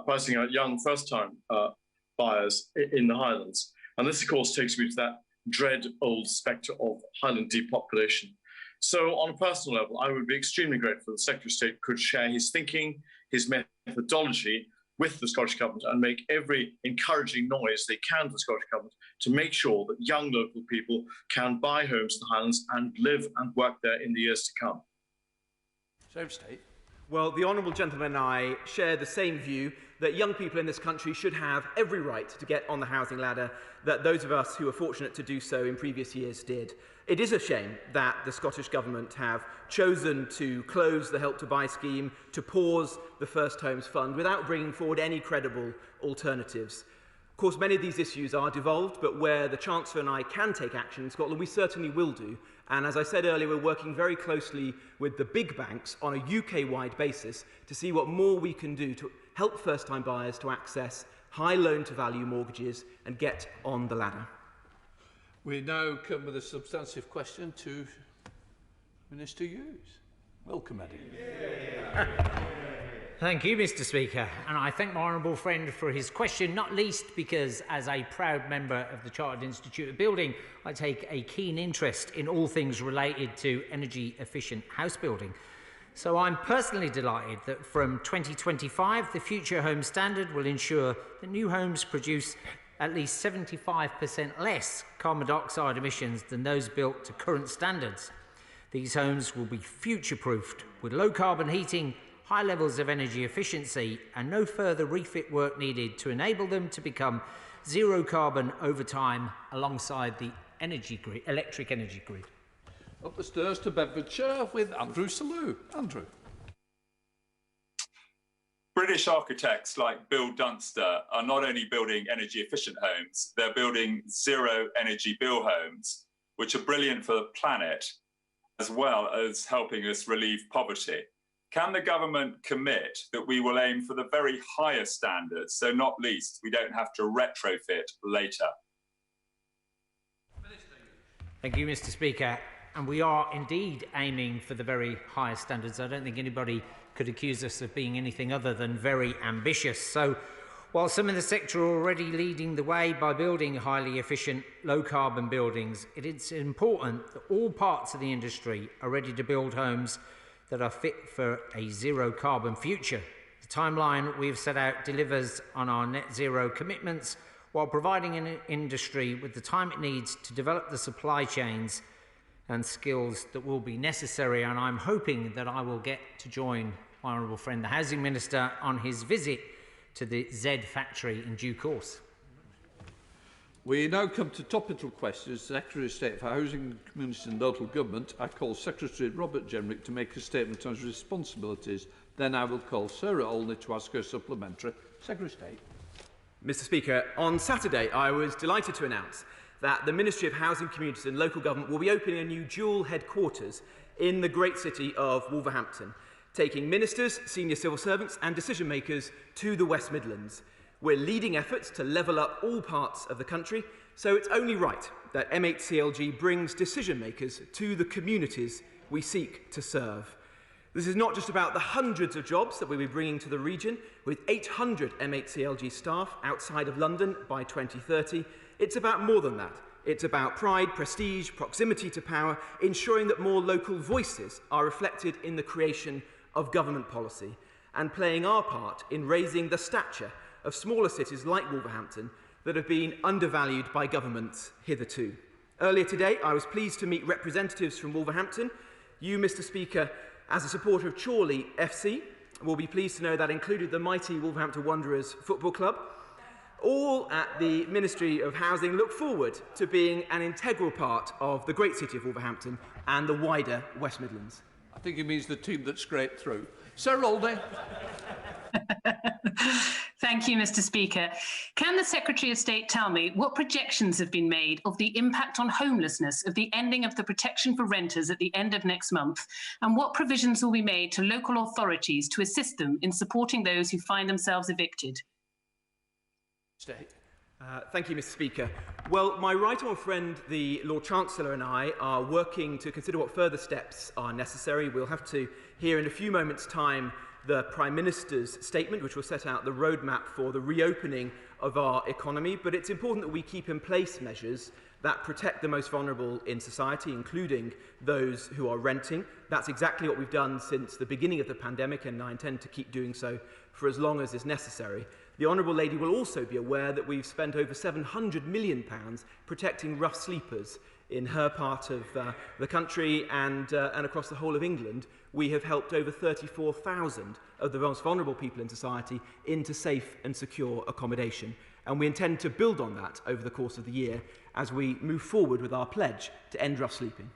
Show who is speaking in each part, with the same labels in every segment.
Speaker 1: pricing out young first-time buyers in the Highlands. And this, of course, takes me to that dread old spectre of Highland depopulation. So on a personal level, I would be extremely grateful if the Secretary of State could share his thinking, his methodology with the Scottish Government and make every encouraging noise they can to the Scottish Government to make sure that young local people can buy homes in the Highlands and live and work there in the years to come.
Speaker 2: Secretary of State.
Speaker 3: Well, the honourable gentleman and I share the same view that young people in this country should have every right to get on the housing ladder that those of us who were fortunate to do so in previous years did. It is a shame that the Scottish Government have chosen to close the Help to Buy scheme, to pause the First Homes Fund without bringing forward any credible alternatives. Of course, many of these issues are devolved, but where the Chancellor and I can take action in Scotland, we certainly will do. And as I said earlier, we're working very closely with the big banks on a UK-wide basis to see what more we can do to help first-time buyers to access high loan-to-value mortgages and get on the ladder.
Speaker 2: We now come with a substantive question to Minister Hughes. Welcome, Eddie.
Speaker 4: Thank you, Mr. Speaker, and I thank my honourable friend for his question, not least because, as a proud member of the Chartered Institute of Building, I take a keen interest in all things related to energy-efficient house building. So I'm personally delighted that from 2025, the Future Home Standard will ensure that new homes produce at least 75% less carbon dioxide emissions than those built to current standards. These homes will be future-proofed with low-carbon heating, high levels of energy efficiency and no further refit work needed to enable them to become zero carbon over time alongside the electric energy grid.
Speaker 2: Up the stairs to Bedfordshire with Andrew Selous. Andrew.
Speaker 5: British architects like Bill Dunster are not only building energy efficient homes, they're building zero energy bill homes, which are brilliant for the planet, as well as helping us relieve poverty. Can the government commit that we will aim for the very highest standards, so not least we don't have to retrofit later?
Speaker 4: Thank you, Mr. Speaker. And we are indeed aiming for the very highest standards. I don't think anybody could accuse us of being anything other than very ambitious. So while some in the sector are already leading the way by building highly efficient, low-carbon buildings, it is important that all parts of the industry are ready to build homes that are fit for a zero-carbon future. The timeline we've set out delivers on our net zero commitments while providing an industry with the time it needs to develop the supply chains and skills that will be necessary, and I'm hoping that I will get to join my honourable friend the Housing Minister on his visit to the Z factory in due course.
Speaker 2: We now come to topical questions. Secretary of State for Housing, Community and Local Government. I call Secretary Robert Jenrick to make a statement on his responsibilities. Then I will call Sarah Olney to ask her supplementary. Secretary of State.
Speaker 3: Mr. Speaker, on Saturday I was delighted to announce that the Ministry of Housing, Communities and Local Government will be opening a new dual headquarters in the great city of Wolverhampton, taking ministers, senior civil servants and decision makers to the West Midlands. We're leading efforts to level up all parts of the country, so it's only right that MHCLG brings decision makers to the communities we seek to serve. This is not just about the hundreds of jobs that we'll be bringing to the region, with 800 MHCLG staff outside of London by 2030. It's about more than that. It's about pride, prestige, proximity to power, ensuring that more local voices are reflected in the creation of government policy, and playing our part in raising the stature of smaller cities like Wolverhampton that have been undervalued by governments hitherto. Earlier today, I was pleased to meet representatives from Wolverhampton. You, Mr. Speaker, as a supporter of Chorley FC, will be pleased to know that included the mighty Wolverhampton Wanderers Football Club. All at the Ministry of Housing look forward to being an integral part of the great city of Wolverhampton and the wider West Midlands.
Speaker 2: I think it means the team that scraped through. Sarah Olney.
Speaker 6: Thank you, Mr. Speaker. Can the Secretary of State tell me what projections have been made of the impact on homelessness of the ending of the protection for renters at the end of next month, and what provisions will be made to local authorities to assist them in supporting those who find themselves evicted?
Speaker 3: Thank you, Mr. Speaker. Well, my right honourable friend, the Lord Chancellor, and I are working to consider what further steps are necessary. We'll have to hear in a few moments' time the Prime Minister's statement, which will set out the roadmap for the reopening of our economy, but it's important that we keep in place measures that protect the most vulnerable in society, including those who are renting. That's exactly what we've done since the beginning of the pandemic, and I intend to keep doing so for as long as is necessary. The Honourable Lady will also be aware that we've spent over £700 million protecting rough sleepers in her part of the country and across the whole of England. We have helped over 34,000 of the most vulnerable people in society into safe and secure accommodation. And we intend to build on that over the course of the year as we move forward with our pledge to end rough sleeping.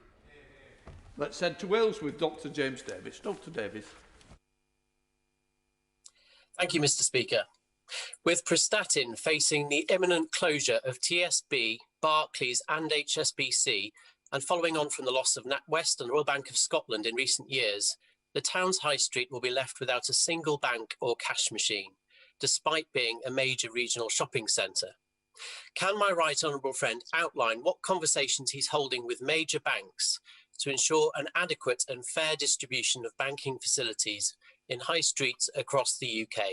Speaker 2: Let's head to Wales with Dr. James Davis. Dr. Davis.
Speaker 7: Thank you, Mr. Speaker. With Prestatyn facing the imminent closure of TSB, Barclays and HSBC, and following on from the loss of NatWest and Royal Bank of Scotland in recent years, the town's high street will be left without a single bank or cash machine, despite being a major regional shopping centre. Can my right honourable friend outline what conversations he's holding with major banks to ensure an adequate and fair distribution of banking facilities in high streets across the UK?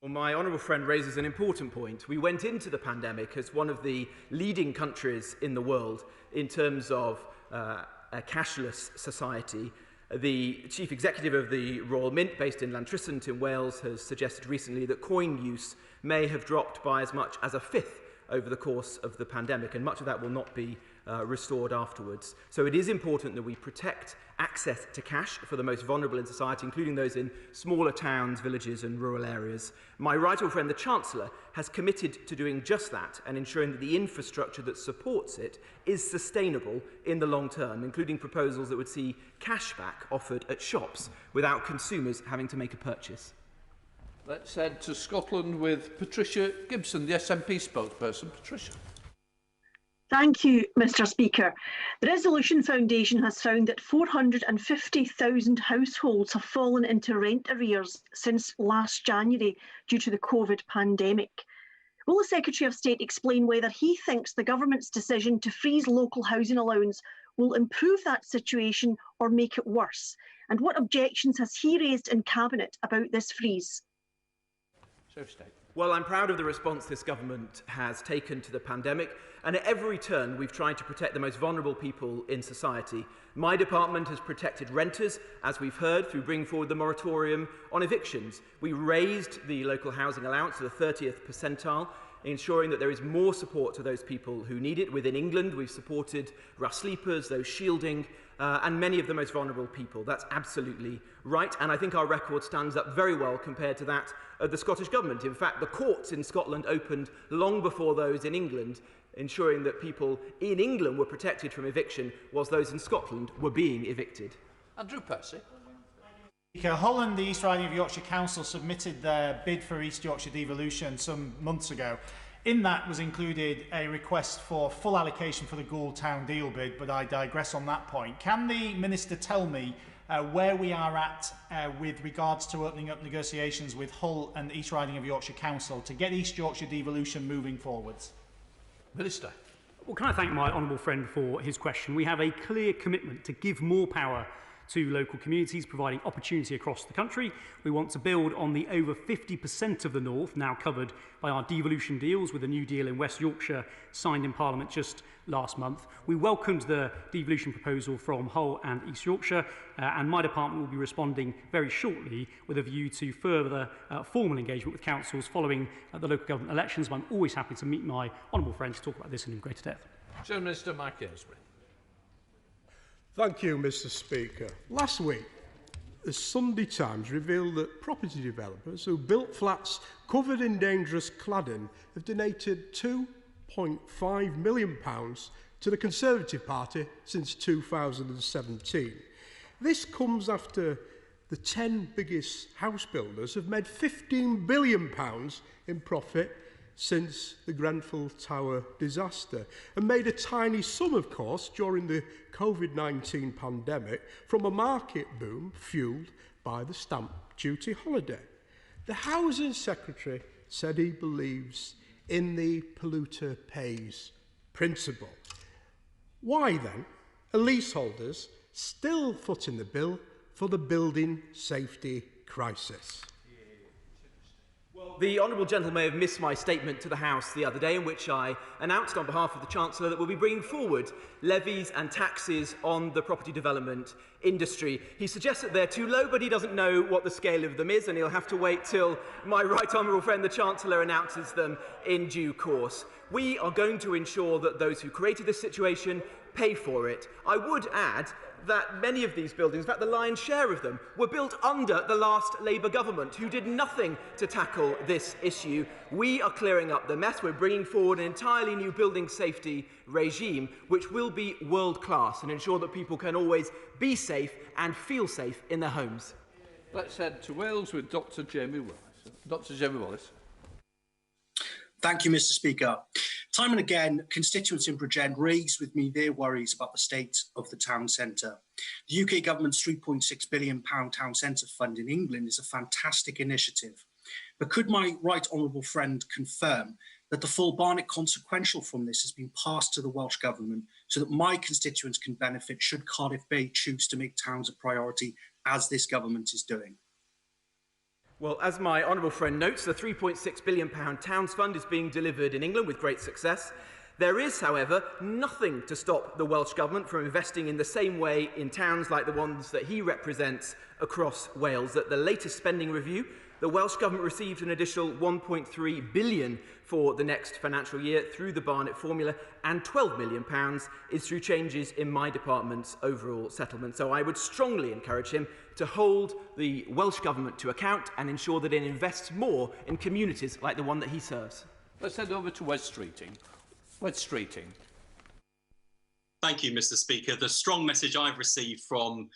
Speaker 3: Well, my honourable friend raises an important point. We went into the pandemic as one of the leading countries in the world in terms of a cashless society. The chief executive of the Royal Mint, based in Llantrisant in Wales, has suggested recently that coin use may have dropped by as much as a fifth over the course of the pandemic, and much of that will not be restored afterwards. So it is important that we protect access to cash for the most vulnerable in society, including those in smaller towns, villages and rural areas. My right honourable friend, the Chancellor, has committed to doing just that and ensuring that the infrastructure that supports it is sustainable in the long term, including proposals that would see cashback offered at shops without consumers having to make a purchase.
Speaker 2: Let's head to Scotland with Patricia Gibson, the SNP spokesperson. Patricia.
Speaker 8: Thank you, Mr. Speaker. The Resolution Foundation has found that 450,000 households have fallen into rent arrears since last January due to the COVID pandemic. Will the Secretary of State explain whether he thinks the government's decision to freeze local housing allowance will improve that situation or make it worse? And what objections has he raised in Cabinet about this freeze?
Speaker 3: Well, I'm proud of the response this government has taken to the pandemic, and at every turn we've tried to protect the most vulnerable people in society. My department has protected renters, as we've heard, through bringing forward the moratorium on evictions. We raised the local housing allowance to the 30th percentile, ensuring that there is more support to those people who need it. Within England, we've supported rough sleepers, those shielding, and many of the most vulnerable people. That's absolutely right, and I think our record stands up very well compared to that of the Scottish Government. In fact, the courts in Scotland opened long before those in England, ensuring that people in England were protected from eviction, whilst those in Scotland were being evicted.
Speaker 2: Andrew Percy.
Speaker 9: Hull and the East Riding of Yorkshire Council submitted their bid for East Yorkshire devolution some months ago. In that was included a request for full allocation for the Gould Town deal bid, but I digress on that point. Can the Minister tell me where we are at with regards to opening up negotiations with Hull and East Riding of Yorkshire Council to get East Yorkshire devolution moving forwards?
Speaker 2: Minister.
Speaker 10: Well, can I thank my honourable friend for his question? We have a clear commitment to give more power to local communities, providing opportunity across the country. We want to build on the over 50% of the North now covered by our devolution deals, with a new deal in West Yorkshire signed in Parliament just last month. We welcomed the devolution proposal from Hull and East Yorkshire, and my department will be responding very shortly with a view to further formal engagement with councils following the local government elections. But I'm always happy to meet my honourable friend to talk about this in greater depth.
Speaker 2: Shadow Minister Mike Aylesbury.
Speaker 11: Thank you, Mr. Speaker. Last week, the Sunday Times revealed that property developers who built flats covered in dangerous cladding have donated £2.5 million to the Conservative Party since 2017. This comes after the 10 biggest house builders have made £15 billion in profit since the Grenfell Tower disaster, and made a tiny sum, of course, during the COVID-19 pandemic from a market boom fuelled by the stamp duty holiday. The Housing Secretary said he believes in the polluter pays principle. Why then are leaseholders still footing the bill for the building safety crisis.
Speaker 3: The honourable gentleman may have missed my statement to the House the other day, in which I announced on behalf of the Chancellor that we'll be bringing forward levies and taxes on the property development industry. He suggests that they're too low, but he doesn't know what the scale of them is, and he'll have to wait till my right honourable friend, the Chancellor, announces them in due course. We are going to ensure that those who created this situation pay for it. I would add that many of these buildings, in fact the lion's share of them, were built under the last Labour government, who did nothing to tackle this issue. We are clearing up the mess. We're bringing forward an entirely new building safety regime, which will be world-class and ensure that people can always be safe and feel safe in their homes.
Speaker 2: Let's head to Wales with Dr. Jamie Wallace. Dr. Jamie Wallace.
Speaker 12: Thank you, Mr. Speaker. Time and again, constituents in Bridgend raise with me their worries about the state of the town centre. The UK government's £3.6 billion town centre fund in England is a fantastic initiative. But could my right honourable friend confirm that the full Barnet consequential from this has been passed to the Welsh Government so that my constituents can benefit should Cardiff Bay choose to make towns a priority, as this government is doing?
Speaker 3: Well, as my honourable friend notes, the £3.6 billion Towns Fund is being delivered in England with great success. There is, however, nothing to stop the Welsh Government from investing in the same way in towns like the ones that he represents across Wales. At the latest spending review, the Welsh Government received an additional £1.3 billion for the next financial year through the Barnet formula, and £12 million is through changes in my department's overall settlement. So I would strongly encourage him to hold the Welsh Government to account and ensure that it invests more in communities like the one that he serves.
Speaker 2: Let's head over to West Streeting. West Streeting.
Speaker 13: Thank you, Mr. Speaker. The strong message I've received from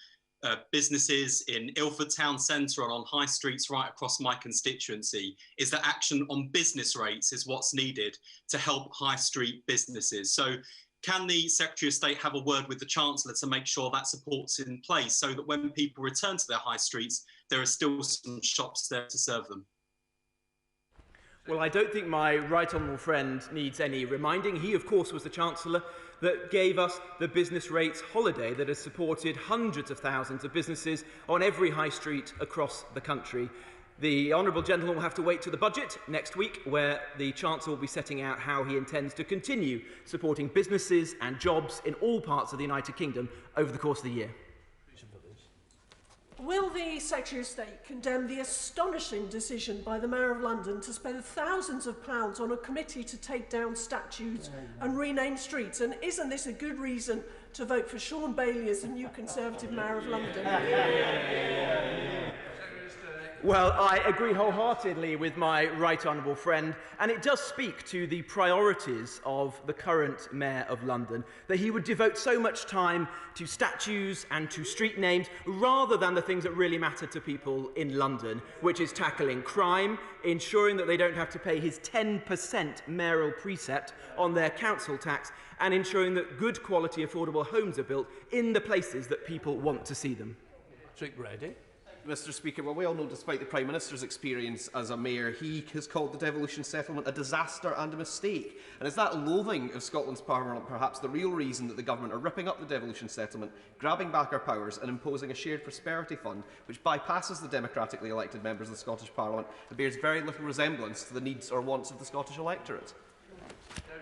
Speaker 13: businesses in Ilford Town Centre and on high streets right across my constituency is that action on business rates is what's needed to help high street businesses. So can the Secretary of State have a word with the Chancellor to make sure that support's in place so that when people return to their high streets, there are still some shops there to serve them?
Speaker 3: Well, I don't think my right honourable friend needs any reminding. He, of course, was the Chancellor that gave us the business rates holiday that has supported hundreds of thousands of businesses on every high street across the country. The honourable gentleman will have to wait to the budget next week, where the Chancellor will be setting out how he intends to continue supporting businesses and jobs in all parts of the United Kingdom over the course of the year.
Speaker 14: Will the Secretary of State condemn the astonishing decision by the Mayor of London to spend thousands of pounds on a committee to take down statues and rename streets? And isn't this a good reason to vote for Sean Bailey as the new Conservative Mayor of London?
Speaker 3: Well, I agree wholeheartedly with my right honourable friend, and it does speak to the priorities of the current Mayor of London, that he would devote so much time to statues and to street names rather than the things that really matter to people in London, which is tackling crime, ensuring that they don't have to pay his 10% mayoral precept on their council tax, and ensuring that good quality affordable homes are built in the places that people want to see them.
Speaker 2: Patrick Grady.
Speaker 15: Mr. Speaker, well, we all know, despite the Prime Minister's experience as a mayor, he has called the devolution settlement a disaster and a mistake. And is that loathing of Scotland's Parliament perhaps the real reason that the government are ripping up the devolution settlement, grabbing back our powers and imposing a shared prosperity fund which bypasses the democratically elected members of the Scottish Parliament and bears very little resemblance to the needs or wants of the Scottish electorate?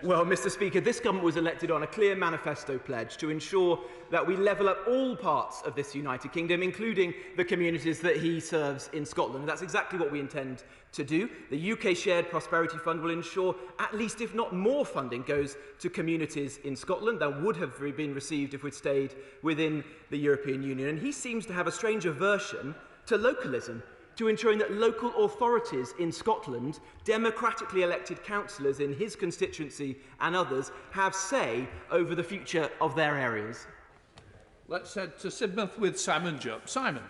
Speaker 3: Well, Mr. Speaker, this government was elected on a clear manifesto pledge to ensure that we level up all parts of this United Kingdom, including the communities that he serves in Scotland. And that's exactly what we intend to do. The UK Shared Prosperity Fund will ensure at least, if not more, funding goes to communities in Scotland than would have been received if we'd stayed within the European Union. And he seems to have a strange aversion to localism, to ensuring that local authorities in Scotland, democratically elected councillors in his constituency and others, have say over the future of their areas.
Speaker 2: Let's head to Sidmouth with Simon Jupp. Simon.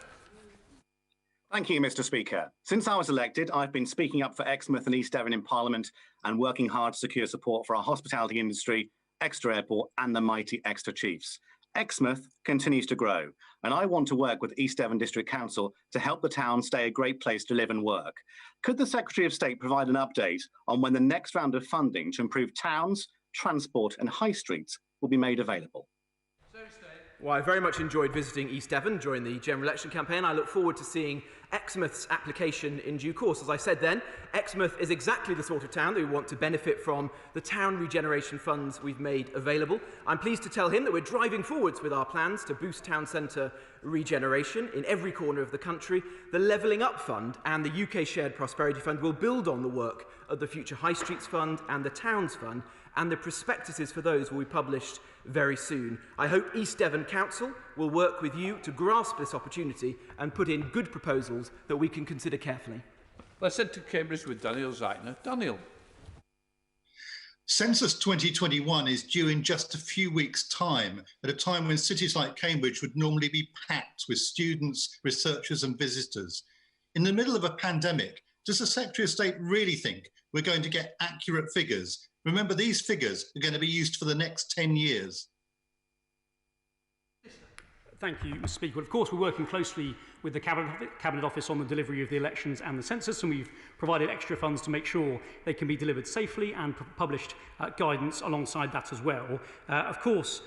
Speaker 16: Thank you, Mr. Speaker. Since I was elected, I've been speaking up for Exmouth and East Devon in Parliament and working hard to secure support for our hospitality industry, Exeter Airport and the mighty Exeter Chiefs. Exmouth continues to grow, and I want to work with East Devon District Council to help the town stay a great place to live and work. Could the Secretary of State provide an update on when the next round of funding to improve towns, transport and high streets will be made available?
Speaker 3: Well, I very much enjoyed visiting East Devon during the general election campaign. I look forward to seeing Exmouth's application in due course. As I said then, Exmouth is exactly the sort of town that we want to benefit from the town regeneration funds we've made available. I'm pleased to tell him that we're driving forwards with our plans to boost town centre regeneration in every corner of the country. The Levelling Up Fund and the UK Shared Prosperity Fund will build on the work of the Future High Streets Fund and the Towns Fund, and the prospectuses for those will be published very soon. I hope East Devon Council will work with you to grasp this opportunity and put in good proposals that we can consider carefully.
Speaker 2: Let's head to Cambridge with Daniel Zeitner. Daniel.
Speaker 17: Census 2021 is due in just a few weeks' time, at a time when cities like Cambridge would normally be packed with students, researchers and visitors. In the middle of a pandemic, does the Secretary of State really think we're going to get accurate figures? Remember, these figures are going to be used for the next 10 years.
Speaker 10: Thank you, Mr. Speaker. Well, of course, we're working closely with the Cabinet Office on the delivery of the elections and the census, and we've provided extra funds to make sure they can be delivered safely and published guidance alongside that as well. Of course,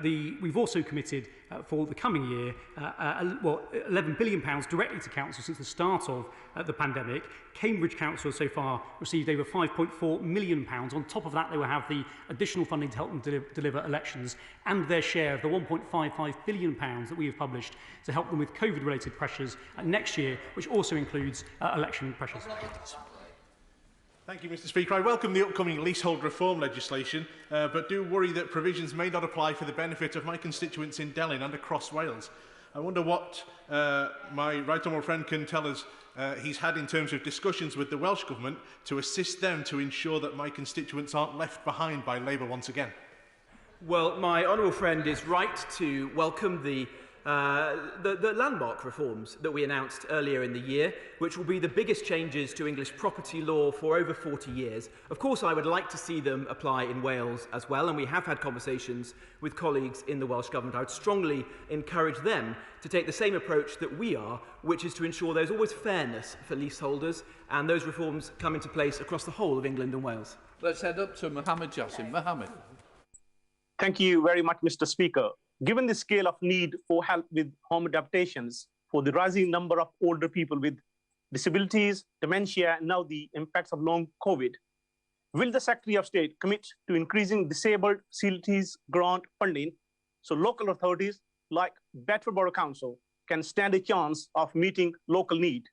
Speaker 10: we've also committed for the coming year £11 billion directly to council since the start of the pandemic. Cambridge Council has so far received over £5.4 million. On top of that, they will have the additional funding to help them deliver elections and their share of the £1.55 billion that we have published to help them with COVID-related pressures next year, which also includes election pressures.
Speaker 18: Thank you, Mr. Speaker. I welcome the upcoming leasehold reform legislation, but do worry that provisions may not apply for the benefit of my constituents in Delyn and across Wales. I wonder what my right honourable friend can tell us he's had in terms of discussions with the Welsh Government to assist them to ensure that my constituents aren't left behind by Labour once again.
Speaker 3: Well, my honourable friend is right to welcome the landmark reforms that we announced earlier in the year, which will be the biggest changes to English property law for over 40 years. Of course, I would like to see them apply in Wales as well, and we have had conversations with colleagues in the Welsh Government. I would strongly encourage them to take the same approach that we are, which is to ensure there's always fairness for leaseholders, and those reforms come into place across the whole of England and Wales.
Speaker 2: Let's head up to Mohammed Jassim. Mohammed.
Speaker 19: Thank you very much, Mr. Speaker. Given the scale of need for help with home adaptations, for the rising number of older people with disabilities, dementia, and now the impacts of long COVID, will the Secretary of State commit to increasing disabled facilities grant funding so local authorities like Bedford Borough Council can stand a chance of meeting local need?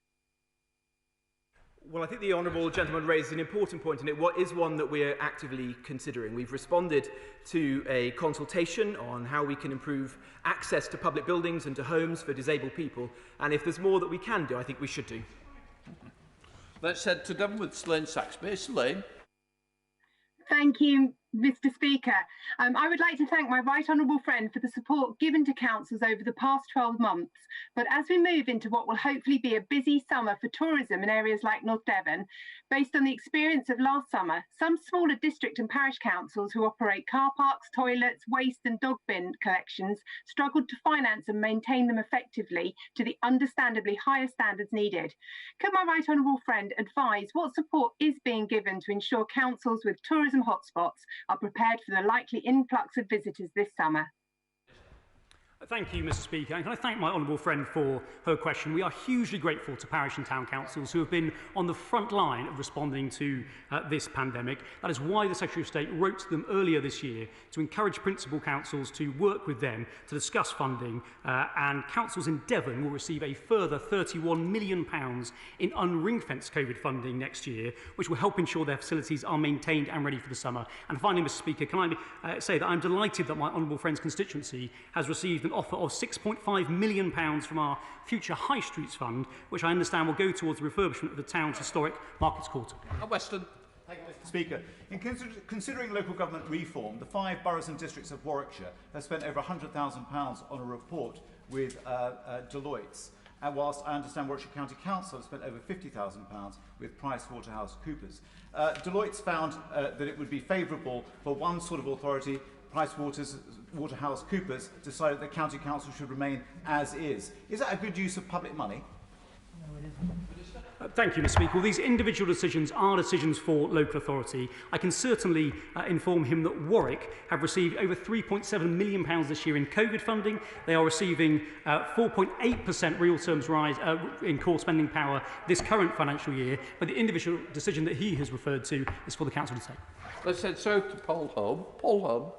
Speaker 3: Well, I think the honourable gentleman raised an important point, and it is one that we're actively considering. We've responded to a consultation on how we can improve access to public buildings and to homes for disabled people, and if there's more that we can do, I think we should do.
Speaker 2: Let's head to Devon with Slane Saxby. Slane.
Speaker 20: Thank you, Mr. Speaker. I would like to thank my right honourable friend for the support given to councils over the past 12 months. But as we move into what will hopefully be a busy summer for tourism in areas like North Devon, based on the experience of last summer, some smaller district and parish councils who operate car parks, toilets, waste and dog bin collections struggled to finance and maintain them effectively to the understandably higher standards needed. Can my right honourable friend advise what support is being given to ensure councils with tourism hotspots are prepared for the likely influx of visitors this summer?
Speaker 10: Thank you, Mr. Speaker. And can I thank my honourable friend for her question? We are hugely grateful to parish and town councils who have been on the front line of responding to this pandemic. That is why the Secretary of State wrote to them earlier this year to encourage principal councils to work with them to discuss funding, and councils in Devon will receive a further £31 million in unring-fenced COVID funding next year, which will help ensure their facilities are maintained and ready for the summer. And finally, Mr. Speaker, can I say that I'm delighted that my honourable friend's constituency has received an offer of £6.5 million from our Future High Streets Fund, which I understand will go towards the refurbishment of the town's historic Markets Quarter.
Speaker 2: Weston.
Speaker 21: Thank you, Mr. Speaker. In considering local government reform, the 5 boroughs and districts of Warwickshire have spent over £100,000 on a report with Deloitte's, whilst I understand Warwickshire County Council have spent over £50,000 with PricewaterhouseCoopers. Deloitte's found that it would be favourable for one sort of authority, PricewaterhouseCoopers, decided that County Council should remain as is. Is that a good use of public money?
Speaker 10: Thank you, Mr. Speaker. Well, these individual decisions are decisions for local authority. I can certainly inform him that Warwick have received over £3.7 million this year in COVID funding. They are receiving 4.8% real terms rise in core spending power this current financial year, but the individual decision that he has referred to is for the Council to take.
Speaker 2: Let's head south to Paul Home. Paul Home.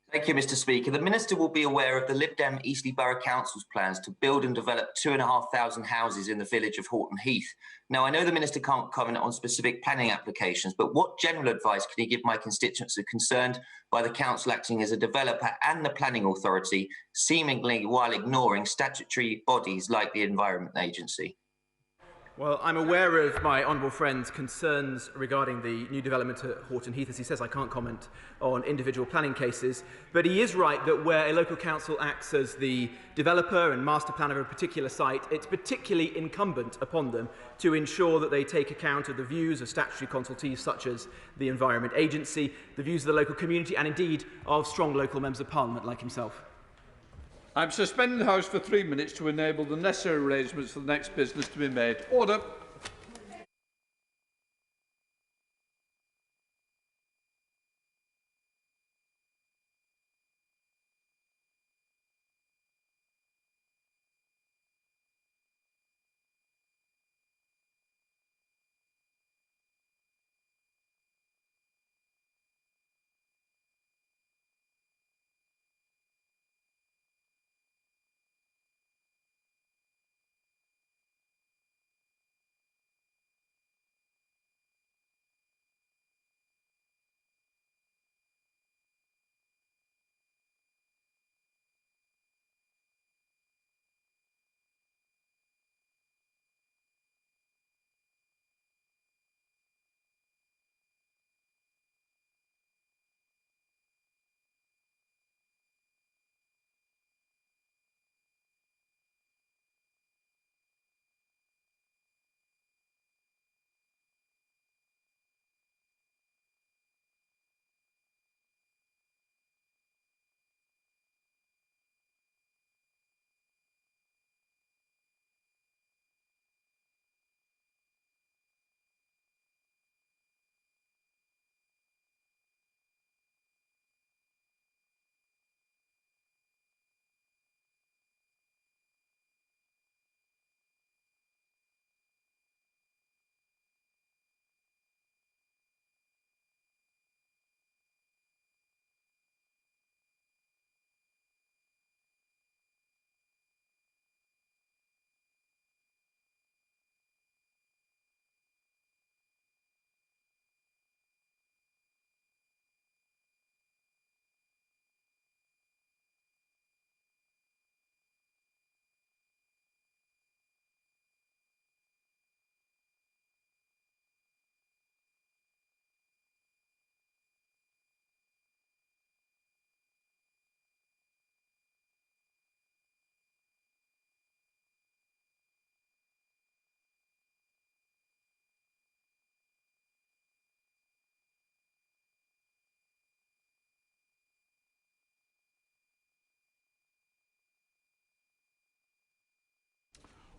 Speaker 1: Thank you, Mr. Speaker. The Minister will be aware of the Lib Dem Eastleigh Borough Council's plans to build and develop 2,500 houses in the village of Horton Heath. Now, I know the Minister can't comment on specific planning applications, but what general advice can he give my constituents who are concerned by the Council acting as a developer and the planning authority, seemingly while ignoring statutory bodies like the Environment Agency?
Speaker 3: Well, I'm aware of my honourable friend's concerns regarding the new development at Horton Heath. As he says, I can't comment on individual planning cases, but he is right that where a local council acts as the developer and master planner of a particular site, it's particularly incumbent upon them to ensure that they take account of the views of statutory consultees such as the Environment Agency, the views of the local community, and indeed of strong local members of Parliament like himself.
Speaker 2: I'm suspending the House for 3 minutes to enable the necessary arrangements for the next business to be made. Order.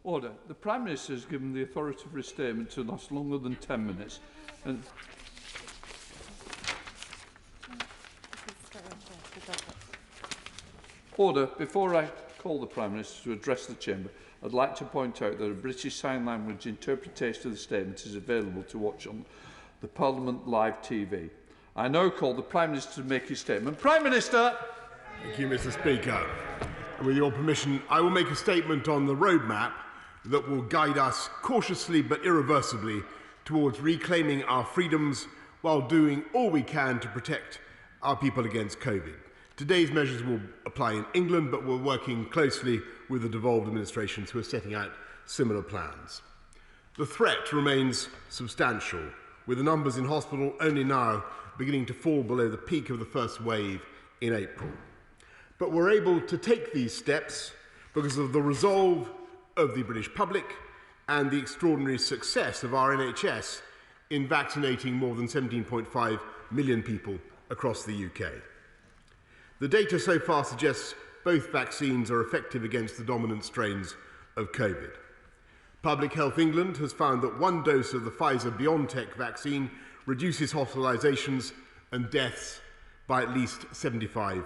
Speaker 2: Order. The Prime Minister has given the authority for his statement to last longer than 10 minutes. And Order. Before I call the Prime Minister to address the Chamber, I'd like to point out that a British Sign Language interpretation of the statement is available to watch on the Parliament Live TV. I now call the Prime Minister to make his statement. Prime Minister!
Speaker 22: Thank you, Mr. Speaker. And with your permission, I will make a statement on the roadmap that will guide us cautiously but irreversibly towards reclaiming our freedoms while doing all we can to protect our people against COVID. Today's measures will apply in England, but we're working closely with the devolved administrations who are setting out similar plans. The threat remains substantial, with the numbers in hospital only now beginning to fall below the peak of the first wave in April. But we're able to take these steps because of the resolve of the British public and the extraordinary success of our NHS in vaccinating more than 17.5 million people across the UK. The data so far suggests both vaccines are effective against the dominant strains of COVID. Public Health England has found that one dose of the Pfizer-BioNTech vaccine reduces hospitalisations and deaths by at least 75%,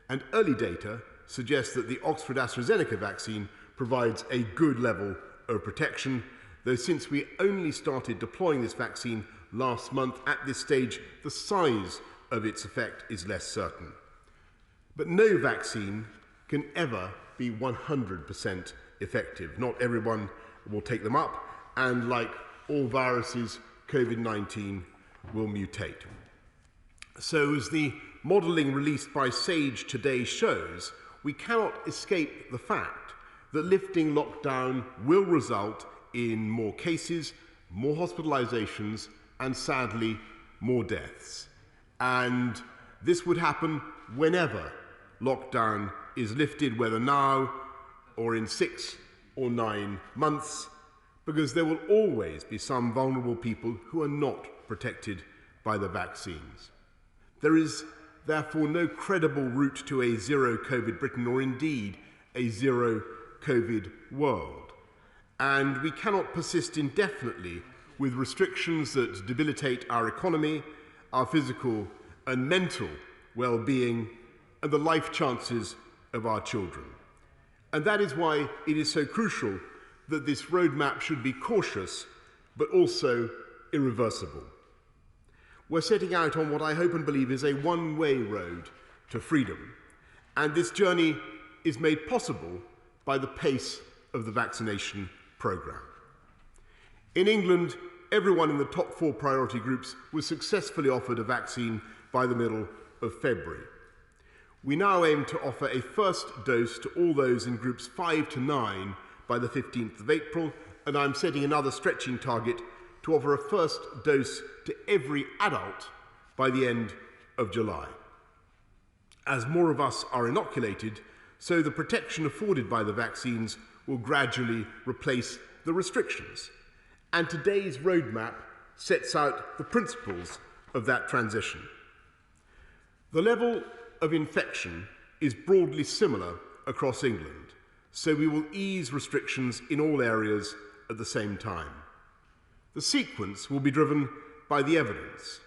Speaker 22: and early data suggests that the Oxford-AstraZeneca vaccine provides a good level of protection, though since we only started deploying this vaccine last month, at this stage the size of its effect is less certain. But no vaccine can ever be 100% effective. Not everyone will take them up, and like all viruses, COVID-19 will mutate. So as the modelling released by SAGE today shows, we cannot escape the fact that lifting lockdown will result in more cases, more hospitalisations, and sadly, more deaths. And this would happen whenever lockdown is lifted, whether now or in 6 or 9 months, because there will always be some vulnerable people who are not protected by the vaccines. There is therefore no credible route to a zero COVID Britain, or indeed a zero COVID world. And we cannot persist indefinitely with restrictions that debilitate our economy, our physical and mental well-being, and the life chances of our children. And that is why it is so crucial that this roadmap should be cautious, but also irreversible. We're setting out on what I hope and believe is a one-way road to freedom, and this journey is made possible by the pace of the vaccination programme. In England, everyone in the top 4 priority groups was successfully offered a vaccine by the middle of February. We now aim to offer a first dose to all those in groups 5 to 9 by the 15th of April, and I'm setting another stretching target to offer a first dose to every adult by the end of July. As more of us are inoculated, so the protection afforded by the vaccines will gradually replace the restrictions. And today's roadmap sets out the principles of that transition. The level of infection is broadly similar across England, so we will ease restrictions in all areas at the same time. The sequence will be driven by the evidence,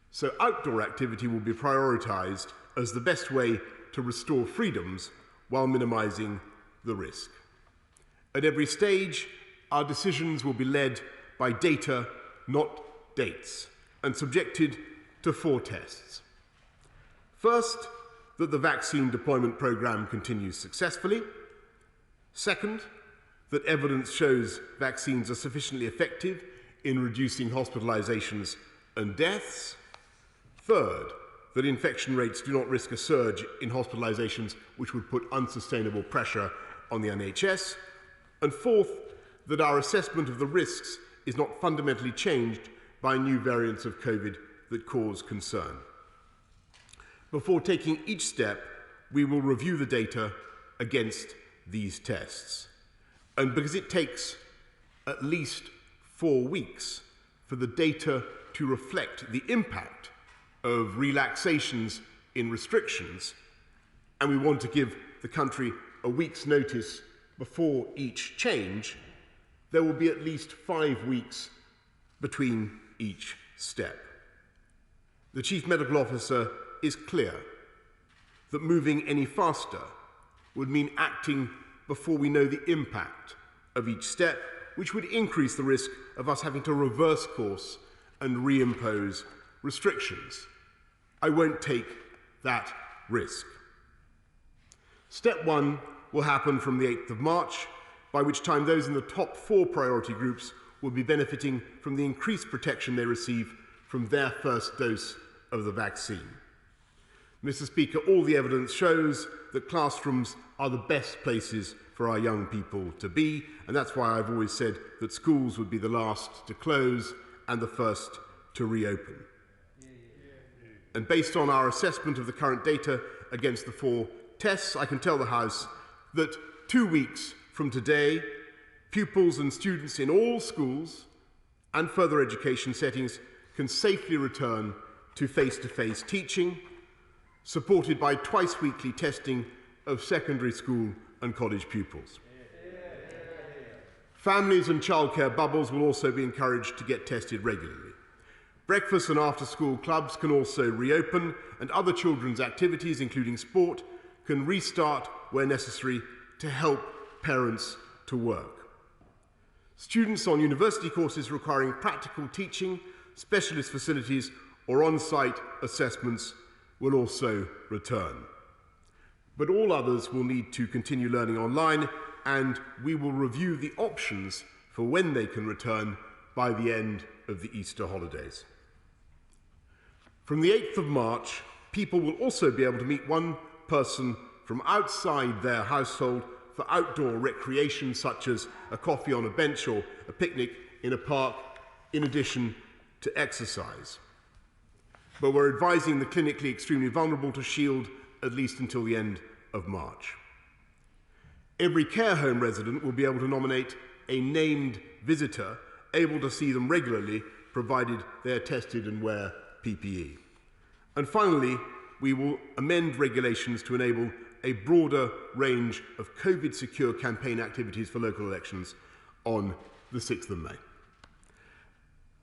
Speaker 22: so outdoor activity will be prioritised as the best way to restore freedoms while minimising the risk. At every stage, our decisions will be led by data, not dates, and subjected to 4 tests. First, that the vaccine deployment programme continues successfully. Second, that evidence shows vaccines are sufficiently effective in reducing hospitalisations and deaths. Third, that infection rates do not risk a surge in hospitalisations which would put unsustainable pressure on the NHS. And fourth, that our assessment of the risks is not fundamentally changed by new variants of COVID that cause concern. Before taking each step, we will review the data against these tests. And because it takes at least 4 weeks for the data to reflect the impact of relaxations in restrictions, and we want to give the country a week's notice before each change, there will be at least 5 weeks between each step. The Chief Medical Officer is clear that moving any faster would mean acting before we know the impact of each step, which would increase the risk of us having to reverse course and reimpose restrictions. I won't take that risk. Step 1 will happen from the 8th of March, by which time those in the top 4 priority groups will be benefiting from the increased protection they receive from their first dose of the vaccine. Mr. Speaker, all the evidence shows that classrooms are the best places for our young people to be, and that's why I've always said that schools would be the last to close and the first to reopen. And based on our assessment of the current data against the 4 tests, I can tell the House that 2 weeks from today, pupils and students in all schools and further education settings can safely return to face-to-face teaching, supported by twice-weekly testing of secondary school and college pupils. Families and childcare bubbles will also be encouraged to get tested regularly. Breakfast and after-school clubs can also reopen, and other children's activities, including sport, can restart where necessary to help parents to work. Students on university courses requiring practical teaching, specialist facilities, or on-site assessments will also return. But all others will need to continue learning online, and we will review the options for when they can return by the end of the Easter holidays. From the 8th of March, people will also be able to meet one person from outside their household for outdoor recreation, such as a coffee on a bench or a picnic in a park, in addition to exercise. But we're advising the clinically extremely vulnerable to shield at least until the end of March. Every care home resident will be able to nominate a named visitor able to see them regularly, provided they're tested and wear PPE. And finally, we will amend regulations to enable a broader range of COVID-secure campaign activities for local elections on the 6th of May.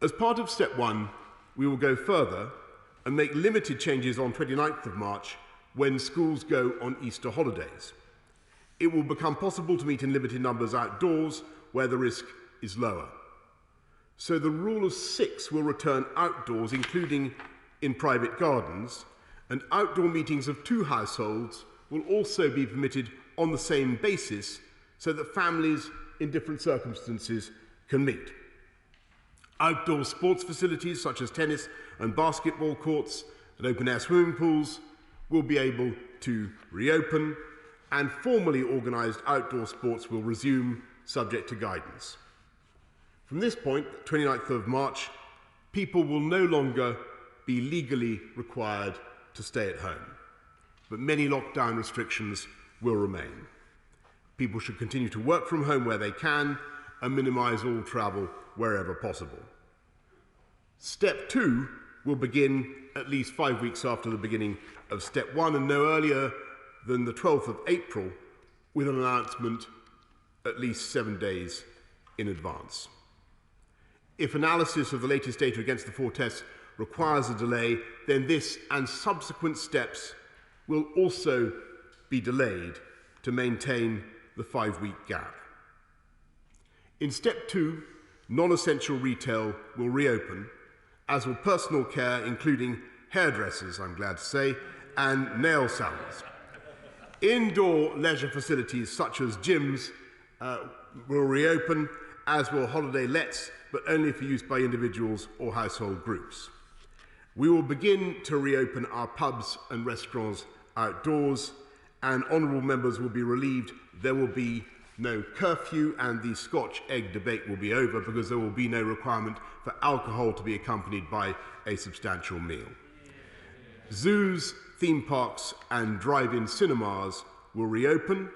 Speaker 22: As part of step 1, we will go further and make limited changes on 29th of March when schools go on Easter holidays. It will become possible to meet in limited numbers outdoors where the risk is lower. So the rule of 6 will return outdoors, including in private gardens, and outdoor meetings of 2 households will also be permitted on the same basis so that families in different circumstances can meet. Outdoor sports facilities such as tennis and basketball courts and open-air swimming pools will be able to reopen, and formally organised outdoor sports will resume, subject to guidance. From this point, 29th of March, people will no longer be legally required to stay at home, but many lockdown restrictions will remain. People should continue to work from home where they can and minimise all travel wherever possible. Step 2 will begin at least 5 weeks after the beginning of Step 1 and no earlier than the 12th of April, with an announcement at least 7 days in advance. If analysis of the latest data against the 4 tests requires a delay, then this and subsequent steps will also be delayed to maintain the 5-week gap. In Step 2, non-essential retail will reopen, as will personal care, including hairdressers, I'm glad to say, and nail salons. Indoor leisure facilities such as gyms will reopen, as will holiday lets, but only for use by individuals or household groups. We will begin to reopen our pubs and restaurants outdoors, and honourable members will be relieved there will be no curfew and the Scotch egg debate will be over, because there will be no requirement for alcohol to be accompanied by a substantial meal. Zoos, theme parks and drive-in cinemas will reopen,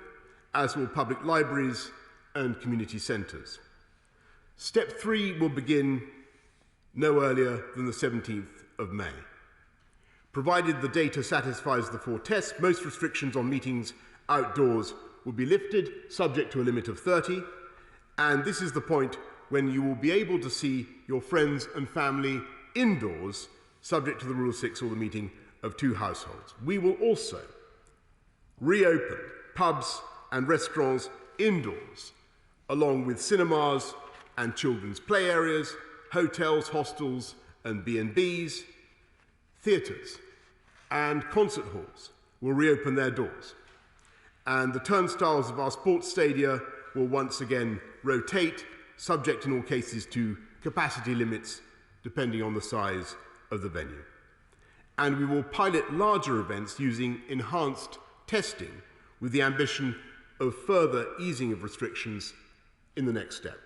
Speaker 22: as will public libraries and community centres. Step 3 will begin no earlier than the 17th of May. Provided the data satisfies the 4 tests, most restrictions on meetings outdoors will be lifted, subject to a limit of 30, and this is the point when you will be able to see your friends and family indoors, subject to the rule of 6 or the meeting of 2 households. We will also reopen pubs and restaurants indoors, along with cinemas and children's play areas, hotels, hostels and B&Bs, theatres and concert halls will reopen their doors. And the turnstiles of our sports stadia will once again rotate, subject in all cases to capacity limits, depending on the size of the venue. And we will pilot larger events using enhanced testing with the ambition of further easing of restrictions in the next step.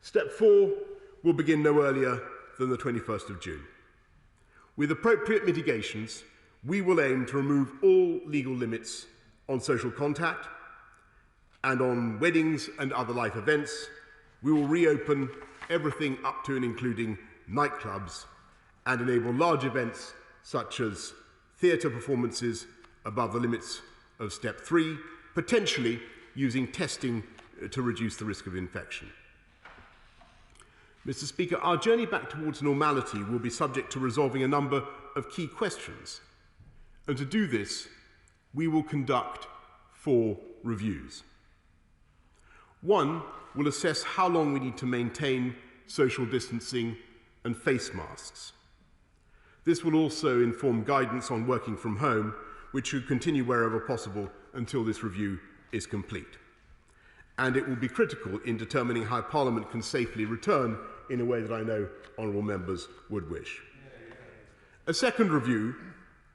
Speaker 22: Step 4 will begin no earlier than the 21st of June. With appropriate mitigations, we will aim to remove all legal limits on social contact, and on weddings and other life events. We will reopen everything up to and including nightclubs, and enable large events such as theatre performances above the limits of Step 3, potentially using testing to reduce the risk of infection. Mr. Speaker, our journey back towards normality will be subject to resolving a number of key questions. And to do this, we will conduct 4 reviews. 1 will assess how long we need to maintain social distancing and face masks. This will also inform guidance on working from home, which should continue wherever possible until this review is complete. And it will be critical in determining how Parliament can safely return in a way that I know honourable members would wish. A second review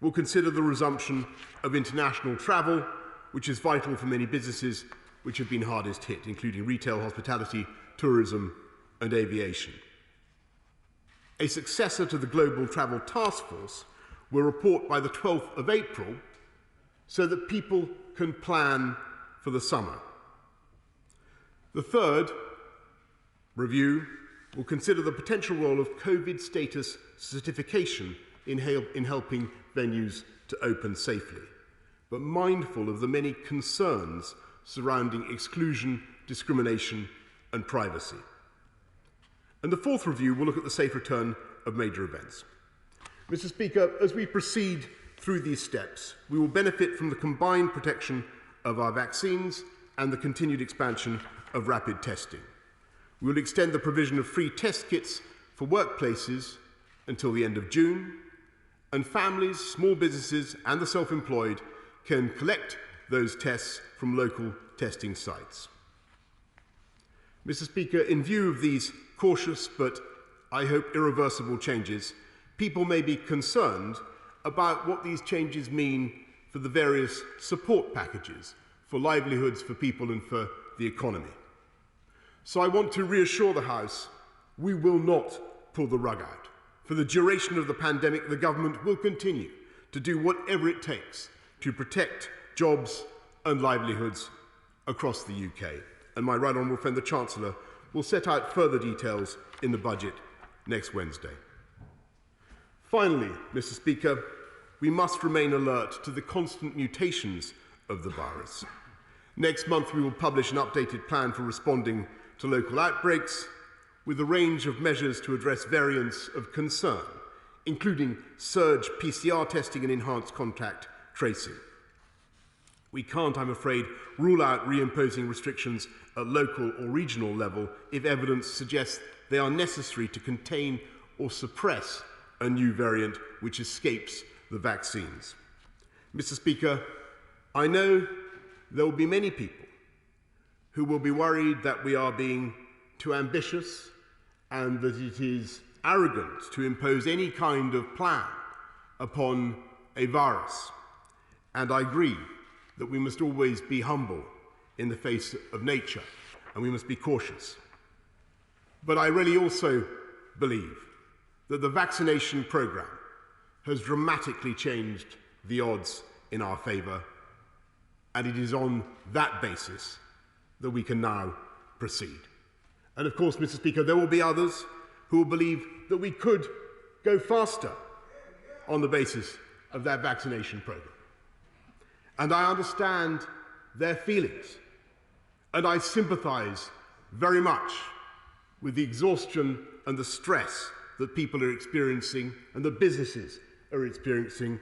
Speaker 22: will consider the resumption of international travel, which is vital for many businesses which have been hardest hit, including retail, hospitality, tourism and aviation. A successor to the Global Travel Task Force will report by the 12th of April so that people can plan for the summer. The third review will consider the potential role of COVID status certification in helping venues to open safely, but mindful of the many concerns surrounding exclusion, discrimination and privacy. And the fourth review will look at the safe return of major events. Mr. Speaker, as we proceed through these steps, we will benefit from the combined protection of our vaccines and the continued expansion of rapid testing. We will extend the provision of free test kits for workplaces until the end of June, and families, small businesses and the self-employed can collect those tests from local testing sites. Mr. Speaker, in view of these cautious but I hope irreversible changes, people may be concerned about what these changes mean for the various support packages for livelihoods for people and for the economy. So I want to reassure the House, we will not pull the rug out. For the duration of the pandemic, the government will continue to do whatever it takes to protect jobs and livelihoods across the UK. And my right honourable friend, the Chancellor, will set out further details in the budget next Wednesday. Finally, Mr. Speaker, we must remain alert to the constant mutations of the virus. Next month, we will publish an updated plan for responding to local outbreaks with a range of measures to address variants of concern, including surge PCR testing and enhanced contact tracing. We can't, I'm afraid, rule out reimposing restrictions at local or regional level if evidence suggests they are necessary to contain or suppress a new variant which escapes the vaccines. Mr. Speaker, I know there will be many people who will be worried that we are being too ambitious and that it is arrogant to impose any kind of plan upon a virus. And I agree that we must always be humble in the face of nature and we must be cautious. But I really also believe that the vaccination programme has dramatically changed the odds in our favour, and it is on that basis that we can now proceed. And of course, Mr. Speaker, there will be others who will believe that we could go faster on the basis of that vaccination programme. And I understand their feelings, and I sympathise very much with the exhaustion and the stress that people are experiencing and that businesses are experiencing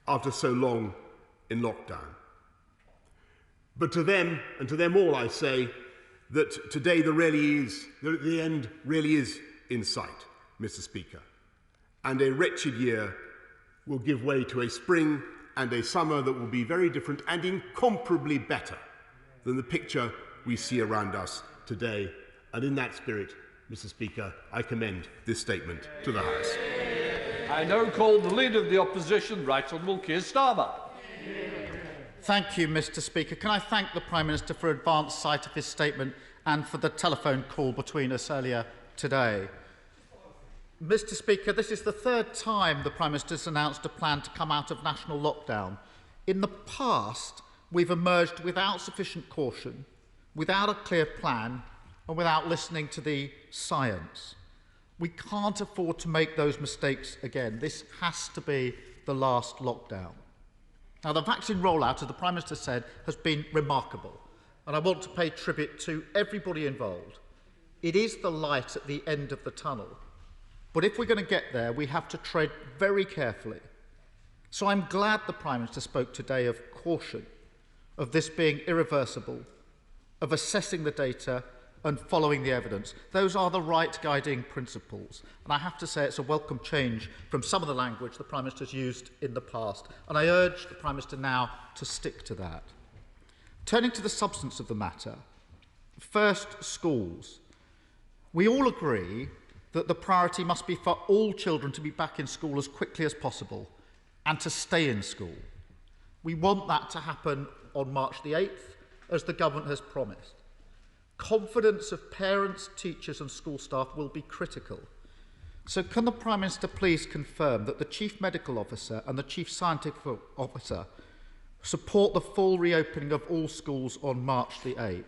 Speaker 22: after so long in lockdown. But to them, and to them all, I say that today the end really is in sight, Mr. Speaker. And a wretched year will give way to a spring and a summer that will be very different and incomparably better than the picture we see around us today. And in that spirit, Mr. Speaker, I commend this statement to the House.
Speaker 2: I now call the Leader of the Opposition, Right Honourable Keir Starmer.
Speaker 4: Thank you, Mr. Speaker. Can I thank the Prime Minister for advance sight of his statement and for the telephone call between us earlier today. Mr. Speaker, this is the third time the Prime Minister has announced a plan to come out of national lockdown. In the past, we've emerged without sufficient caution, without a clear plan, and without listening to the science. We can't afford to make those mistakes again. This has to be the last lockdown. Now, the vaccine rollout, as the Prime Minister said, has been remarkable. and I want to pay tribute to everybody involved. It is the light at the end of the tunnel. But if we're going to get there, we have to tread very carefully. So I'm glad the Prime Minister spoke today of caution, of this being irreversible, of assessing the data and following the evidence. Those are the right guiding principles. And I have to say it's a welcome change from some of the language the Prime Minister has used in the past. And I urge the Prime Minister now to stick to that. Turning to the substance of the matter, first, schools. We all agree that the priority must be for all children to be back in school as quickly as possible and to stay in school. We want that to happen on March the 8th, as the government has promised. Confidence of parents, teachers and school staff will be critical. So can the Prime Minister please confirm that the Chief Medical Officer and the Chief Scientific Officer support the full reopening of all schools on March the 8th?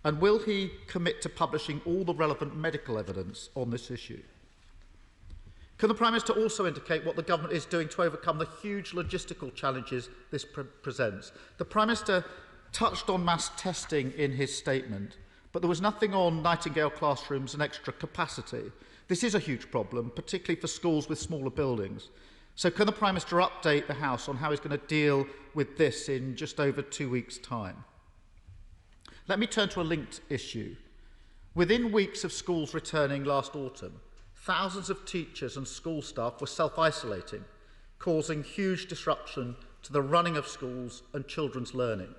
Speaker 4: And will he commit to publishing all the relevant medical evidence on this issue? Can the Prime Minister also indicate what the government is doing to overcome the huge logistical challenges this presents? The Prime Minister touched on mass testing in his statement, but there was nothing on Nightingale classrooms and extra capacity. This is a huge problem, particularly for schools with smaller buildings. So can the Prime Minister update the House on how he's going to deal with this in just over 2 weeks' time? Let me turn to a linked issue. Within weeks of schools returning last autumn, thousands of teachers and school staff were self-isolating, causing huge disruption to the running of schools and children's learning.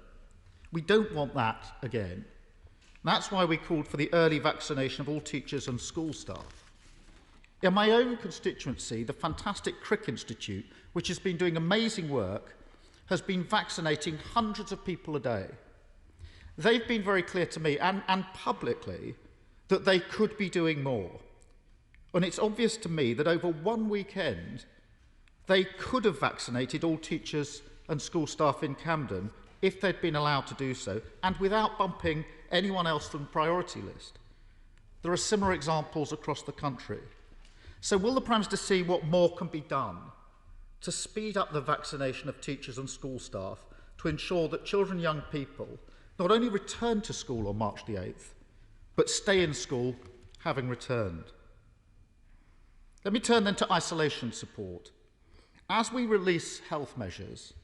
Speaker 4: We don't want that again. That's why we called for the early vaccination of all teachers and school staff. In my own constituency, the fantastic Crick Institute, which has been doing amazing work, has been vaccinating hundreds of people a day. They've been very clear to me and publicly that they could be doing more. And it's obvious to me that over one weekend, they could have vaccinated all teachers and school staff in Camden if they'd been allowed to do so, and without bumping anyone else from the priority list. There are similar examples across the country. So will the Prime Minister see what more can be done to speed up the vaccination of teachers and school staff to ensure that children and young people not only return to school on March the 8th, but stay in school having returned? Let me turn then to isolation support. As we release health measures,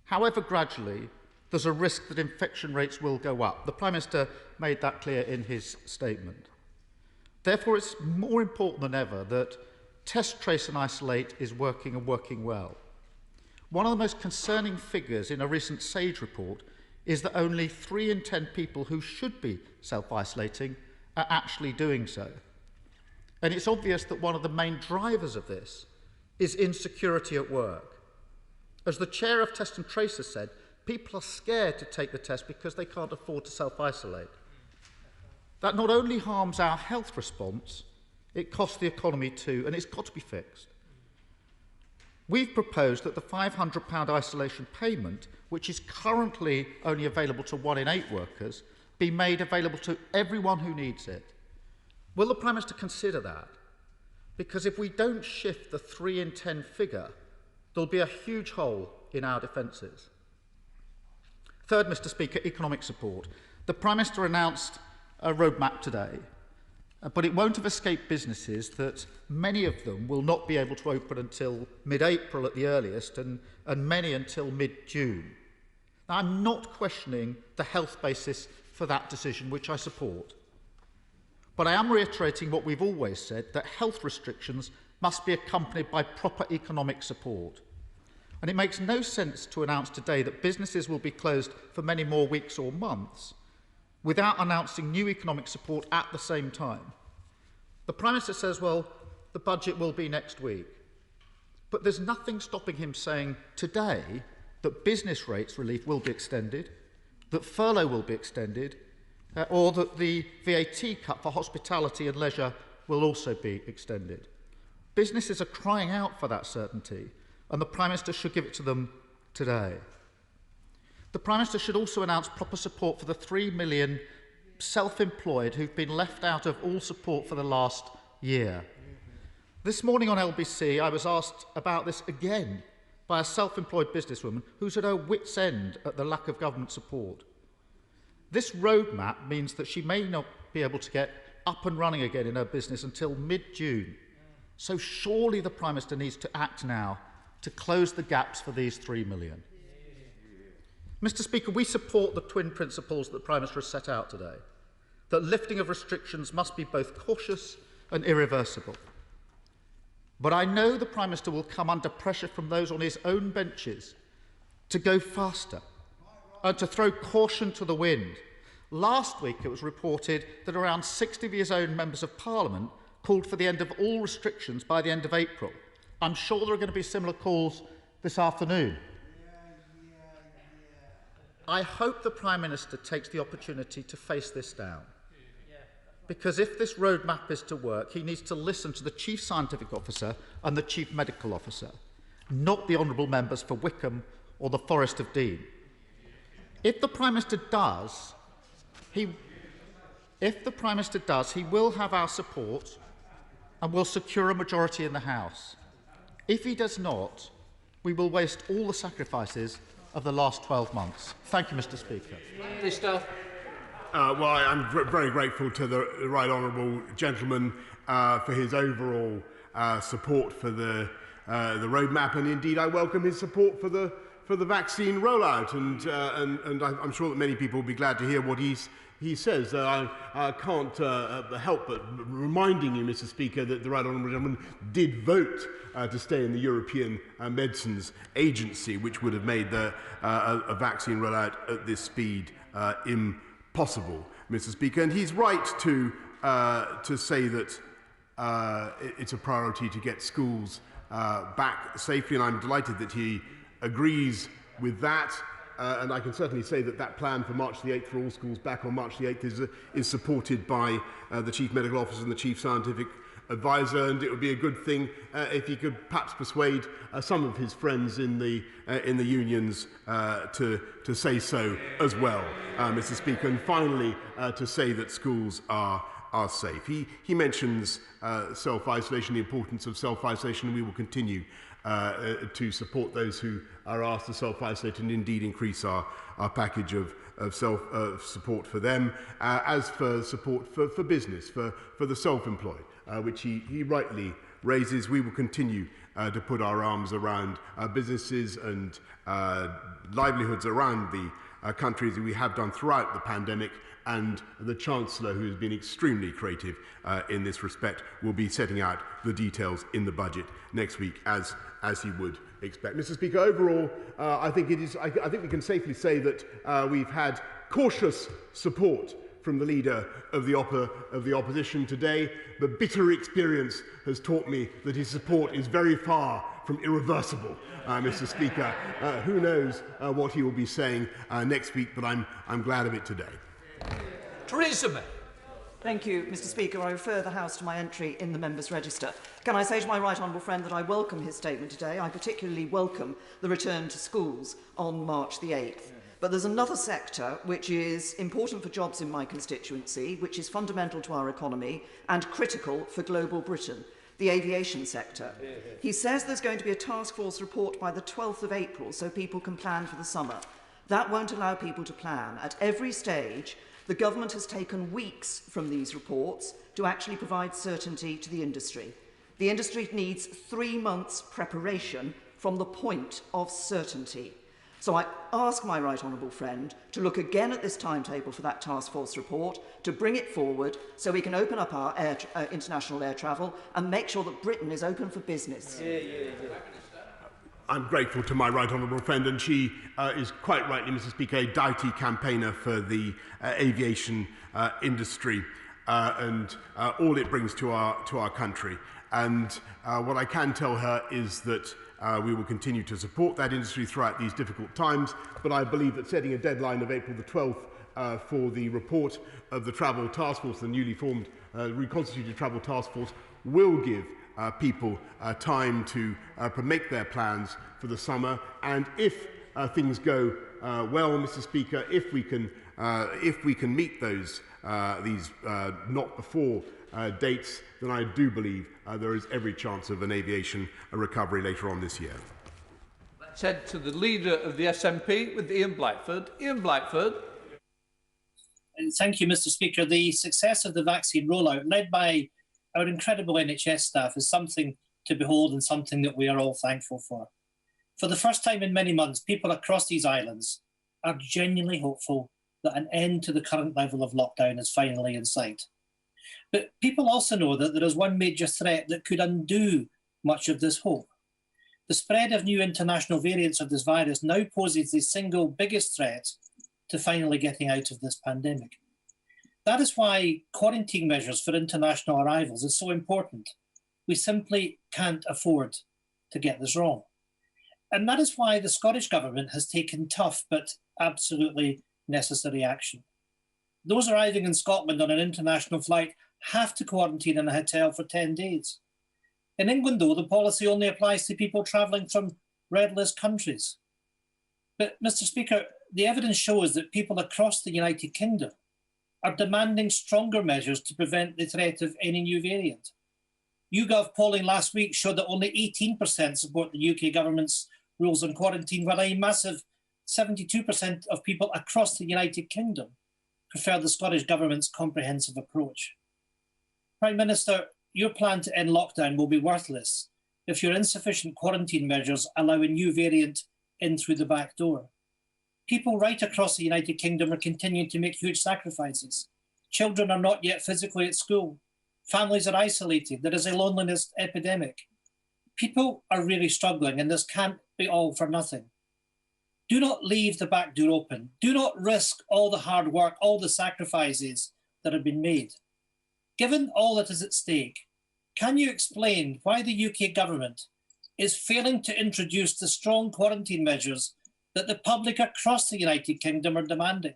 Speaker 4: however gradually, there's a risk that infection rates will go up. The Prime Minister made that clear in his statement. Therefore, it's more important than ever that test, trace and isolate is working and working well. One of the most concerning figures in a recent SAGE report is that only 3 in 10 people who should be self-isolating are actually doing so. And it's obvious that one of the main drivers of this is insecurity at work. As the chair of Test and Trace has said, people are scared to take the test because they can't afford to self-isolate. That not only harms our health response, it costs the economy too, and it's got to be fixed. We've proposed that the £500 isolation payment, which is currently only available to 1 in 8 workers, be made available to everyone who needs it. Will the Prime Minister consider that? Because if we don't shift the 3 in 10 figure, there'll be a huge hole in our defences. Third, Mr. Speaker, economic support. The Prime Minister announced a roadmap today, but it won't have escaped businesses that many of them will not be able to open until mid-April at the earliest, and many until mid-June. Now, I'm not questioning the health basis for that decision, which I support. But I am reiterating what we've always said, that health restrictions must be accompanied by proper economic support. And it makes no sense to announce today that businesses will be closed for many more weeks or months without announcing new economic support at the same time. The Prime Minister says, well, the budget will be next week. But there's nothing stopping him saying today that business rates relief will be extended, that furlough will be extended, or that the VAT cut for hospitality and leisure will also be extended. Businesses are crying out for that certainty, and the Prime Minister should give it to them today. The Prime Minister should also announce proper support for the 3 million self-employed who've been left out of all support for the last year. This morning on LBC, I was asked about this again by a self-employed businesswoman who's at her wit's end at the lack of government support. This roadmap means that she may not be able to get up and running again in her business until mid-June. So surely the Prime Minister needs to act now to close the gaps for these 3 million. Mr. Speaker, we support the twin principles that the Prime Minister has set out today, that lifting of restrictions must be both cautious and irreversible. But I know the Prime Minister will come under pressure from those on his own benches to go faster and to throw caution to the wind. Last week it was reported that around 60 of his own members of Parliament called for the end of all restrictions by the end of April. I'm sure there are going to be similar calls this afternoon. I hope the Prime Minister takes the opportunity to face this down. Because if this roadmap is to work, he needs to listen to the Chief Scientific Officer and the Chief Medical Officer, not the honourable members for Wickham or the Forest of Dean. If the Prime Minister does, he will have our support and will secure a majority in the House. If he does not, we will waste all the sacrifices of the last 12 months. Thank you, Mr. Speaker.
Speaker 22: Well, I'm very grateful to the right honourable gentleman for his overall support for the roadmap, and indeed I welcome his support for the vaccine rollout. And I'm sure that many people will be glad to hear what he says. I can't help but reminding you, Mr. Speaker, that the right honourable gentleman did vote to stay in the European Medicines Agency, which would have made a vaccine rollout at this speed impossible, Mr. Speaker. And he's right to say that it's a priority to get schools back safely, and I'm delighted that he agrees with that. And I can certainly say that that plan for March the 8th for all schools back on March the 8th is supported by the Chief Medical Officer and the Chief Scientific Advisor, and it would be a good thing if he could perhaps persuade some of his friends in the unions to say so as well, Mr. Speaker. And finally, to say that schools are safe. He mentions self-isolation, the importance of self-isolation, and we will continue to support those who are asked to self-isolate and indeed increase our package of support for them. As for support for business, for the self-employed, which he rightly raises, we will continue to put our arms around businesses and livelihoods around the country, as we have done throughout the pandemic. And the Chancellor, who has been extremely creative in this respect, will be setting out the details in the budget next week, as he would expect. Mr. Speaker, overall, I think we can safely say that we've had cautious support from the leader of the opposition today. But bitter experience has taught me that his support is very far from irreversible, Mr. Speaker. Who knows what he will be saying next week, but I'm glad of it today.
Speaker 5: Theresa May. Thank you, Mr. Speaker. I refer the House to my entry in the Members' Register. Can I say to my right honourable friend that I welcome his statement today? I particularly welcome the return to schools on March the 8th. But there's another sector which is important for jobs in my constituency, which is fundamental to our economy and critical for global Britain, the aviation sector. He says there's going to be a task force report by the 12th of April so people can plan for the summer. That won't allow people to plan. At every stage, the government has taken weeks from these reports to actually provide certainty to the industry. The industry needs 3 months' preparation from the point of certainty. So I ask my right honourable friend to look again at this timetable for that task force report, to bring it forward so we can open up our international air travel and make sure that Britain is open for business.
Speaker 22: I'm grateful to my right honourable friend, and she is quite rightly, Mr. Speaker, a doughty campaigner for the aviation industry and all it brings to our country. And what I can tell her is that we will continue to support that industry throughout these difficult times, but I believe that setting a deadline of April the 12th for the report of the Travel Task Force, the newly formed reconstituted Travel Task Force, will give people time to make their plans for the summer. And if things go well, Mr. Speaker, if we can meet those these not before dates, then I do believe there is every chance of an aviation recovery later on this year.
Speaker 2: Let's head to the leader of the SNP with Ian Blackford. Ian Blackford.
Speaker 6: Thank you, Mr. Speaker. The success of the vaccine rollout, led by our incredible NHS staff, is something to behold and something that we are all thankful for. For the first time in many months, people across these islands are genuinely hopeful that an end to the current level of lockdown is finally in sight. But people also know that there is one major threat that could undo much of this hope. The spread of new international variants of this virus now poses the single biggest threat to finally getting out of this pandemic. That is why quarantine measures for international arrivals is so important. We simply can't afford to get this wrong. And that is why the Scottish Government has taken tough but absolutely necessary action. Those arriving in Scotland on an international flight have to quarantine in a hotel for 10 days. In England, though, the policy only applies to people travelling from red list countries. But, Mr. Speaker, the evidence shows that people across the United Kingdom are demanding stronger measures to prevent the threat of any new variant. YouGov polling last week showed that only 18% support the UK government's rules on quarantine, while a massive 72% of people across the United Kingdom prefer the Scottish Government's comprehensive approach. Prime Minister, your plan to end lockdown will be worthless if your insufficient quarantine measures allow a new variant in through the back door. People right across the United Kingdom are continuing to make huge sacrifices. Children are not yet physically at school. Families are isolated. There is a loneliness epidemic. People are really struggling, and this can't be all for nothing. Do not leave the back door open. Do not risk all the hard work, all the sacrifices that have been made. Given all that is at stake, can you explain why the UK government is failing to introduce the strong quarantine measures that the public across the United Kingdom are demanding?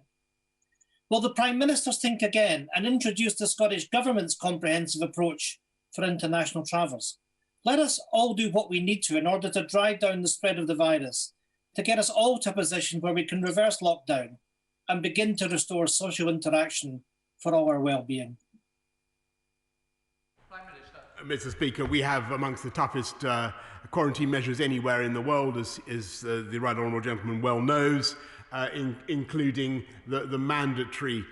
Speaker 6: Will the Prime Minister think again and introduce the Scottish Government's comprehensive approach for international travellers? Let us all do what we need to in order to drive down the spread of the virus, to get us all to a position where we can reverse lockdown and begin to restore social interaction for all our well-being.
Speaker 22: Mr. Speaker, we have amongst the toughest quarantine measures anywhere in the world, as the Right Honourable Gentleman well knows, including the mandatory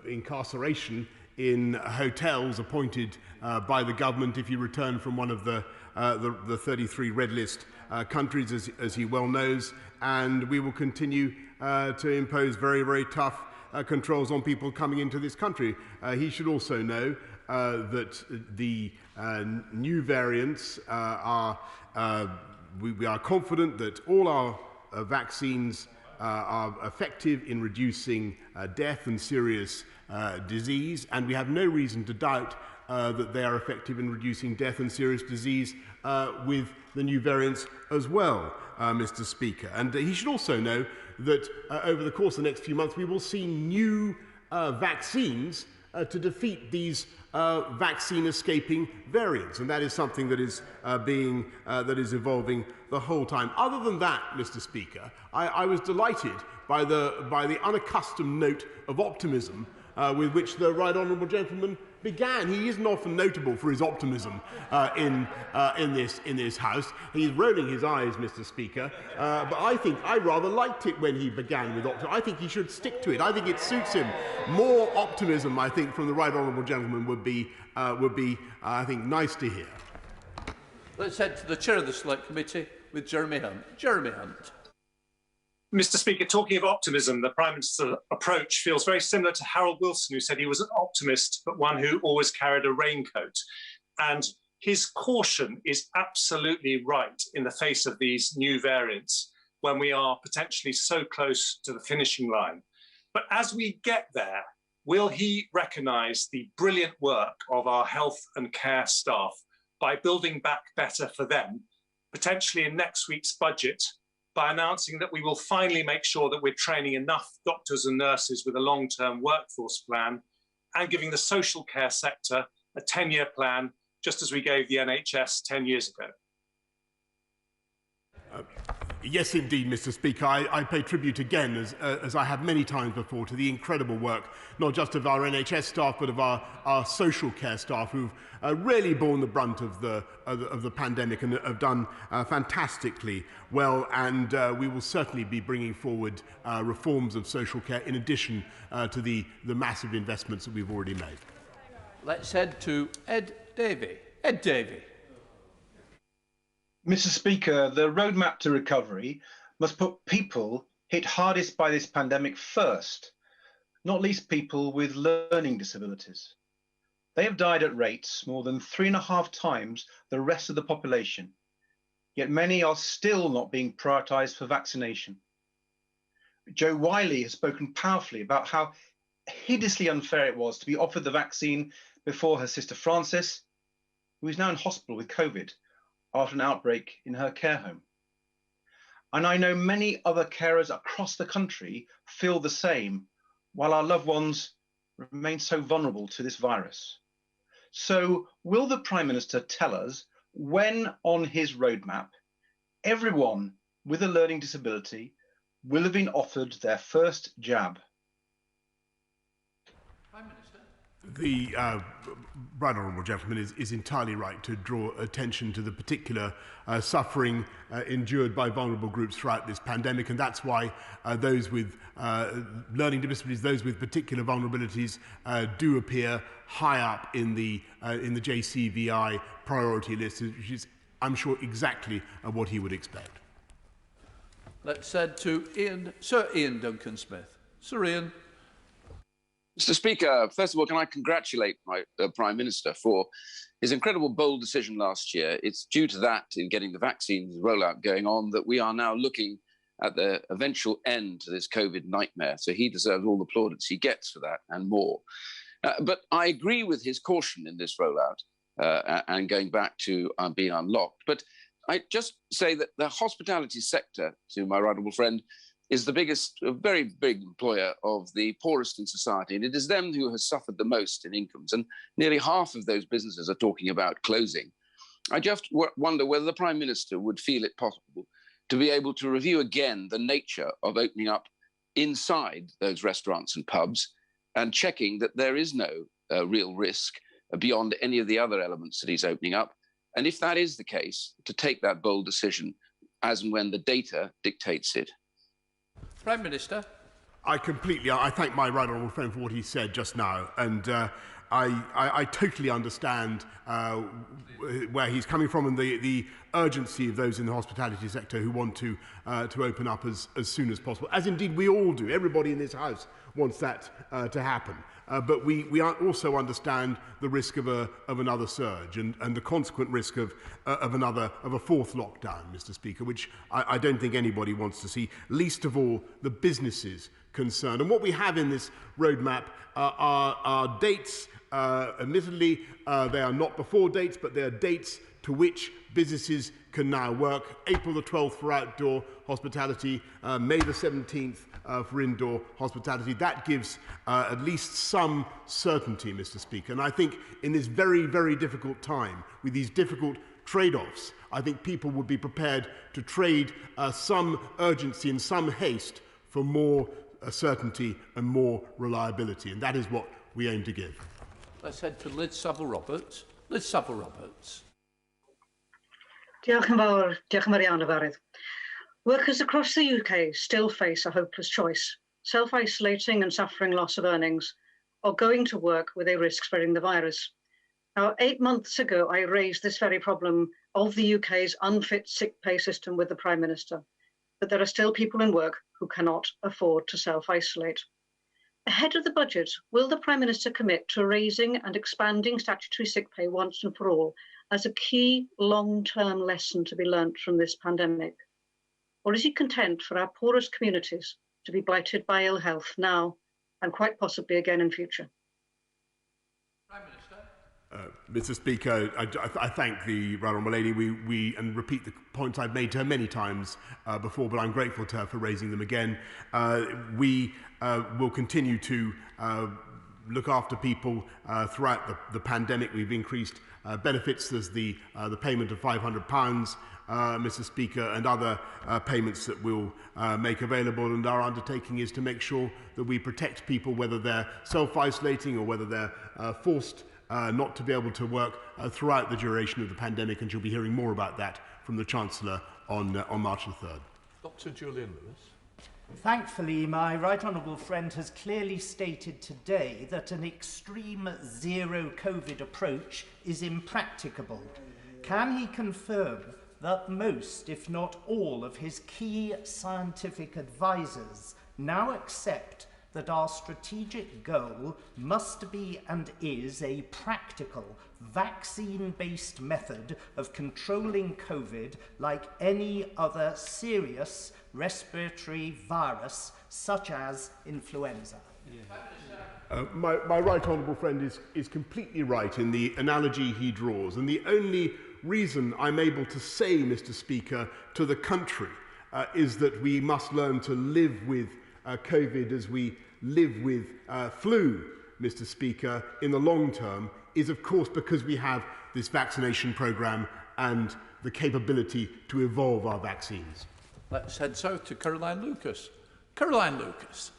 Speaker 22: incarceration in hotels appointed by the government if you return from one of the 33 red list countries, as he well knows, and we will continue to impose very, very tough controls on people coming into this country. He should also know that the new variants we are confident that all our vaccines are effective in reducing death and serious disease, and we have no reason to doubt that they are effective in reducing death and serious disease with the new variants as well, Mr. Speaker. And he should also know that over the course of the next few months we will see new vaccines to defeat these vaccine-escaping variants, and that is something that is evolving the whole time. Other than that, Mr. Speaker, I was delighted by the unaccustomed note of optimism with which the Right Honourable Gentleman began. He isn't often notable for his optimism in this House. He's rolling his eyes, Mr. Speaker, but I think I rather liked it when he began with optimism. I think he should stick to it. I think it suits him. More optimism, I think, from the Right Honourable Gentleman would be I think, nice to hear.
Speaker 2: Let's head to the Chair of the Select Committee with Jeremy Hunt. Jeremy Hunt.
Speaker 7: Mr. Speaker, talking of optimism, the Prime Minister's approach feels very similar to Harold Wilson, who said he was an optimist, but one who always carried a raincoat. And his caution is absolutely right in the face of these new variants, when we are potentially so close to the finishing line. But as we get there, will he recognise the brilliant work of our health and care staff by building back better for them, potentially in next week's budget, by announcing that we will finally make sure that we're training enough doctors and nurses with a long-term workforce plan, and giving the social care sector a 10-year plan, just as we gave the NHS 10 years ago?
Speaker 22: Yes, indeed, Mr. Speaker. I pay tribute again, as I have many times before, to the incredible work, not just of our NHS staff, but of our social care staff, who've really borne the brunt of the pandemic and have done fantastically well. And we will certainly be bringing forward reforms of social care in addition to the massive investments that we've already made.
Speaker 2: Let's head to Ed Davey. Ed Davey.
Speaker 8: Mr. Speaker, the roadmap to recovery must put people hit hardest by this pandemic first, not least people with learning disabilities. They have died at rates more than 3.5 times the rest of the population, yet many are still not being prioritised for vaccination. Jo Wiley has spoken powerfully about how hideously unfair it was to be offered the vaccine before her sister Frances, who is now in hospital with COVID after an outbreak in her care home. And I know many other carers across the country feel the same, while our loved ones remain so vulnerable to this virus. So will the Prime Minister tell us when on his roadmap everyone with a learning disability will have been offered their first jab?
Speaker 22: The right honourable gentleman is entirely right to draw attention to the particular suffering endured by vulnerable groups throughout this pandemic, and that's why those with learning disabilities, those with particular vulnerabilities, do appear high up in the JCVI priority list, which is, I'm sure, exactly what he would expect.
Speaker 2: Let's head to Sir Ian Duncan-Smith. Sir Ian.
Speaker 9: Mr. Speaker, first of all, can I congratulate my Prime Minister for his incredible bold decision last year. It's due to that, in getting the vaccines rollout going on, that we are now looking at the eventual end to this COVID nightmare. So he deserves all the plaudits he gets for that and more. But I agree with his caution in this rollout and going back to being unlocked. But I just say that the hospitality sector, to my right honourable friend, is the biggest, very big employer of the poorest in society. And it is them who has suffered the most in incomes. And nearly half of those businesses are talking about closing. I just wonder whether the Prime Minister would feel it possible to be able to review again the nature of opening up inside those restaurants and pubs and checking that there is no real risk beyond any of the other elements that he's opening up. And if that is the case, to take that bold decision as and when the data dictates it.
Speaker 2: Prime Minister.
Speaker 22: I thank my right honourable friend for what he said just now, and I totally understand where he's coming from and the urgency of those in the hospitality sector who want to open up as soon as possible, as indeed we all do. Everybody in this House wants that to happen. But we also understand the risk of another surge and the consequent risk of a fourth lockdown, Mr. Speaker, which I don't think anybody wants to see, least of all the businesses concerned. And what we have in this roadmap are dates. Admittedly, they are not before dates, but they are dates to which businesses can now work. April the 12th for outdoor hospitality, May the 17th for indoor hospitality. That gives at least some certainty, Mr. Speaker. And I think in this very, very difficult time, with these difficult trade-offs, I think people would be prepared to trade some urgency and some haste for more certainty and more reliability. And that is what we aim to give.
Speaker 2: Let's head to Liz Saville-Roberts. Liz Saville-Roberts.
Speaker 23: Diolch yn fawr. Diolch yn fawr iawn, Yfarydd. Workers across the UK still face a hopeless choice, self-isolating and suffering loss of earnings, or going to work where they risk spreading the virus. Now, 8 months ago, I raised this very problem of the UK's unfit sick pay system with the Prime Minister, but there are still people in work who cannot afford to self-isolate. Ahead of the budget, will the Prime Minister commit to raising and expanding statutory sick pay once and for all as a key long-term lesson to be learnt from this pandemic? Or is he content for our poorest communities to be blighted by ill health now and quite possibly again in future?
Speaker 2: Prime Minister.
Speaker 22: Mr. Speaker, I thank the right honourable lady. We and repeat the points I've made to her many times before, but I'm grateful to her for raising them again. We will continue to look after people throughout the pandemic. We've increased benefits. There's the payment of £500, Mr. Speaker, and other payments that we'll make available. And our undertaking is to make sure that we protect people, whether they're self-isolating or whether they're forced not to be able to work throughout the duration of the pandemic. And you'll be hearing more about that from the Chancellor on March the 3rd.
Speaker 2: Dr. Julian Lewis.
Speaker 11: Thankfully, my right honourable friend has clearly stated today that an extreme zero COVID approach is impracticable. Can he confirm that most, if not all, of his key scientific advisers now accept that our strategic goal must be and is a practical, vaccine-based method of controlling COVID like any other serious respiratory virus, such as influenza?
Speaker 22: My right honourable friend is completely right in the analogy he draws, and the only reason I'm able to say, Mr. Speaker, to the country is that we must learn to live with COVID as we live with flu, Mr. Speaker, in the long term, is of course because we have this vaccination programme and the capability to evolve our vaccines.
Speaker 2: Let's head south to Caroline Lucas. Caroline Lucas.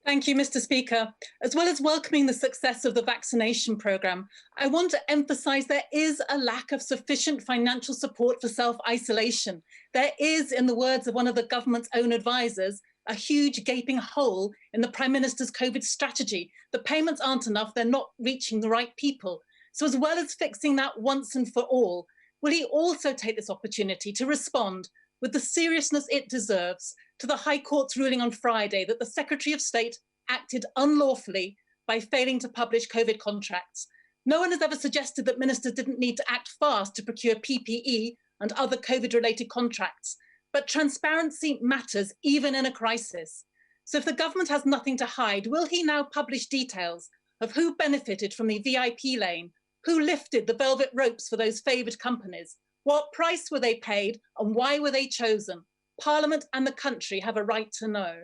Speaker 12: Thank you, Mr. Speaker. As well as welcoming the success of the vaccination programme, I want to emphasise there is a lack of sufficient financial support for self-isolation. There is, in the words of one of the government's own advisers, a huge gaping hole in the Prime Minister's COVID strategy. The payments aren't enough, they're not reaching the right people. So as well as fixing that once and for all, will he also take this opportunity to respond with the seriousness it deserves to the High Court's ruling on Friday that the Secretary of State acted unlawfully by failing to publish COVID contracts? No one has ever suggested that ministers didn't need to act fast to procure PPE and other COVID-related contracts, but transparency matters even in a crisis. So if the government has nothing to hide, will he now publish details of who benefited from the VIP lane, who lifted the velvet ropes for those favoured companies, what price were they paid and why were they chosen? Parliament and the country have a right to know.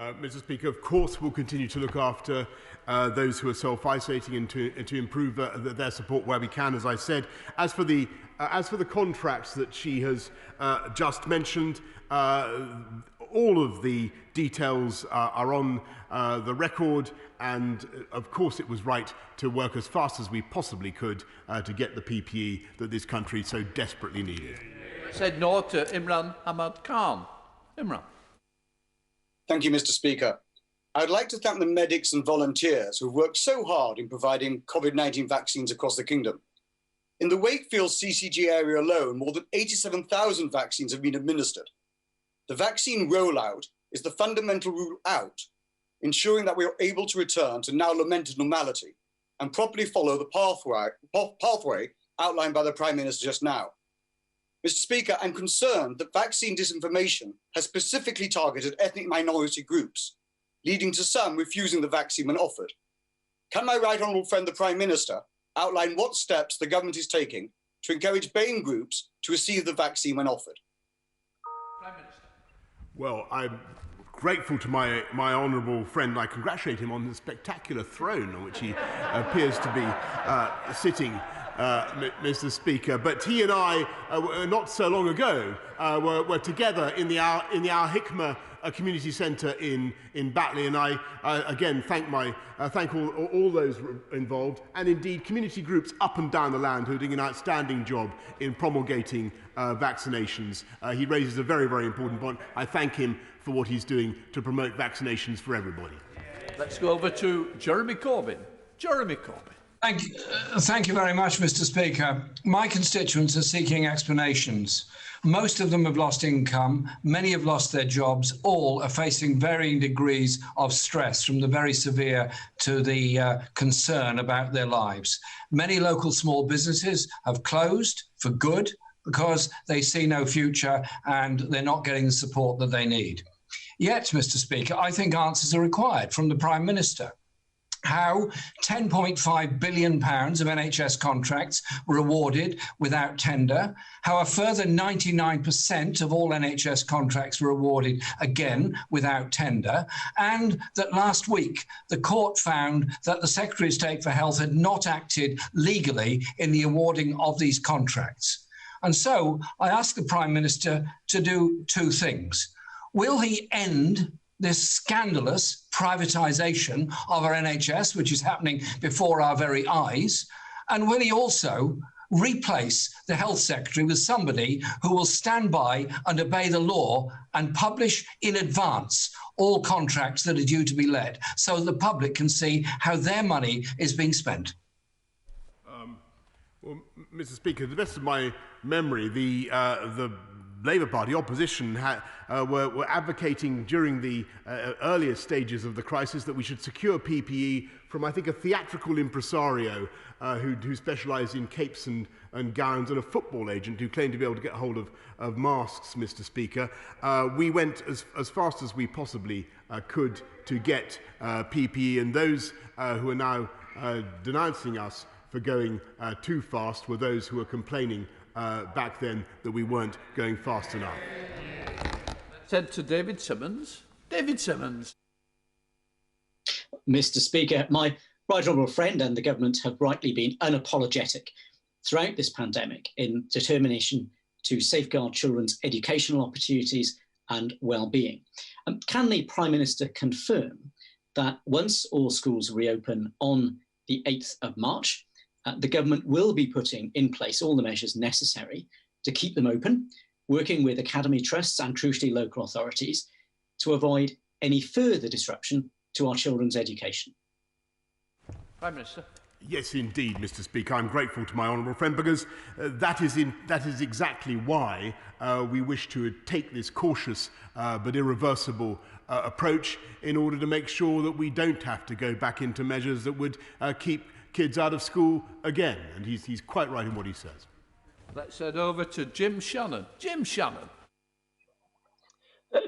Speaker 22: Mr. Speaker, of course we'll continue to look after those who are self-isolating and to improve their support where we can, as I said. As for the contracts that she has just mentioned, all of the details are on the record, and of course it was right to work as fast as we possibly could to get the PPE that this country so desperately needed.
Speaker 2: Said no to Imran Ahmad Khan. Imran.
Speaker 13: Thank you, Mr. Speaker. I'd like to thank the medics and volunteers who've worked so hard in providing COVID-19 vaccines across the kingdom. In the Wakefield CCG area alone, more than 87,000 vaccines have been administered. The vaccine rollout is the fundamental rule out, ensuring that we are able to return to now lamented normality and properly follow the pathway outlined by the Prime Minister just now. Mr. Speaker, I'm concerned that vaccine disinformation has specifically targeted ethnic minority groups, leading to some refusing the vaccine when offered. Can my right honourable friend, the Prime Minister, outline what steps the government is taking to encourage BAME groups to receive the vaccine when offered?
Speaker 22: Prime Minister. Well, I'm grateful to my honourable friend. I congratulate him on the spectacular throne on which he appears to be sitting, Mr. Speaker. But he and I, not so long ago, were together in the Al Hikmah community centre in Batley, and I again thank all those involved, and indeed community groups up and down the land who are doing an outstanding job in promulgating vaccinations. He raises a very, very important point. I thank him for what he's doing to promote vaccinations for everybody.
Speaker 2: Let's go over to Jeremy Corbyn. Jeremy Corbyn.
Speaker 24: Thank you very much, Mr. Speaker. My constituents are seeking explanations. Most of them have lost income, many have lost their jobs, all are facing varying degrees of stress, from the very severe to the concern about their lives. Many local small businesses have closed for good because they see no future and they're not getting the support that they need. Yet, Mr. Speaker, I think answers are required from the Prime Minister. how £10.5 billion of NHS contracts were awarded without tender, how a further 99% of all NHS contracts were awarded again without tender, and that last week the court found that the Secretary of State for Health had not acted legally in the awarding of these contracts. And so I ask the Prime Minister to do two things. Will he end this scandalous privatisation of our NHS, which is happening before our very eyes? And will he also replace the Health Secretary with somebody who will stand by and obey the law and publish in advance all contracts that are due to be let, so the public can see how their money is being spent?
Speaker 22: Well, Mr. Speaker, to the best of my memory, the Labour Party opposition were advocating during the earlier stages of the crisis that we should secure PPE from, I think, a theatrical impresario who specialised in capes and gowns, and a football agent who claimed to be able to get hold of masks, Mr. Speaker. We went as fast as we possibly could to get PPE, and those who are now denouncing us for going too fast were those who were complaining back then that we weren't going fast enough.
Speaker 2: Said to David Simmons. David Simmons.
Speaker 14: Mr. Speaker, my right honourable friend and the government have rightly been unapologetic throughout this pandemic in determination to safeguard children's educational opportunities and well-being. Can the Prime Minister confirm that once all schools reopen on the 8th of March, the government will be putting in place all the measures necessary to keep them open, working with academy trusts and crucially local authorities to avoid any further disruption to our children's education?
Speaker 2: Prime Minister.
Speaker 22: Yes, indeed, Mr. Speaker. I'm grateful to my honourable friend because that is exactly why we wish to take this cautious but irreversible approach in order to make sure that we don't have to go back into measures that would keep kids out of school again. And he's quite right in what he says.
Speaker 2: Let's head over to Jim Shannon. Jim Shannon.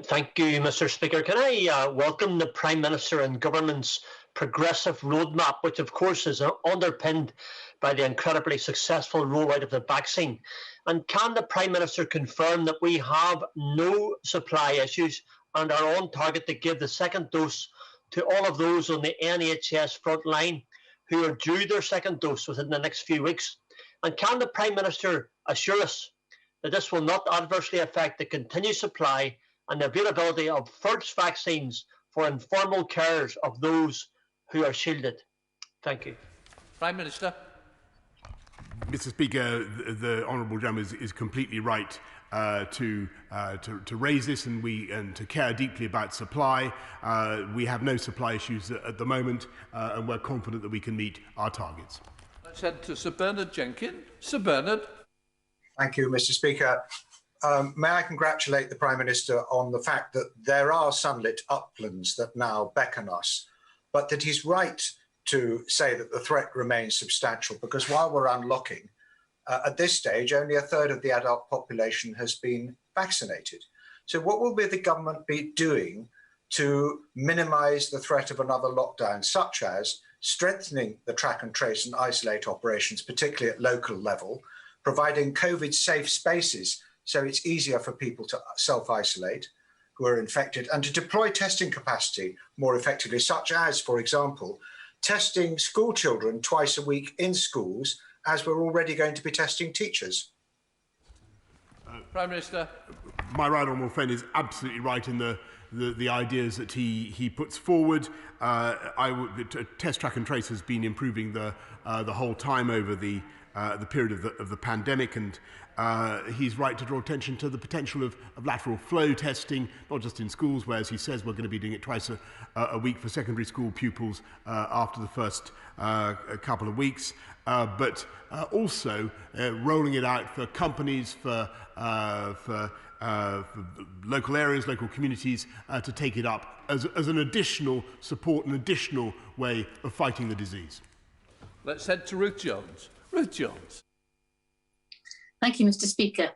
Speaker 15: Thank you, Mr. Speaker. Can I welcome the Prime Minister and Government's progressive roadmap, which of course is underpinned by the incredibly successful rollout of the vaccine? And can the Prime Minister confirm that we have no supply issues and are on target to give the second dose to all of those on the NHS front line who are due their second dose within the next few weeks? And can the Prime Minister assure us that this will not adversely affect the continued supply and the availability of first vaccines for informal carers of those who are shielded? Thank you.
Speaker 2: Prime Minister.
Speaker 22: Mr. Speaker, the honourable gentleman is completely right to raise this and to care deeply about supply. We have no supply issues at the moment, and we're confident that we can meet our targets.
Speaker 2: Let's head to Sir Bernard Jenkins. Sir Bernard.
Speaker 16: Thank you, Mr. Speaker. May I congratulate the Prime Minister on the fact that there are sunlit uplands that now beckon us, but that he's right to say that the threat remains substantial, because while we're unlocking, at this stage, only a third of the adult population has been vaccinated. So what will the government be doing to minimise the threat of another lockdown, such as strengthening the track and trace and isolate operations, particularly at local level, providing COVID-safe spaces so it's easier for people to self-isolate who are infected, and to deploy testing capacity more effectively, such as, for example, testing school children twice a week in schools, as we're already going to be testing teachers?
Speaker 2: Prime Minister.
Speaker 22: My right honourable friend is absolutely right in the ideas that he puts forward. Test, track and trace has been improving the whole time over the period of the pandemic, and he's right to draw attention to the potential of lateral flow testing, not just in schools, where, as he says, we're going to be doing it twice a week for secondary school pupils after the first couple of weeks, but also rolling it out for companies, for local areas, local communities, to take it up as an additional support, an additional way of fighting the disease.
Speaker 2: Let's head to Ruth Jones. Ruth Jones.
Speaker 17: Thank you, Mr. Speaker.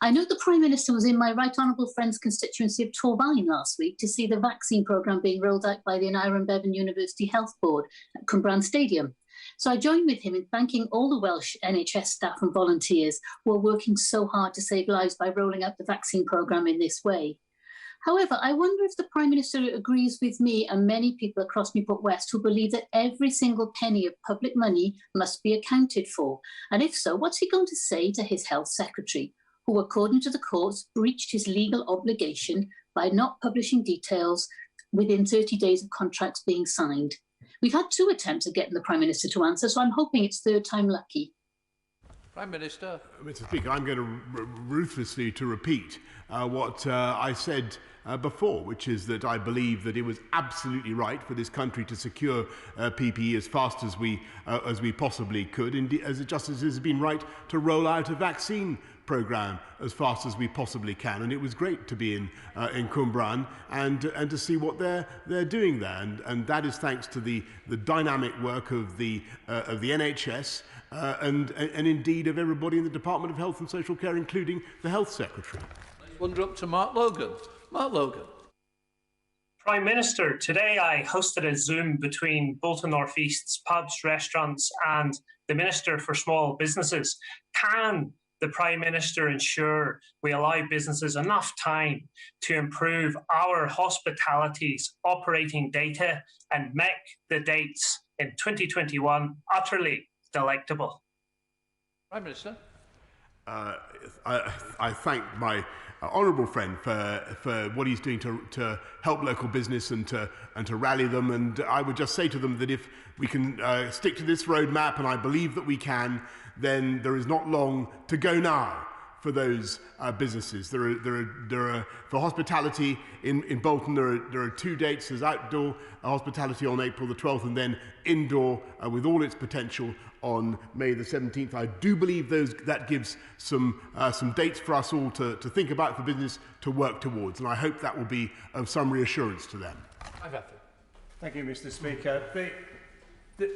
Speaker 17: I know the Prime Minister was in my right honourable friend's constituency of Torfaen last week to see the vaccine programme being rolled out by the Aneurin Bevan University Health Board at Cwmbran Stadium. So I joined with him in thanking all the Welsh NHS staff and volunteers who are working so hard to save lives by rolling out the vaccine programme in this way. However, I wonder if the Prime Minister agrees with me and many people across Newport West who believe that every single penny of public money must be accounted for. And if so, what's he going to say to his Health Secretary, who, according to the courts, breached his legal obligation by not publishing details within 30 days of contracts being signed? We've had 2 attempts at getting the Prime Minister to answer, so I'm hoping it's third time lucky.
Speaker 2: Prime Minister.
Speaker 22: Mr. Speaker, I'm going to ruthlessly to repeat what I said before, which is that I believe that it was absolutely right for this country to secure PPE as fast as we possibly could, indeed, as it just as it has been right to roll out a vaccine programme as fast as we possibly can. And it was great to be in Cwmbran and to see what they're doing there. And that is thanks to the dynamic work of the NHS and indeed of everybody in the Department of Health and Social Care, including the Health Secretary.
Speaker 2: Wander up to Mark Logan. Mark Logan.
Speaker 18: Prime Minister, today I hosted a Zoom between Bolton North East's pubs, restaurants and the Minister for Small Businesses. Can the Prime Minister ensure we allow businesses enough time to improve our hospitality's operating data and make the dates in 2021 utterly delectable?
Speaker 2: Prime Minister.
Speaker 22: I thank my honourable friend for what he's doing to help local business and to rally them. And I would just say to them that if we can stick to this roadmap, and I believe that we can, then there is not long to go now for those businesses. There are for hospitality in Bolton. There are 2 dates. There's outdoor hospitality on April the 12th, and then indoor with all its potential on May the 17th. I do believe that gives some dates for us all to think about, for business to work towards, and I hope that will be of some reassurance to them.
Speaker 21: Thank you, Mr. Speaker.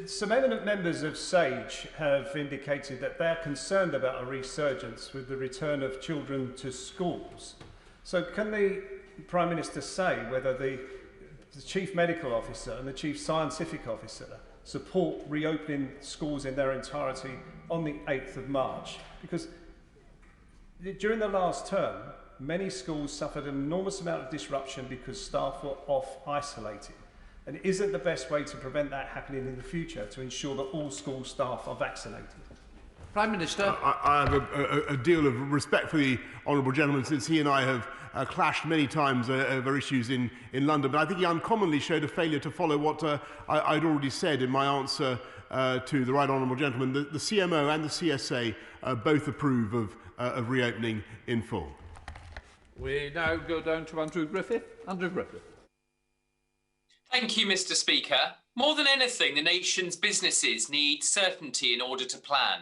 Speaker 21: Some eminent members of SAGE have indicated that they're concerned about a resurgence with the return of children to schools. So can the Prime Minister say whether the Chief Medical Officer and the Chief Scientific Officer support reopening schools in their entirety on the 8th of March? Because during the last term, many schools suffered an enormous amount of disruption because staff were off isolated. And isn't the best way to prevent that happening in the future to ensure that all school staff are vaccinated?
Speaker 2: Prime Minister.
Speaker 22: I have a deal of respect for the honourable gentleman, since he and I have clashed many times over issues in London. But I think he uncommonly showed a failure to follow what I'd already said in my answer to the right honourable gentleman. The CMO and the CSA both approve of reopening in full.
Speaker 2: We now go down to Andrew Griffith. Andrew Griffith.
Speaker 19: Thank you, Mr. Speaker. More than anything, the nation's businesses need certainty in order to plan.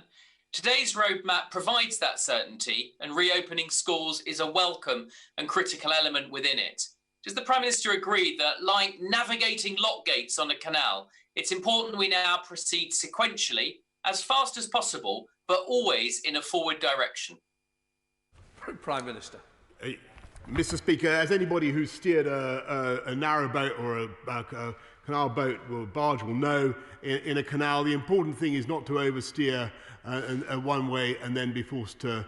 Speaker 19: Today's roadmap provides that certainty, and reopening schools is a welcome and critical element within it. Does the Prime Minister agree that, like navigating lock gates on a canal, it's important we now proceed sequentially, as fast as possible, but always in a forward direction?
Speaker 2: Prime Minister.
Speaker 22: Mr. Speaker, as anybody who's steered a narrow boat or a canal boat or barge will know, in a canal, the important thing is not to oversteer one way and then be forced to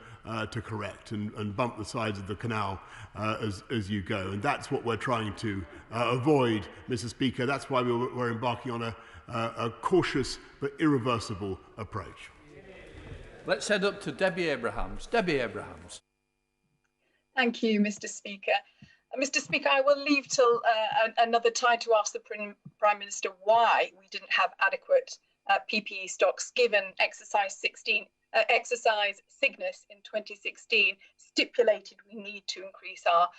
Speaker 22: correct and bump the sides of the canal as you go. And that's what we're trying to avoid, Mr. Speaker. That's why we're embarking on a cautious but irreversible approach.
Speaker 2: Let's head up to Debbie Abrahams. Debbie Abrahams.
Speaker 20: Thank you, Mr. Speaker. Mr. Speaker, I will leave till another time to ask the Prime Minister why we didn't have adequate PPE stocks, given exercise Cygnus in 2016 stipulated we need to increase our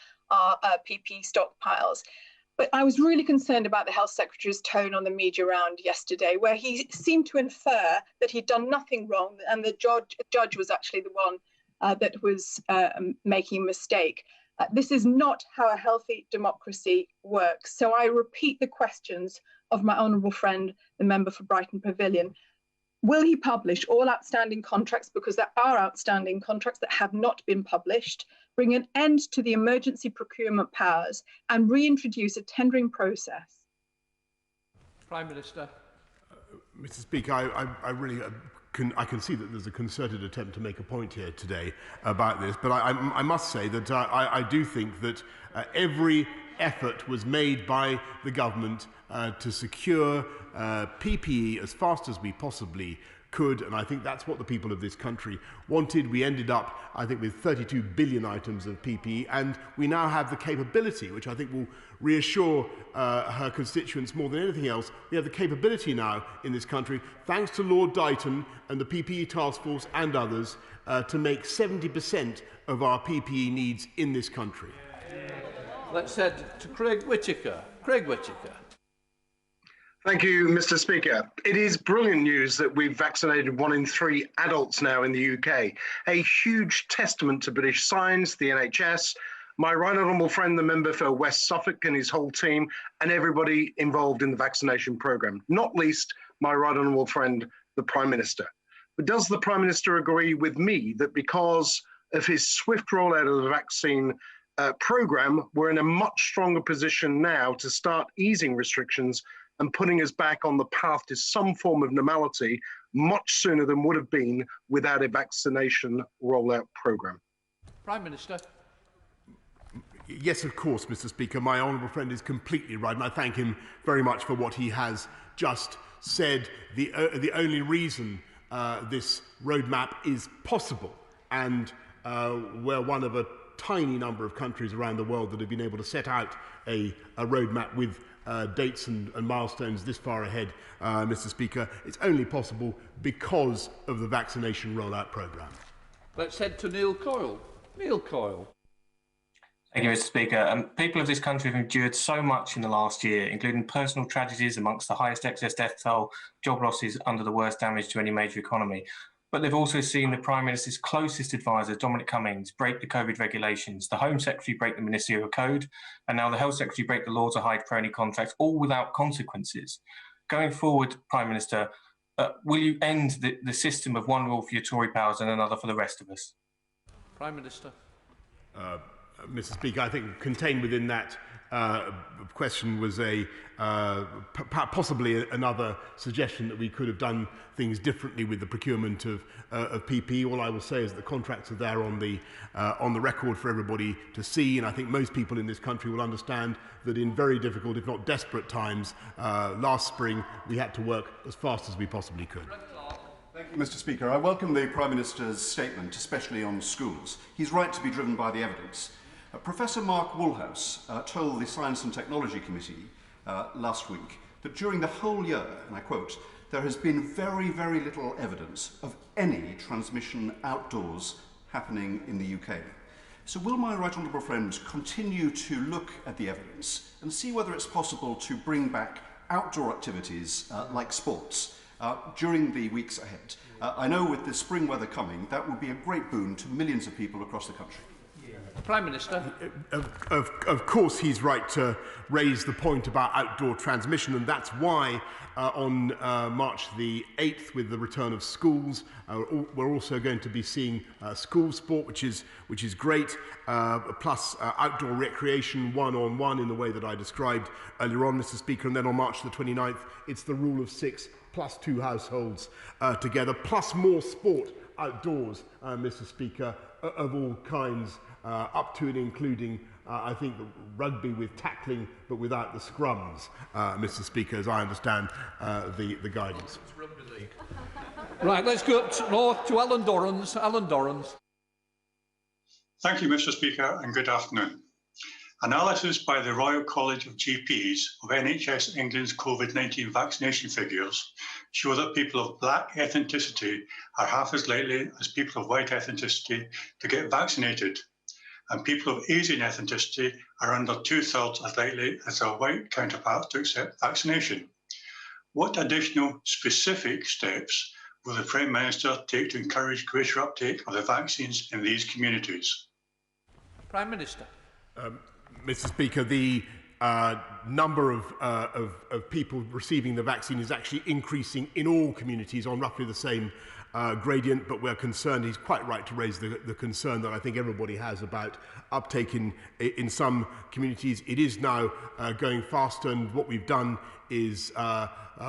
Speaker 20: PPE stockpiles. But I was really concerned about the Health Secretary's tone on the media round yesterday, where he seemed to infer that he'd done nothing wrong and the judge was actually the one that was making a mistake. This is not how a healthy democracy works. So I repeat the questions of my honourable friend, the member for Brighton Pavilion. Will he publish all outstanding contracts, because there are outstanding contracts that have not been published, bring an end to the emergency procurement powers and reintroduce a tendering process?
Speaker 2: Prime Minister.
Speaker 22: Mr. Speaker, I really I can see that there's a concerted attempt to make a point here today about this, but I must say that I do think that every effort was made by the government to secure PPE as fast as we possibly could, and I think that's what the people of this country wanted. We ended up, I think, with 32 billion items of PPE, and we now have the capability, which I think will reassure her constituents more than anything else. We have the capability now in this country, thanks to Lord Dighton and the PPE Task Force and others, to make 70% of our PPE needs in this country.
Speaker 2: Let's head to Craig Whittaker. Craig Whittaker.
Speaker 1: Thank you, Mr. Speaker. It is brilliant news that we've vaccinated 1 in 3 adults now in the UK. A huge testament to British science, the NHS, my right honourable friend, the member for West Suffolk and his whole team, and everybody involved in the vaccination programme, not least my right honourable friend, the Prime Minister. But does the Prime Minister agree with me that because of his swift rollout of the vaccine programme, we're in a much stronger position now to start easing restrictions and putting us back on the path to some form of normality much sooner than would have been without a vaccination rollout programme?
Speaker 2: Prime Minister.
Speaker 22: Yes, of course, Mr. Speaker. My honourable friend is completely right, and I thank him very much for what he has just said. The only reason this roadmap is possible, and we're one of a tiny number of countries around the world that have been able to set out a roadmap with dates and milestones this far ahead, Mr. Speaker. It's only possible because of the vaccination rollout programme.
Speaker 2: Let's head to Neil Coyle. Neil Coyle.
Speaker 3: Thank you, Mr. Speaker. People of this country have endured so much in the last year, including personal tragedies amongst the highest excess death toll, job losses under the worst damage to any major economy. But they've also seen the Prime Minister's closest advisor, Dominic Cummings, break the COVID regulations, the Home Secretary break the Ministerial Code, and now the Health Secretary break the law to hide crony contracts, all without consequences. Going forward, Prime Minister, will you end the system of one rule for your Tory powers and another for the rest of us?
Speaker 2: Prime Minister.
Speaker 22: Mr. Speaker, I think contained within that question was possibly another suggestion that we could have done things differently with the procurement of PPE. All I will say is that the contracts are there on the record for everybody to see, and I think most people in this country will understand that in very difficult, if not desperate times, last spring we had to work as fast as we possibly could.
Speaker 4: Thank you, Mr. Speaker. I welcome the Prime Minister's statement, especially on schools. He's right to be driven by the evidence. Professor Mark Woolhouse told the Science and Technology Committee last week that during the whole year, and I quote, there has been very, very little evidence of any transmission outdoors happening in the UK. So will my right honourable friend continue to look at the evidence and see whether it's possible to bring back outdoor activities like sports during the weeks ahead? I know with the spring weather coming, that would be a great boon to millions of people across the country.
Speaker 2: Prime Minister.
Speaker 22: Of course he's right to raise the point about outdoor transmission, and that's why on March the 8th, with the return of schools, we're also going to be seeing school sport, which is great, plus outdoor recreation one-on-one in the way that I described earlier on, Mr. Speaker. And then on March the 29th, it's the rule of 6 plus 2 households together, plus more sport outdoors, Mr. Speaker, of all kinds, up to and including, I think, rugby with tackling, but without the scrums, Mr. Speaker, as I understand the guidance.
Speaker 2: Right, let's go up north to Alan Dorrans. Alan Dorrans.
Speaker 10: Thank you, Mr. Speaker, and good afternoon. Analysis by the Royal College of GPs of NHS England's COVID-19 vaccination figures show that people of black ethnicity are half as likely as people of white ethnicity to get vaccinated, and people of Asian ethnicity are under 2/3 as likely as their white counterparts to accept vaccination. What additional specific steps will the Prime Minister take to encourage greater uptake of the vaccines in these communities?
Speaker 2: Prime Minister.
Speaker 22: Mr. Speaker, the number of people receiving the vaccine is actually increasing in all communities on roughly the same gradient, but we're concerned, he's quite right to raise the concern that I think everybody has about uptake in some communities. It is now going faster, and what we've done is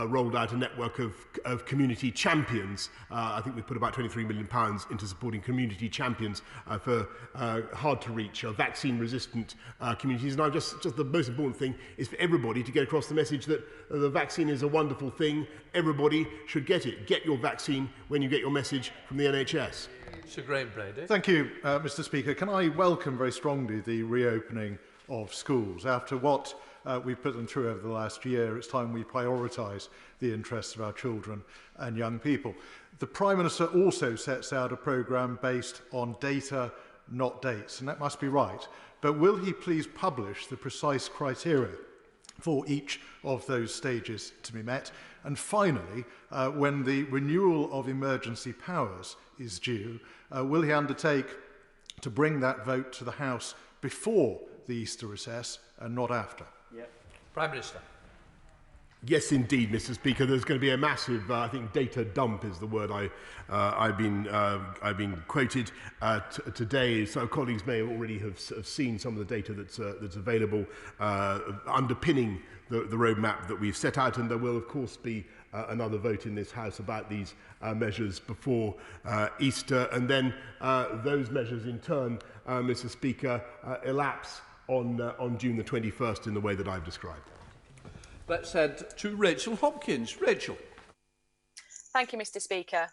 Speaker 22: rolled out a network of community champions. I think we've put about £23 million into supporting community champions for hard-to-reach, vaccine-resistant communities. And just the most important thing is for everybody to get across the message that the vaccine is a wonderful thing. Everybody should get it. Get your vaccine when you get your message from the NHS.
Speaker 2: Sir Graham Brady.
Speaker 5: Thank you, Mr. Speaker. Can I welcome very strongly the reopening of schools? After what we've put them through over the last year, it's time we prioritise the interests of our children and young people. The Prime Minister also sets out a programme based on data, not dates, and that must be right. But will he please publish the precise criteria for each of those stages to be met? And finally, when the renewal of emergency powers is due, will he undertake to bring that vote to the House before the Easter recess and not after?
Speaker 2: Prime Minister.
Speaker 22: Yes, indeed, Mr. Speaker. There's going to be a massive, I think, data dump is the word I've been quoted today. So colleagues may already have seen some of the data that's available underpinning the roadmap that we've set out, and there will, of course, be another vote in this House about these measures before Easter, and then those measures, in turn, Mr. Speaker, elapse on June the 21st in the way that I've described.
Speaker 2: Let's head to Rachel Hopkins. Rachel.
Speaker 6: Thank you, Mr. Speaker.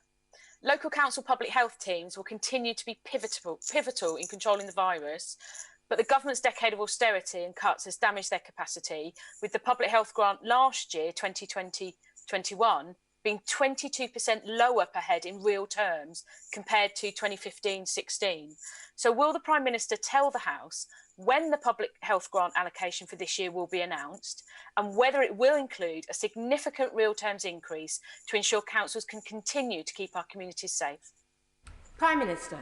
Speaker 6: Local council public health teams will continue to be pivotal in controlling the virus, but the government's decade of austerity and cuts has damaged their capacity, with the public health grant last year, 2020-21, being 22% lower per head in real terms compared to 2015-16. So will the Prime Minister tell the House when the public health grant allocation for this year will be announced, and whether it will include a significant real terms increase to ensure councils can continue to keep our communities safe?
Speaker 7: Prime Minister.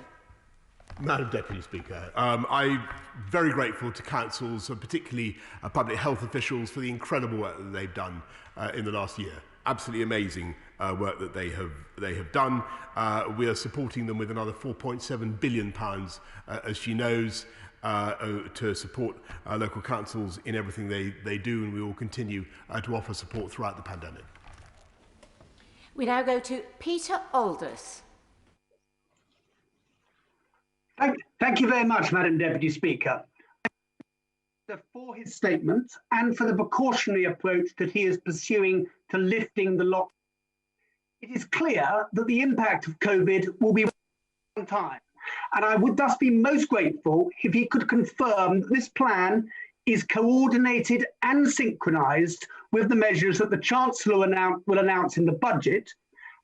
Speaker 22: Madam Deputy Speaker, I'm very grateful to councils, particularly public health officials, for the incredible work that they've done in the last year. Absolutely amazing work that they have done. We are supporting them with another £4.7 billion, as she knows, to support local councils in everything they do, and we will continue to offer support throughout the pandemic.
Speaker 7: We now go to Peter Aldous.
Speaker 8: Thank you very much, Madam Deputy Speaker. For his statement and for the precautionary approach that he is pursuing to lifting the lockdown. It is clear that the impact of COVID will be a long time, and I would thus be most grateful if he could confirm that this plan is coordinated and synchronised with the measures that the Chancellor will announce in the budget,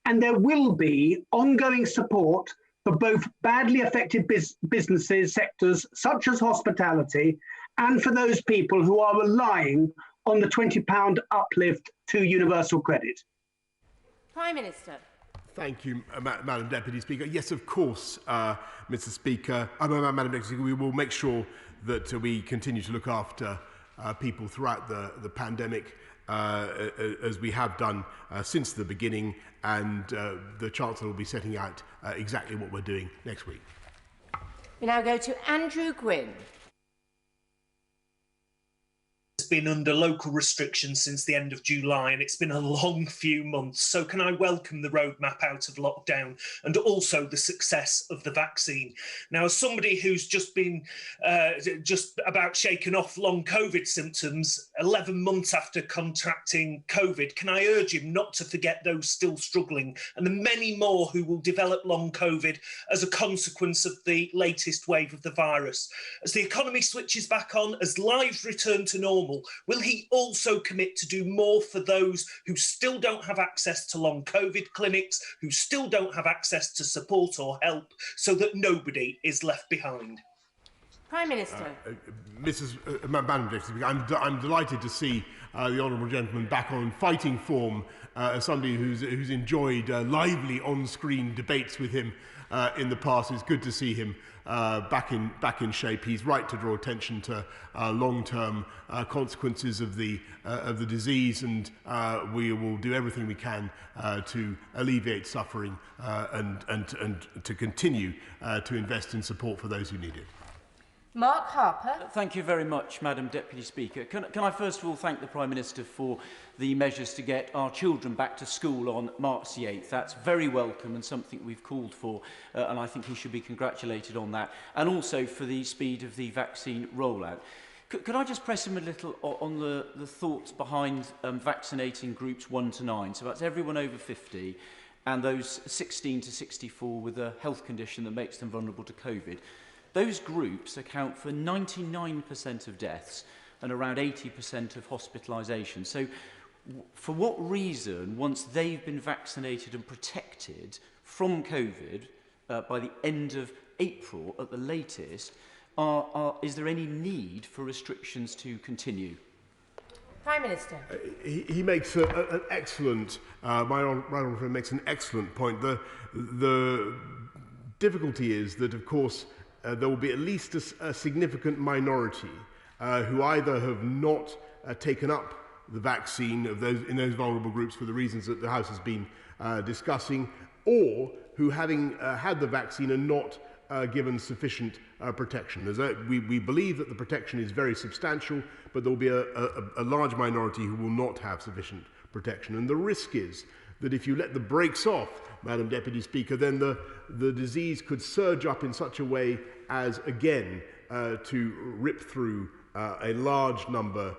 Speaker 8: and there will be ongoing support for both badly affected businesses, sectors such as hospitality, and for those people who are relying on the £20 uplift to universal credit.
Speaker 7: Prime Minister.
Speaker 22: Thank you, Madam Deputy Speaker. Yes, of course, Mr. Speaker. Madam Deputy Speaker, we will make sure that we continue to look after people throughout the pandemic, as we have done since the beginning, and the Chancellor will be setting out exactly what we're doing next week.
Speaker 7: We now go to Andrew Gwynn.
Speaker 25: Been under local restrictions since the end of July, and it's been a long few months. So can I welcome the roadmap out of lockdown and also the success of the vaccine? Now, as somebody who's just been just about shaken off long COVID symptoms 11 months after contracting COVID, can I urge him not to forget those still struggling and the many more who will develop long COVID as a consequence of the latest wave of the virus? As the economy switches back on, as lives return to normal, will he also commit to do more for those who still don't have access to long COVID clinics, who still don't have access to support or help, so that nobody is left behind?
Speaker 7: Prime Minister.
Speaker 22: Madam Deputy Speaker, I'm delighted to see the honourable gentleman back on fighting form as somebody who's enjoyed lively on-screen debates with him in the past. It's good to see him back in shape. He's right to draw attention to long-term consequences of the disease, and we will do everything we can to alleviate suffering and to continue to invest in support for those who need it.
Speaker 7: Mark Harper.
Speaker 9: Thank you very much, Madam Deputy Speaker. Can I first of all thank the Prime Minister for the measures to get our children back to school on March the 8th. That's very welcome and something we've called for, and I think he should be congratulated on that, and also for the speed of the vaccine rollout. Could I just press him a little on the thoughts behind vaccinating groups 1 to 9? So that's everyone over 50 and those 16 to 64 with a health condition that makes them vulnerable to COVID. Those groups account for 99% of deaths and around 80% of hospitalisation. So for what reason, once they've been vaccinated and protected from COVID by the end of April at the latest, is there any need for restrictions to continue?
Speaker 7: Prime Minister.
Speaker 22: He makes an excellent, my honourable friend makes an excellent point. The difficulty is that, of course, there will be at least a significant minority who either have not taken up the vaccine in those vulnerable groups for the reasons that the House has been discussing, or who, having had the vaccine, are not given sufficient protection. We believe that the protection is very substantial, but there will be a large minority who will not have sufficient protection. And the risk is that if you let the brakes off, Madam Deputy Speaker, then the disease could surge up in such a way as, again, to rip through a large number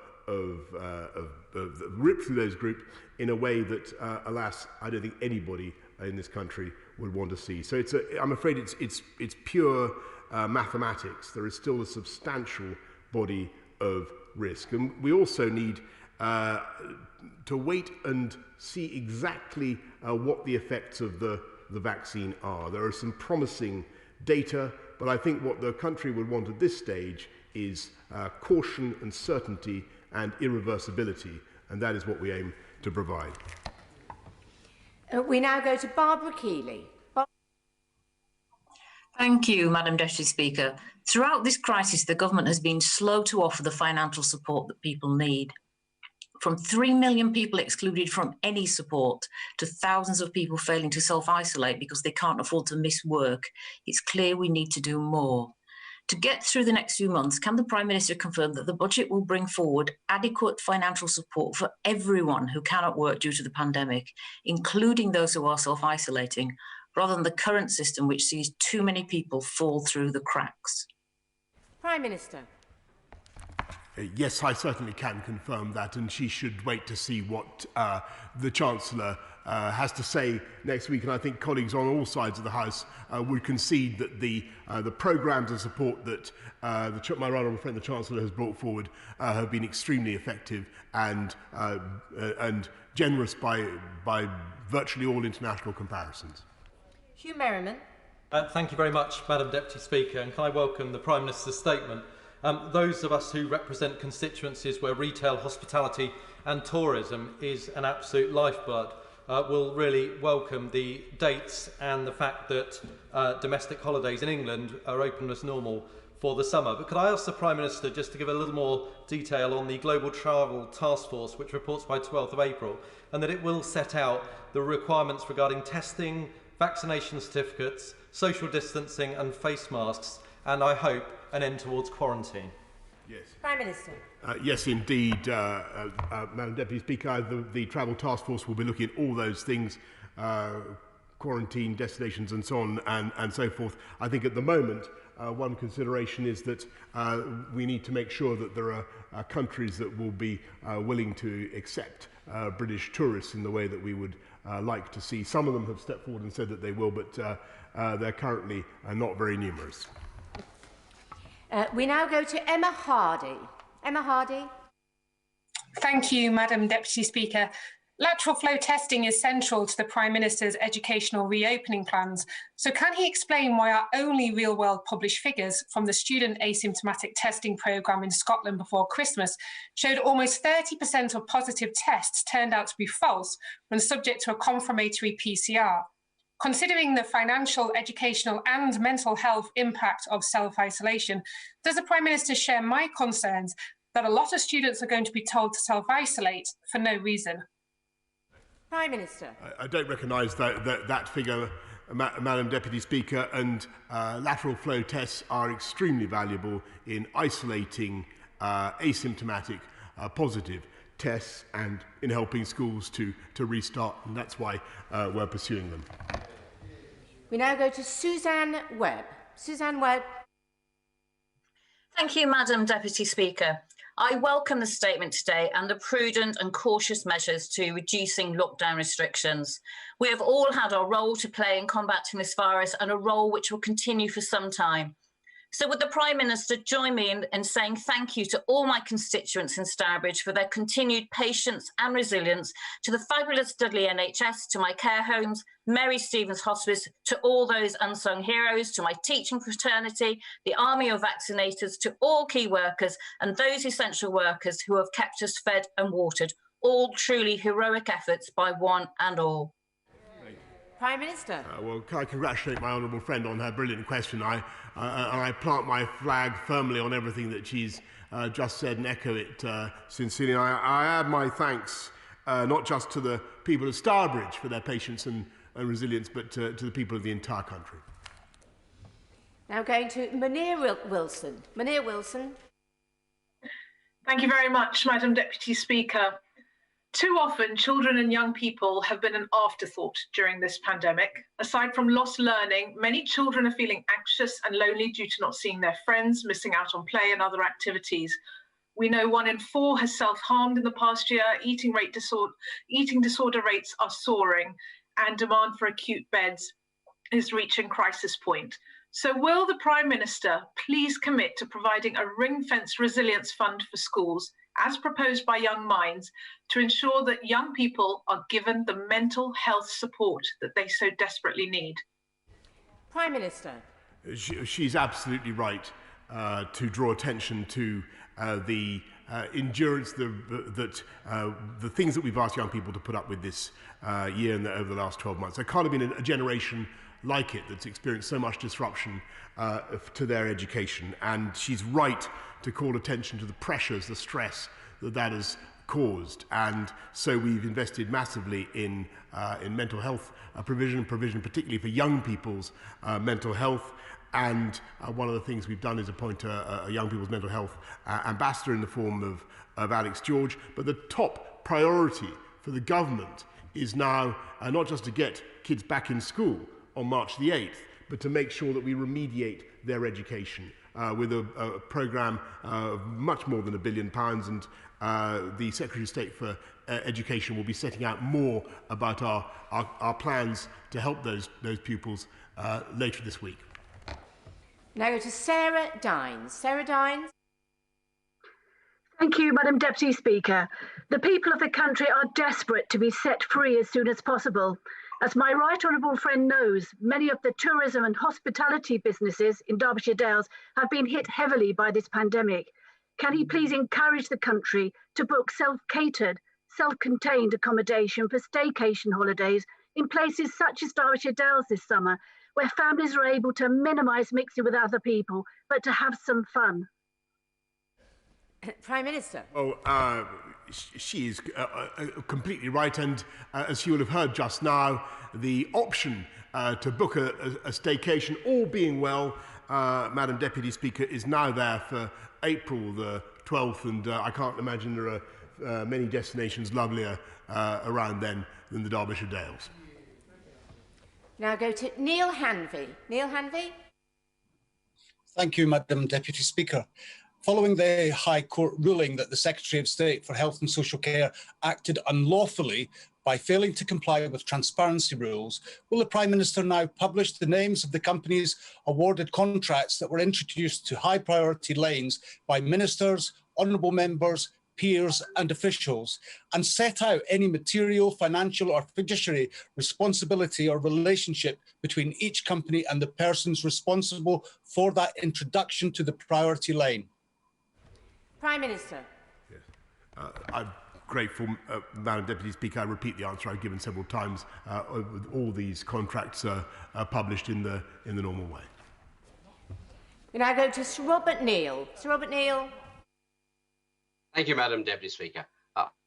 Speaker 22: rip through those groups in a way that, alas, I don't think anybody in this country would want to see. So I'm afraid it's pure mathematics. There is still a substantial body of risk. And we also need to wait and see exactly what the effects of the vaccine are. There are some promising data, but I think what the country would want at this stage is caution and certainty and irreversibility, and that is what we aim to provide.
Speaker 7: We now go to Barbara Keeley.
Speaker 11: Thank you, Madam Deputy Speaker. Throughout this crisis, the government has been slow to offer the financial support that people need. From 3 million people excluded from any support to thousands of people failing to self-isolate because they can't afford to miss work, it's clear we need to do more. To get through the next few months, can the Prime Minister confirm that the budget will bring forward adequate financial support for everyone who cannot work due to the pandemic, including those who are self-isolating, rather than the current system which sees too many people fall through the cracks?
Speaker 7: Prime Minister.
Speaker 22: Yes, I certainly can confirm that, and she should wait to see what the Chancellor has to say next week. And I think colleagues on all sides of the House would concede that the programmes of support that my right honourable friend the Chancellor has brought forward have been extremely effective and generous by virtually all international comparisons.
Speaker 7: Hugh Merriman.
Speaker 12: Thank you very much, Madam Deputy Speaker, and can I welcome the Prime Minister's statement. Those of us who represent constituencies where retail, hospitality and tourism is an absolute lifeblood will really welcome the dates and the fact that domestic holidays in England are open as normal for the summer. But could I ask the Prime Minister just to give a little more detail on the Global Travel Task Force, which reports by 12th of April, and that it will set out the requirements regarding testing, vaccination certificates, social distancing and face masks, and I hope an end towards quarantine.
Speaker 22: Yes.
Speaker 7: Prime Minister.
Speaker 22: Yes, indeed, Madam Deputy Speaker. The Travel Task Force will be looking at all those things, quarantine, destinations and so on and so forth. I think at the moment, one consideration is that we need to make sure that there are countries that will be willing to accept British tourists in the way that we would like to see. Some of them have stepped forward and said that they will, but they're currently not very numerous.
Speaker 7: We now go to Emma Hardy. Emma Hardy.
Speaker 13: Thank you, Madam Deputy Speaker. Lateral flow testing is central to the Prime Minister's educational reopening plans. So can he explain why our only real-world published figures from the student asymptomatic testing programme in Scotland before Christmas showed almost 30% of positive tests turned out to be false when subject to a confirmatory PCR? Considering the financial, educational and mental health impact of self-isolation, does the Prime Minister share my concerns that a lot of students are going to be told to self-isolate for no reason?
Speaker 7: Prime Minister.
Speaker 22: I don't recognise that figure, Madam Deputy Speaker, and lateral flow tests are extremely valuable in isolating asymptomatic positive tests and in helping schools to restart, and that's why we're pursuing them.
Speaker 7: We now go to Suzanne Webb. Suzanne Webb.
Speaker 11: Thank you, Madam Deputy Speaker. I welcome the statement today and the prudent and cautious measures to reducing lockdown restrictions. We have all had our role to play in combating this virus and a role which will continue for some time. So would the Prime Minister join me in saying thank you to all my constituents in Stourbridge for their continued patience and resilience, to the fabulous Dudley NHS, to my care homes, Mary Stevens Hospice, to all those unsung heroes, to my teaching fraternity, the army of vaccinators, to all key workers and those essential workers who have kept us fed and watered, all truly heroic efforts by one and all.
Speaker 7: Prime Minister.
Speaker 22: Well, can I congratulate my honourable friend on her brilliant question. I plant my flag firmly on everything that she's just said and echo it sincerely. I add my thanks not just to the people of Stourbridge for their patience and resilience, but to the people of the entire country.
Speaker 7: Now going to Munir Wilson. Munir Wilson.
Speaker 14: Thank you very much, Madam Deputy Speaker. Too often, children and young people have been an afterthought during this pandemic. Aside from lost learning, many children are feeling anxious and lonely due to not seeing their friends, missing out on play and other activities. We know 1 in 4 has self-harmed in the past year, eating disorder rates are soaring, and demand for acute beds is reaching crisis point. So will the Prime Minister please commit to providing a ring-fence resilience fund for schools, as proposed by Young Minds, to ensure that young people are given the mental health support that they so desperately need?
Speaker 7: Prime Minister.
Speaker 22: She's absolutely right to draw attention to the endurance, the things that we've asked young people to put up with this year and over the last 12 months. There can't have been a generation like it that's experienced so much disruption to their education, and she's right to call attention to the pressures, the stress that has caused. And so we've invested massively in mental health provision particularly for young people's mental health. And one of the things we've done is appoint a young people's mental health ambassador in the form of Alex George. But the top priority for the government is now not just to get kids back in school on March the 8th, but to make sure that we remediate their education with a programme of much more than £1 billion. And the Secretary of State for Education will be setting out more about our plans to help those pupils later this week.
Speaker 7: Now go to Sarah Dines. Sarah Dines.
Speaker 15: Thank you, Madam Deputy Speaker. The people of the country are desperate to be set free as soon as possible. As my right honourable friend knows, many of the tourism and hospitality businesses in Derbyshire Dales have been hit heavily by this pandemic. Can he please encourage the country to book self-catered, self-contained accommodation for staycation holidays in places such as Derbyshire Dales this summer, where families are able to minimise mixing with other people, but to have some fun?
Speaker 7: Prime Minister.
Speaker 22: Oh, she is completely right, and as you will have heard just now, the option to book a staycation, all being well, Madam Deputy Speaker, is now there for April the 12th, and I can't imagine there are many destinations lovelier around then than the Derbyshire Dales.
Speaker 7: Now go to Neil Hanvey. Neil Hanvey.
Speaker 23: Thank you, Madam Deputy Speaker. Following the High Court ruling that the Secretary of State for Health and Social Care acted unlawfully by failing to comply with transparency rules, will the Prime Minister now publish the names of the companies awarded contracts that were introduced to high priority lanes by ministers, honourable members, peers and officials, and set out any material, financial or fiduciary responsibility or relationship between each company and the persons responsible for that introduction to the priority lane.
Speaker 7: Prime Minister.
Speaker 22: Yes. I'm grateful, Madam Deputy Speaker. I repeat the answer I've given several times. All these contracts are published in the normal way.
Speaker 7: We now go to Sir Robert Neal. Sir Robert Neal.
Speaker 16: Thank you, Madam Deputy Speaker.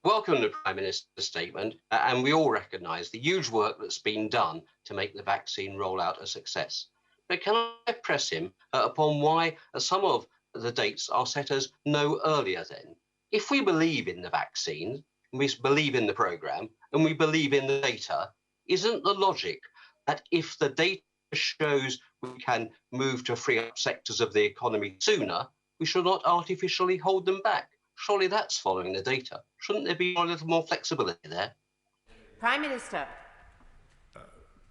Speaker 16: Welcome the Prime Minister's statement, and we all recognise the huge work that's been done to make the vaccine rollout a success. But can I press him upon why some of the dates are set as no earlier then? If we believe in the vaccine, we believe in the programme, and we believe in the data, isn't the logic that if the data shows we can move to free up sectors of the economy sooner, we should not artificially hold them back? Surely that's following the data. Shouldn't there be a little more flexibility there?
Speaker 7: Prime Minister.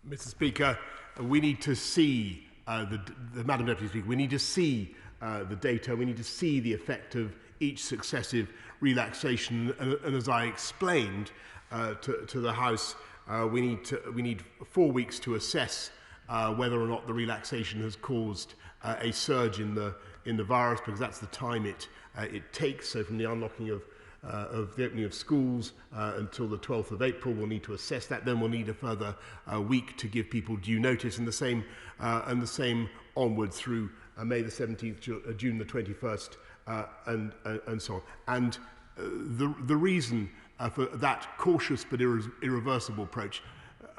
Speaker 22: Mr. Speaker, we need to see, Madam Deputy Speaker, we need to see the data, we need to see the effect of each successive relaxation, and as I explained to the House, we need 4 weeks to assess whether or not the relaxation has caused a surge in the virus, because that's the time it takes. So from the unlocking of the opening of schools until the 12th of April, we'll need to assess that. Then we'll need a further week to give people due notice, and the same onward through May the 17th, June the 21st, and so on. And the reason for that cautious but irreversible approach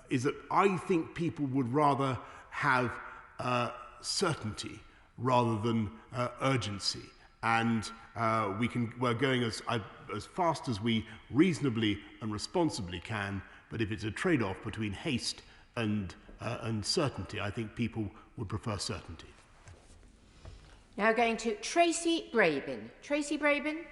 Speaker 22: is that I think people would rather have certainty rather than urgency. And we're going as fast as we reasonably and responsibly can, but if it's a trade-off between haste and certainty, I think people would prefer certainty.
Speaker 7: Now going to Tracy Brabin. Tracy Brabin.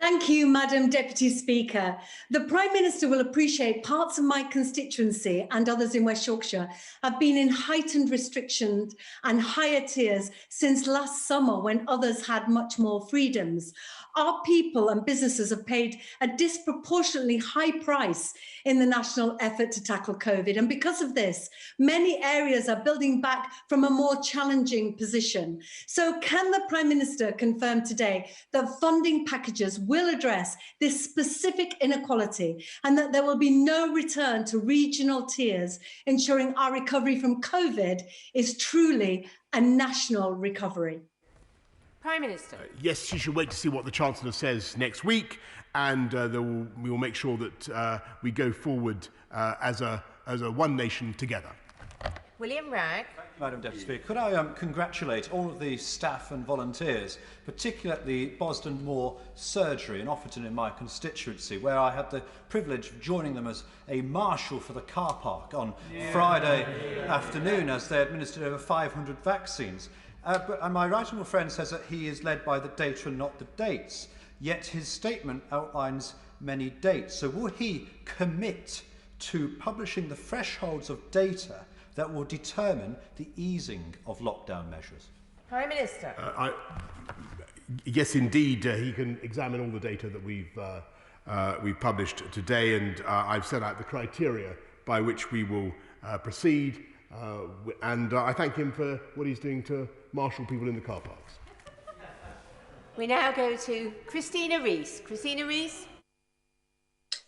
Speaker 17: Thank you, Madam Deputy Speaker. The Prime Minister will appreciate parts of my constituency and others in West Yorkshire have been in heightened restrictions and higher tiers since last summer when others had much more freedoms. Our people and businesses have paid a disproportionately high price in the national effort to tackle COVID. And because of this, many areas are building back from a more challenging position. So can the Prime Minister confirm today that funding packages will address this specific inequality and that there will be no return to regional tiers, ensuring our recovery from COVID is truly a national recovery?
Speaker 7: Prime Minister.
Speaker 22: Yes, she should wait to see what the Chancellor says next week, and we will make sure that we go forward as a one nation together.
Speaker 7: William Ragg.
Speaker 18: Madam Deputy Speaker, could I congratulate all of the staff and volunteers, particularly at the Boston Moor Surgery in Offerton in my constituency, where I had the privilege of joining them as a marshal for the car park on Friday afternoon as they administered over 500 vaccines. And my right honourable friend says that he is led by the data and not the dates, yet his statement outlines many dates. So will he commit to publishing the thresholds of data that will determine the easing of lockdown measures?
Speaker 7: Prime Minister.
Speaker 22: Yes, indeed, he can examine all the data that we've published today, and I've set out the criteria by which we will proceed. And I thank him for what he's doing to marshal people in the car parks.
Speaker 7: We now go to Christina Rees. Christina Rees.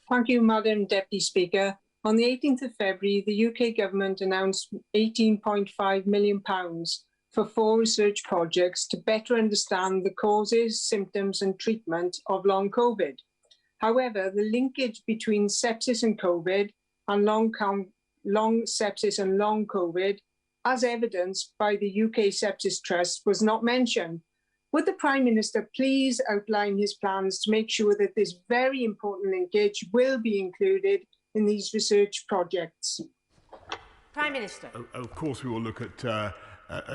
Speaker 21: Thank you, Madam Deputy Speaker. On the 18th of February, the UK government announced £18.5 million for 4 research projects to better understand the causes, symptoms and treatment of long COVID. However, the linkage between sepsis and COVID and long sepsis and long COVID, as evidenced by the UK Sepsis Trust, was not mentioned. Would the Prime Minister please outline his plans to make sure that this very important linkage will be included in these research projects?
Speaker 7: Prime Minister.
Speaker 22: Of course we will look at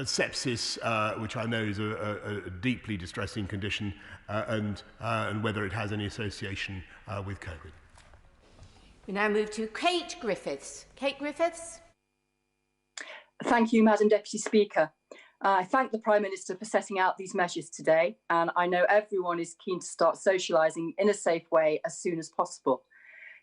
Speaker 22: sepsis, which I know is a deeply distressing condition, and whether it has any association with COVID.
Speaker 7: We now move to Kate Griffiths. Kate Griffiths.
Speaker 24: Thank you, Madam Deputy Speaker.
Speaker 1: I thank the Prime Minister for setting out these measures today, and I know everyone is keen to start socialising in a safe way as soon as possible.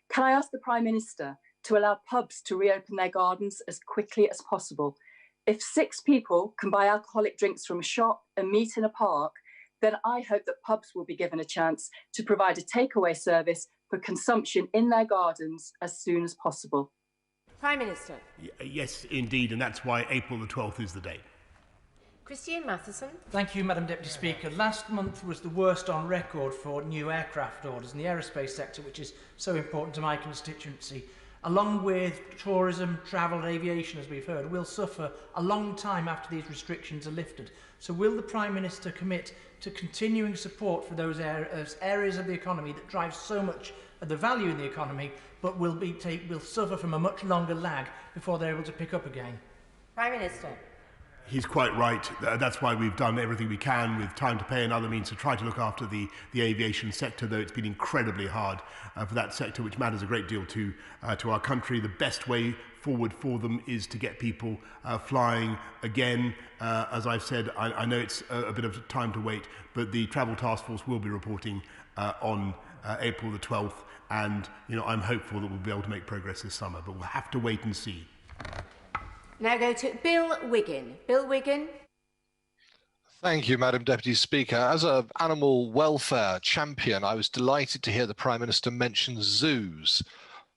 Speaker 1: Can I ask the Prime Minister to allow pubs to reopen their gardens as quickly as possible? If 6 people can buy alcoholic drinks from a shop and meet in a park, then I hope that pubs will be given a chance to provide a takeaway service for consumption in their gardens as soon as possible.
Speaker 7: Prime Minister.
Speaker 22: Yes, indeed, and that's why April the 12th is the date.
Speaker 7: Christian Matheson.
Speaker 3: Thank you, Madam Deputy Speaker. Last month was the worst on record for new aircraft orders in the aerospace sector, which is so important to my constituency. Along with tourism, travel and aviation, as we've heard, will suffer a long time after these restrictions are lifted. So will the Prime Minister commit to continuing support for those areas of the economy that drive so much of the value in the economy, but will suffer from a much longer lag before they're able to pick up again?
Speaker 7: Prime Minister.
Speaker 22: He's quite right. That's why we've done everything we can with time to pay and other means to try to look after the aviation sector, though it's been incredibly hard for that sector, which matters a great deal to our country. The best way forward for them is to get people flying again. As I've said, I know it's a bit of time to wait, but the Travel Task Force will be reporting on April the 12th, and I'm hopeful that we'll be able to make progress this summer, but we'll have to wait and see.
Speaker 7: Now go to Bill Wiggin. Bill Wiggin.
Speaker 19: Thank you, Madam Deputy Speaker. As an animal welfare champion, I was delighted to hear the Prime Minister mention zoos.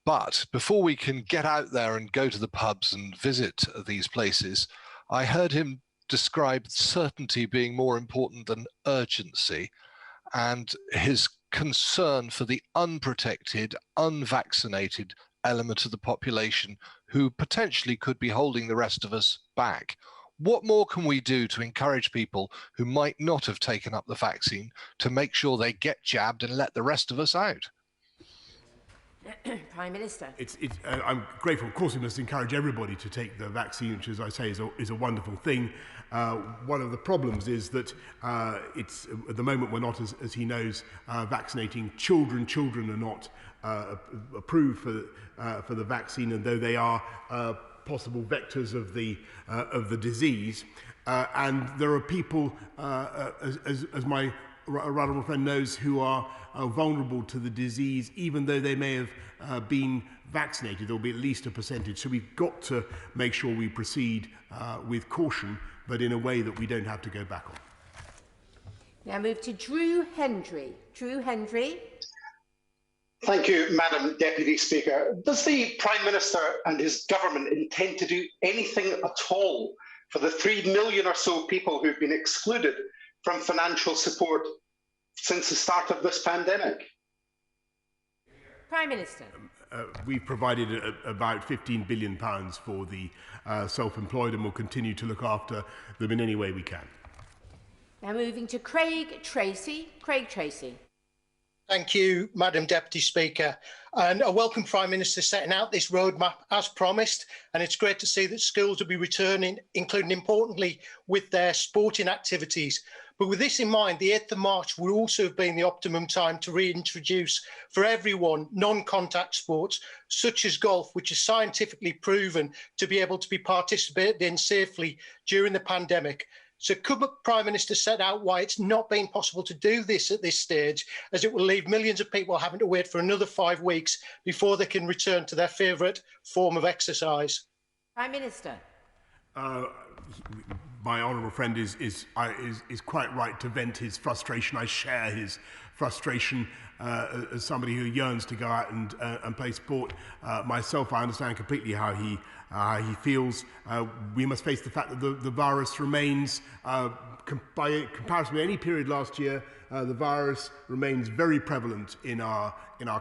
Speaker 19: But before we can get out there and go to the pubs and visit these places, I heard him describe certainty being more important than urgency, and his concern for the unprotected, unvaccinated element of the population who potentially could be holding the rest of us back. What more can we do to encourage people who might not have taken up the vaccine to make sure they get jabbed and let the rest of us out?
Speaker 7: Prime Minister.
Speaker 22: I'm grateful. Of course, we must encourage everybody to take the vaccine, which, as I say, is a wonderful thing. One of the problems is that it's at the moment we're not, as he knows, vaccinating children. Children are not approved for the vaccine, and though they are possible vectors of the disease, and there are people, as my honourable friend knows, who are vulnerable to the disease, even though they may have been vaccinated. There will be at least a percentage. So we've got to make sure we proceed with caution, but in a way that we don't have to go back on.
Speaker 7: Now move to Drew Hendry. Drew Hendry.
Speaker 20: Thank you, Madam Deputy Speaker. Does the Prime Minister and his government intend to do anything at all for the 3 million or so people who've been excluded from financial support since the start of this pandemic?
Speaker 7: Prime Minister.
Speaker 22: We've provided about £15 billion for the self-employed, and we'll continue to look after them in any way we can.
Speaker 7: Now moving to Craig Tracy. Craig Tracy.
Speaker 24: Thank you, Madam Deputy Speaker. And I welcome Prime Minister setting out this roadmap as promised. And it's great to see that schools will be returning, including importantly with their sporting activities. But with this in mind, the 8th of March will also have been the optimum time to reintroduce for everyone non-contact sports, such as golf, which is scientifically proven to be able to be participated in safely during the pandemic. So could the Prime Minister set out why it's not been possible to do this at this stage, as it will leave millions of people having to wait for another 5 weeks before they can return to their favourite form of exercise?
Speaker 7: Prime Minister.
Speaker 22: My honourable friend is quite right to vent his frustration. I share his frustration as somebody who yearns to go out and play sport. Myself, I understand completely how he feels. We must face the fact that the virus remains, by comparison with any period last year, the virus remains very prevalent in our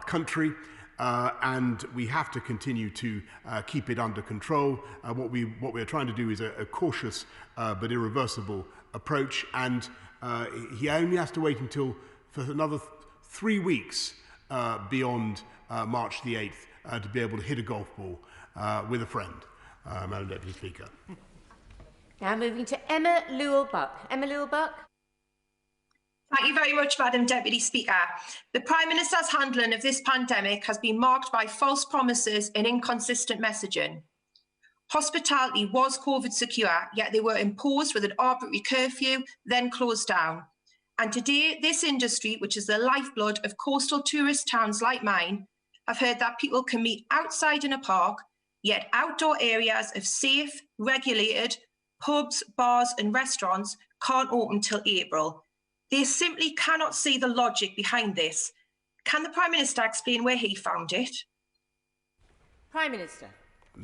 Speaker 22: country. And we have to continue to keep it under control. What we're trying to do is a cautious but irreversible approach, and he only has to wait for another 3 weeks beyond March the 8th to be able to hit a golf ball with a friend, Madam Deputy Speaker.
Speaker 7: Now moving to Emma Lewell-Buck. Emma Lewell-Buck.
Speaker 26: Thank you very much, Madam Deputy Speaker. The Prime Minister's handling of this pandemic has been marked by false promises and inconsistent messaging. Hospitality was COVID secure, yet they were imposed with an arbitrary curfew, then closed down. And today, this industry, which is the lifeblood of coastal tourist towns like mine, have heard that people can meet outside in a park, yet outdoor areas of safe, regulated pubs, bars and restaurants can't open till April. They simply cannot see the logic behind this. Can the Prime Minister explain where he found it?
Speaker 7: Prime Minister.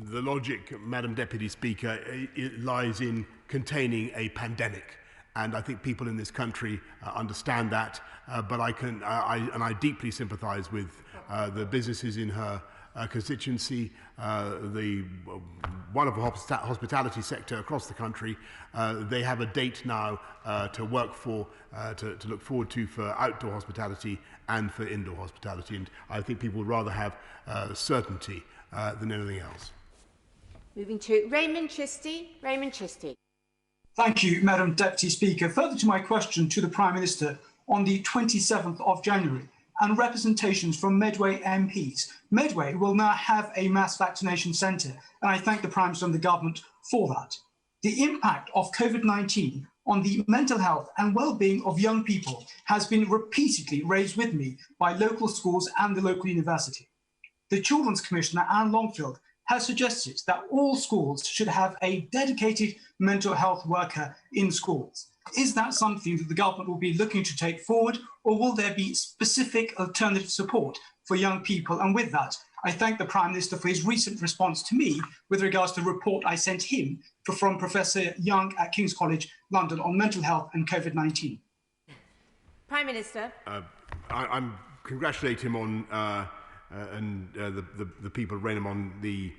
Speaker 22: The logic, Madam Deputy Speaker, it lies in containing a pandemic. And I think people in this country understand that, but I deeply sympathise with the businesses in her constituency, the wonderful hospitality sector across the country. They have a date now to work for, to look forward to for outdoor hospitality and for indoor hospitality. And I think people would rather have certainty than anything else.
Speaker 7: Moving to Raymond Chisty. Raymond Chisty.
Speaker 2: Thank you, Madam Deputy Speaker. Further to my question to the Prime Minister, on the 27th of January, and representations from Medway MPs. Medway will now have a mass vaccination centre, and I thank the Prime Minister and the government for that. The impact of COVID-19 on the mental health and well-being of young people has been repeatedly raised with me by local schools and the local university. The Children's Commissioner, Anne Longfield, has suggested that all schools should have a dedicated mental health worker in schools. Is that something that the government will be looking to take forward, or will there be specific alternative support for young people? And with that, I thank the Prime Minister for his recent response to me with regards to the report I sent him from Professor Young at King's College London on mental health and COVID-19.
Speaker 7: Prime Minister.
Speaker 22: I congratulate him on the people of Raynham on the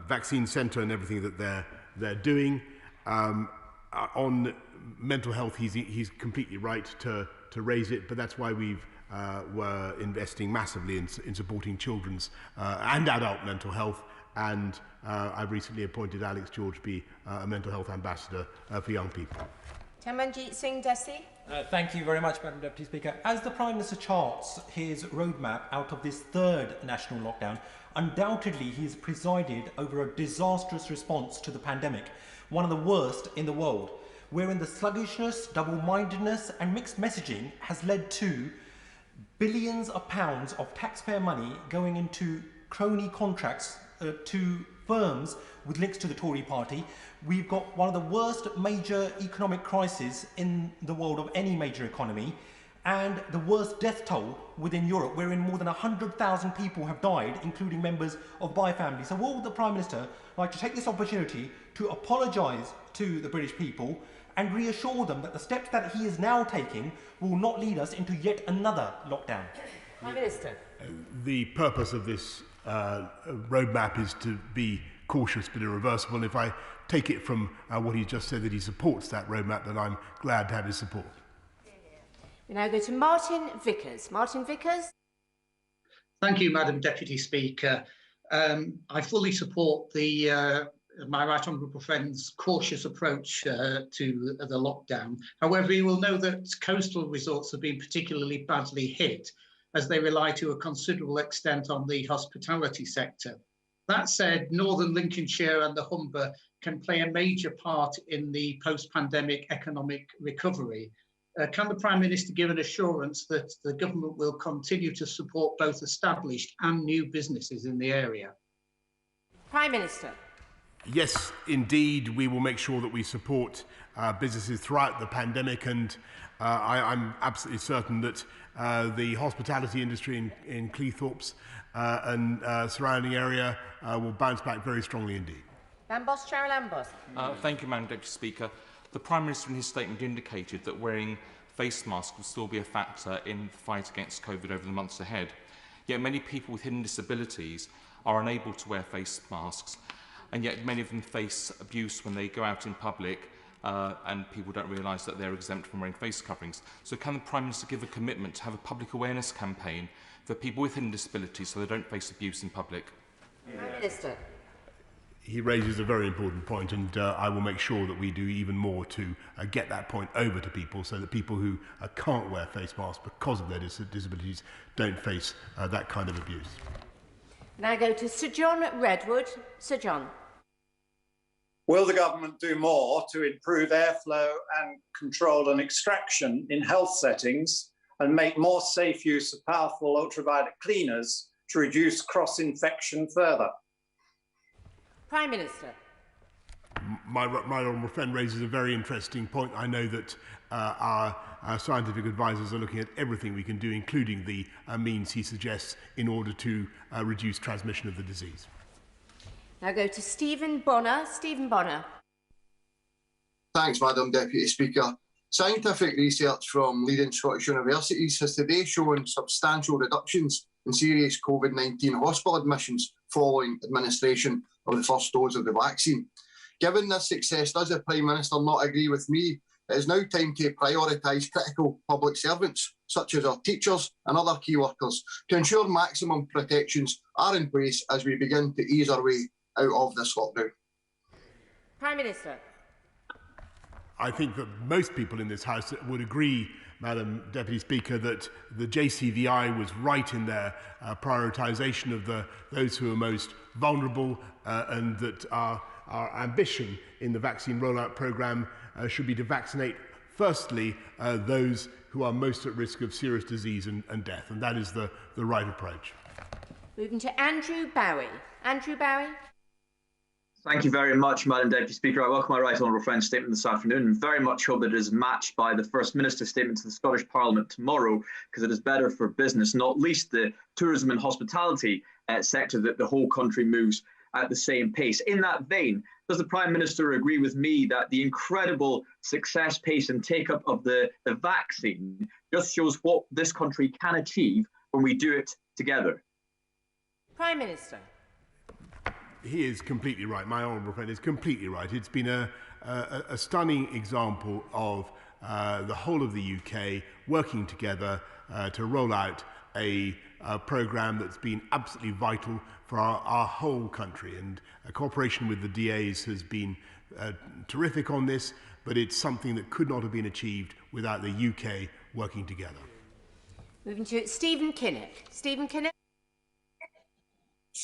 Speaker 22: vaccine centre and everything that they're doing. On mental health, he's completely right to raise it, but that's why we've were investing massively in supporting children's and adult mental health. And I've recently appointed Alex George to be a mental health ambassador for young people.
Speaker 7: Tamanjeet Singh Desi.
Speaker 4: Thank you very much, Madam Deputy Speaker. As the Prime Minister charts his roadmap out of this third national lockdown, undoubtedly he has presided over a disastrous response to the pandemic, one of the worst in the world, wherein the sluggishness, double-mindedness and mixed messaging has led to billions of pounds of taxpayer money going into crony contracts to firms with links to the Tory party. We've got one of the worst major economic crises in the world of any major economy, and the worst death toll within Europe, wherein more than 100,000 people have died, including members of my family. So would the Prime Minister like to take this opportunity to apologise to the British people and reassure them that the steps that he is now taking will not lead us into yet another lockdown?
Speaker 7: Prime Minister.
Speaker 22: The purpose of this roadmap is to be cautious but irreversible. And if I take it from what he just said, that he supports that roadmap, then I'm glad to have his support.
Speaker 7: We now go to Martin Vickers. Martin Vickers.
Speaker 5: Thank you, Madam Deputy Speaker. I fully support my right honourable friend's cautious approach to the lockdown. However, you will know that coastal resorts have been particularly badly hit, as they rely to a considerable extent on the hospitality sector. That said, Northern Lincolnshire and the Humber can play a major part in the post-pandemic economic recovery. Can the Prime Minister give an assurance that the government will continue to support both established and new businesses in the area?
Speaker 7: Prime Minister.
Speaker 22: Yes, indeed, we will make sure that we support businesses throughout the pandemic, and I'm absolutely certain that the hospitality industry in Cleethorpes and surrounding area will bounce back very strongly indeed.
Speaker 7: Lambos, Cheryl Lambos.
Speaker 6: Thank you, Madam Deputy Speaker. The Prime Minister in his statement indicated that wearing face masks will still be a factor in the fight against COVID over the months ahead. Yet many people with hidden disabilities are unable to wear face masks, and yet many of them face abuse when they go out in public and people don't realise that they're exempt from wearing face coverings. So can the Prime Minister give a commitment to have a public awareness campaign for people with hidden disabilities so they don't face abuse in public?
Speaker 7: Prime Minister.
Speaker 22: He raises a very important point, and I will make sure that we do even more to get that point over to people, so that people who can't wear face masks because of their disabilities don't face that kind of abuse.
Speaker 7: Now go to Sir John Redwood. Sir John.
Speaker 8: Will the government do more to improve airflow and control and extraction in health settings and make more safe use of powerful ultraviolet cleaners to reduce cross-infection further?
Speaker 7: Prime Minister.
Speaker 22: My honourable friend raises a very interesting point. I know that our scientific advisors are looking at everything we can do, including the means he suggests, in order to reduce transmission of the disease.
Speaker 7: Now go to Stephen Bonner. Stephen Bonner.
Speaker 9: Thanks, Madam Deputy Speaker. Scientific research from leading Scottish universities has today shown substantial reductions in serious COVID-19 hospital admissions following administration of the first dose of the vaccine. Given this success, does the Prime Minister not agree with me? It is now time to prioritise critical public servants, such as our teachers and other key workers, to ensure maximum protections are in place as we begin to ease our way out of this lockdown.
Speaker 7: Prime Minister.
Speaker 22: I think that most people in this House would agree, Madam Deputy Speaker, that the JCVI was right in their prioritisation of those who are most vulnerable, and that our ambition in the vaccine rollout programme should be to vaccinate, firstly, those who are most at risk of serious disease and death, and that is the right approach.
Speaker 7: Moving to Andrew Bowie. Andrew Bowie.
Speaker 10: Thank you very much, Madam Deputy Speaker. I welcome my right honourable friend's statement this afternoon and very much hope that it is matched by the First Minister's statement to the Scottish Parliament tomorrow, because it is better for business, not least the tourism and hospitality sector, that the whole country moves at the same pace. In that vein, does the Prime Minister agree with me that the incredible success pace and take-up of the vaccine just shows what this country can achieve when we do it together?
Speaker 7: Prime Minister.
Speaker 22: He is completely right. My honourable friend is completely right. It's been a stunning example of the whole of the UK working together to roll out a programme that's been absolutely vital for our whole country. And cooperation with the DAs has been terrific on this, but it's something that could not have been achieved without the UK working together.
Speaker 7: Moving to Stephen Kinnock. Stephen Kinnock.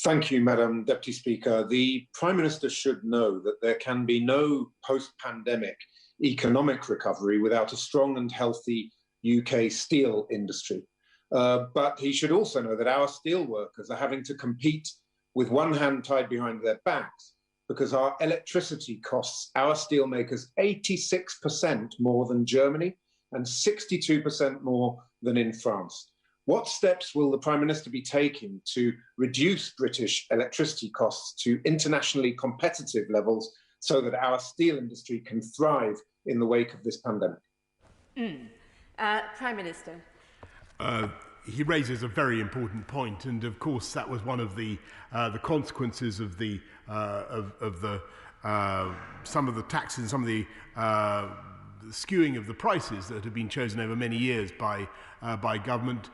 Speaker 12: Thank you, Madam Deputy Speaker. The Prime Minister should know that there can be no post-pandemic economic recovery without a strong and healthy UK steel industry. But he should also know that our steel workers are having to compete with one hand tied behind their backs because our electricity costs our steelmakers 86% more than Germany and 62% more than in France. What steps will the Prime Minister be taking to reduce British electricity costs to internationally competitive levels so that our steel industry can thrive in the wake of this pandemic?
Speaker 7: Prime Minister.
Speaker 22: He raises a very important point, and of course that was one of the consequences of the some of the taxes and some of the skewing of the prices that have been chosen over many years by government.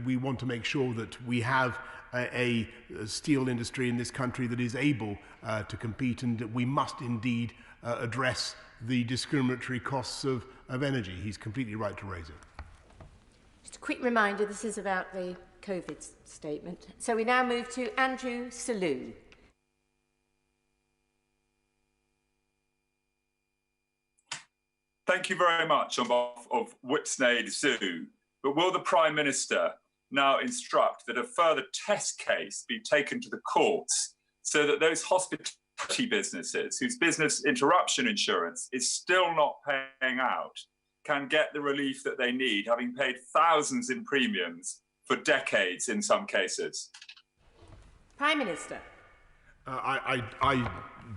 Speaker 22: We want to make sure that we have a steel industry in this country that is able to compete, and that we must indeed address the discriminatory costs of energy. He's completely right to raise it.
Speaker 7: Just a quick reminder, this is about the COVID statement. So we now move to Andrew Selous.
Speaker 13: Thank you very much on behalf of Whipsnade Zoo. But will the Prime Minister now instruct that a further test case be taken to the courts so that those hospitality businesses whose business interruption insurance is still not paying out can get the relief that they need, having paid thousands in premiums for decades in some cases?
Speaker 7: Prime Minister.
Speaker 22: I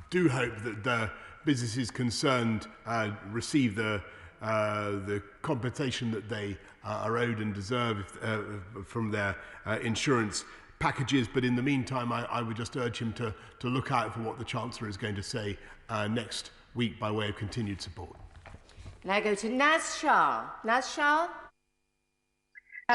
Speaker 22: do hope that the businesses concerned receive the compensation that they are owed and deserve from their insurance packages. But in the meantime, I would just urge him to look out for what the Chancellor is going to say next week by way of continued support.
Speaker 7: Now go to Naz Shah. Naz Shah.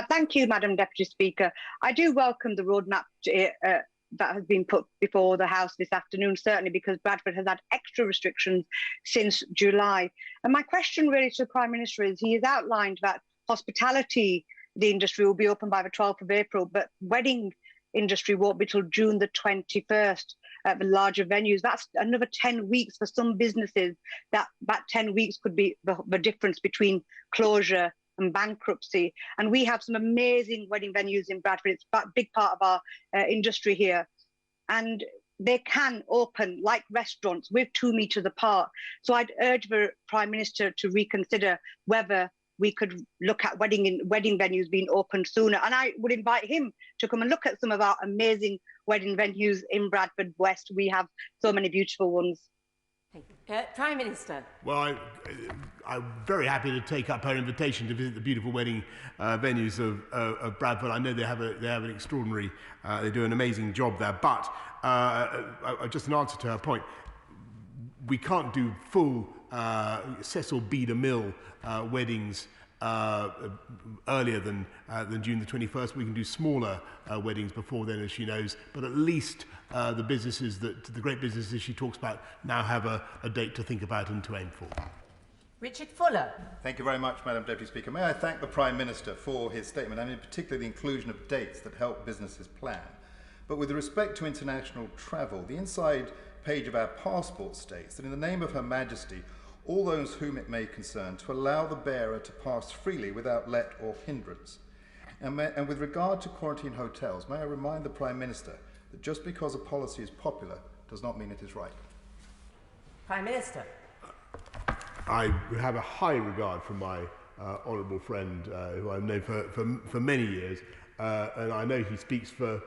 Speaker 25: Thank you, Madam Deputy Speaker. I do welcome the roadmap that has been put before the House this afternoon, certainly because Bradford has had extra restrictions since July. And my question really to the Prime Minister is, he has outlined that hospitality, the industry, will be open by the 12th of April, but wedding industry won't be till June the 21st. the larger venues. That's another 10 weeks for some businesses. That 10 weeks could be the difference between closure and bankruptcy. And we have some amazing wedding venues in Bradford. It's a big part of our industry here. And they can open like restaurants with 2 meters apart. So I'd urge the Prime Minister to reconsider whether we could look at wedding venues being opened sooner. And I would invite him to come and look at some of our amazing wedding venues in Bradford West. We have so many beautiful ones.
Speaker 7: Prime Minister.
Speaker 22: Well, I'm very happy to take up her invitation to visit the beautiful wedding venues of Bradford. I know they have an extraordinary, they do an amazing job there. But just an answer to her point, we can't do full Cecil B. DeMille weddings earlier than June the 21st. We can do smaller weddings before then, as she knows, but at least the great businesses she talks about now have a date to think about and to aim for.
Speaker 7: Richard Fuller.
Speaker 11: Thank you very much, Madam Deputy Speaker. May I thank the Prime Minister for his statement, and in particular the inclusion of dates that help businesses plan. But with respect to international travel, the inside page of our passport states that in the name of Her Majesty, all those whom it may concern, to allow the bearer to pass freely without let or hindrance. And with regard to quarantine hotels, may I remind the Prime Minister that just because a policy is popular does not mean it is right.
Speaker 7: Prime Minister.
Speaker 22: I have a high regard for my honourable friend, who I've known for many years, and I know he speaks for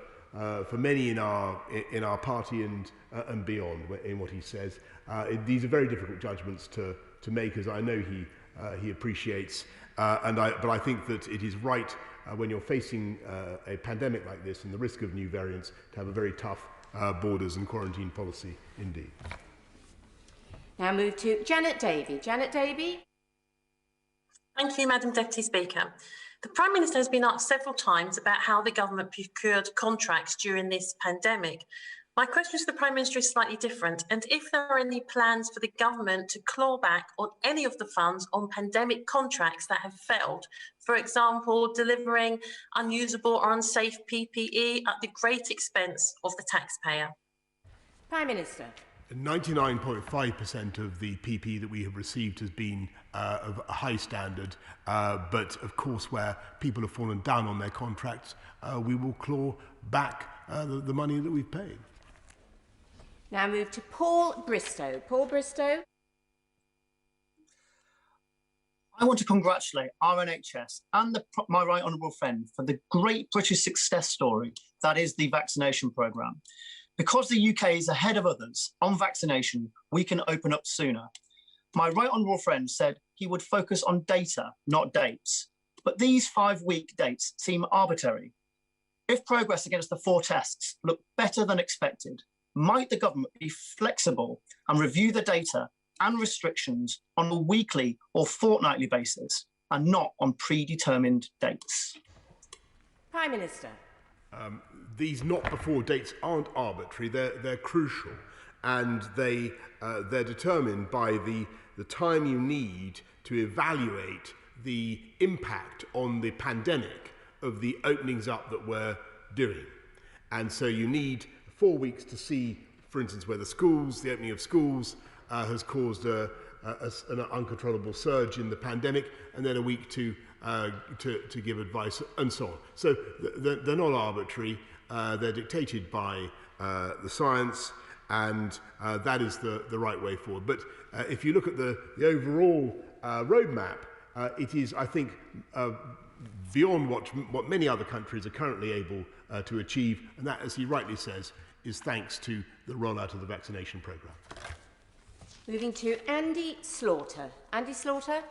Speaker 22: many in our party and beyond in what he says. These are very difficult judgments to make, as I know he appreciates. But I think that it is right when you're facing a pandemic like this and the risk of new variants to have a very tough borders and quarantine policy indeed.
Speaker 7: Now move to Janet Davey. Janet Davey.
Speaker 14: Thank you, Madam Deputy Speaker. The Prime Minister has been asked several times about how the government procured contracts during this pandemic. My question to the Prime Minister is slightly different, and if there are any plans for the government to claw back on any of the funds on pandemic contracts that have failed, for example, delivering unusable or unsafe PPE at the great expense of the taxpayer.
Speaker 7: Prime Minister.
Speaker 22: 99.5% of the PPE that we have received has been of a high standard, but of course where people have fallen down on their contracts, we will claw back the money that we've paid.
Speaker 7: Now move to Paul Bristow. Paul Bristow.
Speaker 15: I want to congratulate our NHS and my right honourable friend for the great British success story that is the vaccination programme. Because the UK is ahead of others on vaccination, we can open up sooner. My right honourable friend said he would focus on data, not dates. But these 5-week dates seem arbitrary. If progress against the 4 tests look better than expected, might the government be flexible and review the data and restrictions on a weekly or fortnightly basis and not on predetermined dates?
Speaker 7: Prime Minister.
Speaker 22: These not before dates aren't arbitrary, they're crucial, and they're determined by the time you need to evaluate the impact on the pandemic of the openings up that we're doing. And so you need 4 weeks to see, for instance, whether the opening of schools has caused an uncontrollable surge in the pandemic, and then a week to give advice and so on. So they're not arbitrary, they're dictated by the science, and that is the right way forward. But if you look at the overall roadmap, it is, I think, beyond what many other countries are currently able to achieve, and that, as he rightly says, is thanks to the rollout of the vaccination programme.
Speaker 7: Moving to Andy Slaughter. Andy Slaughter.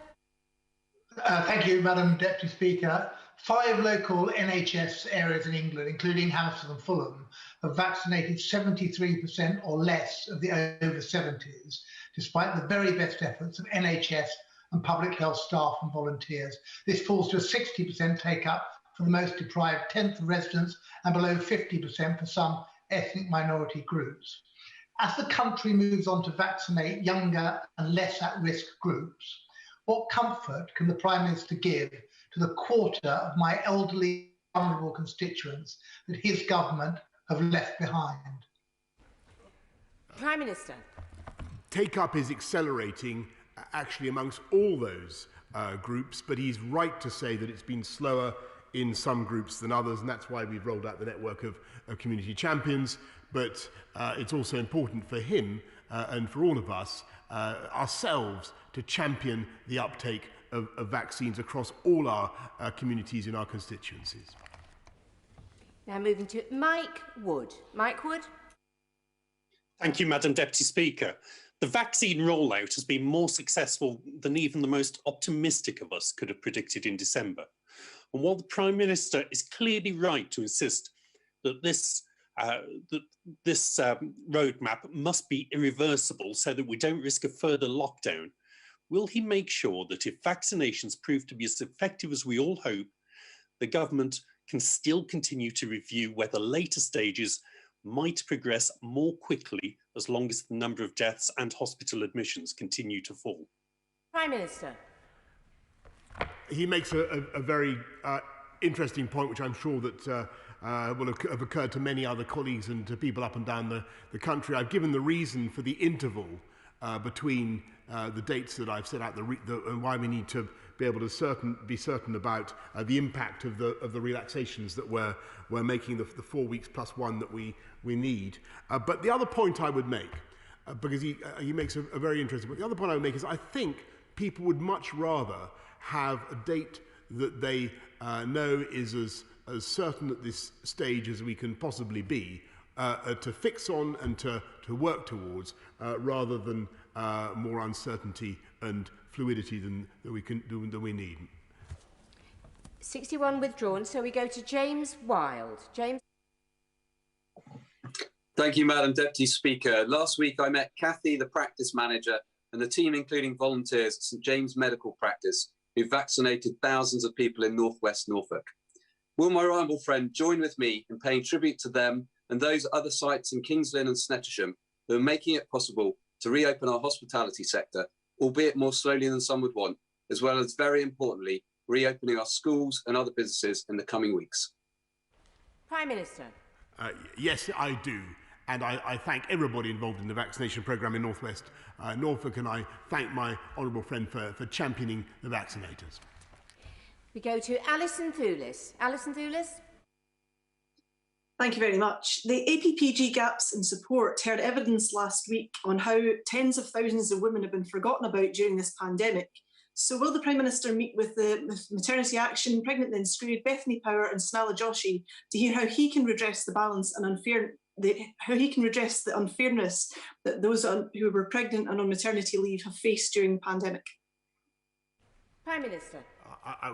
Speaker 16: Thank you, Madam Deputy Speaker. 5 local NHS areas in England, including Hampstead and Fulham, have vaccinated 73% or less of the over 70s, despite the very best efforts of NHS and public health staff and volunteers. This falls to a 60% take-up for the most deprived 10th residents and below 50% for some ethnic minority groups. As the country moves on to vaccinate younger and less at-risk groups, what comfort can the Prime Minister give to the quarter of my elderly, vulnerable constituents that his government have left behind?
Speaker 7: Prime Minister.
Speaker 22: Take-up is accelerating actually amongst all those groups, but he's right to say that it's been slower in some groups than others, and that's why we've rolled out the network of community champions. But it's also important for him and for all of us ourselves to champion the uptake of vaccines across all our communities in our constituencies.
Speaker 7: Now moving to Mike Wood. Mike Wood.
Speaker 1: Thank you, Madam Deputy Speaker. The vaccine rollout has been more successful than even the most optimistic of us could have predicted in December. And while the Prime Minister is clearly right to insist that this roadmap must be irreversible so that we don't risk a further lockdown, will he make sure that if vaccinations prove to be as effective as we all hope, the government can still continue to review whether later stages might progress more quickly as long as the number of deaths and hospital admissions continue to fall?
Speaker 7: Prime Minister.
Speaker 22: He makes a very interesting point, which I'm sure that will have occurred to many other colleagues and to people up and down the country. I've given the reason for the interval between the dates that I've set out and why we need to be able to be certain about the impact of the relaxations that we're making, the 4 weeks plus one that we need. But the other point I would make, because he makes a very interesting point, the other point I would make is I think people would much rather have a date that they know is as certain at this stage as we can possibly be, to fix on and to work towards, rather than more uncertainty and fluidity than we need.
Speaker 7: 61 withdrawn, so we go to James Wilde. James.
Speaker 3: Thank you, Madam Deputy Speaker. Last week I met Kathy, the practice manager, and the team including volunteers at St James Medical Practice, who vaccinated thousands of people in northwest Norfolk. Will my honourable friend join with me in paying tribute to them and those other sites in Kings Lynn and Snettisham who are making it possible to reopen our hospitality sector, albeit more slowly than some would want, as well as, very importantly, reopening our schools and other businesses in the coming weeks?
Speaker 7: Prime Minister.
Speaker 22: Yes, I do. And I thank everybody involved in the vaccination programme in northwest Norfolk, and I thank my honourable friend for championing the vaccinators.
Speaker 7: We go to Alison Thewlis. Alison Thewlis.
Speaker 17: Thank you very much. The APPG gaps in support heard evidence last week on how tens of thousands of women have been forgotten about during this pandemic. So will the Prime Minister meet with the Maternity Action, Pregnant Then Screwed, Bethany Power and Snala Joshi to hear how he can redress the balance and how he can redress the unfairness that those who were pregnant and on maternity leave have faced during the pandemic?
Speaker 7: Prime Minister.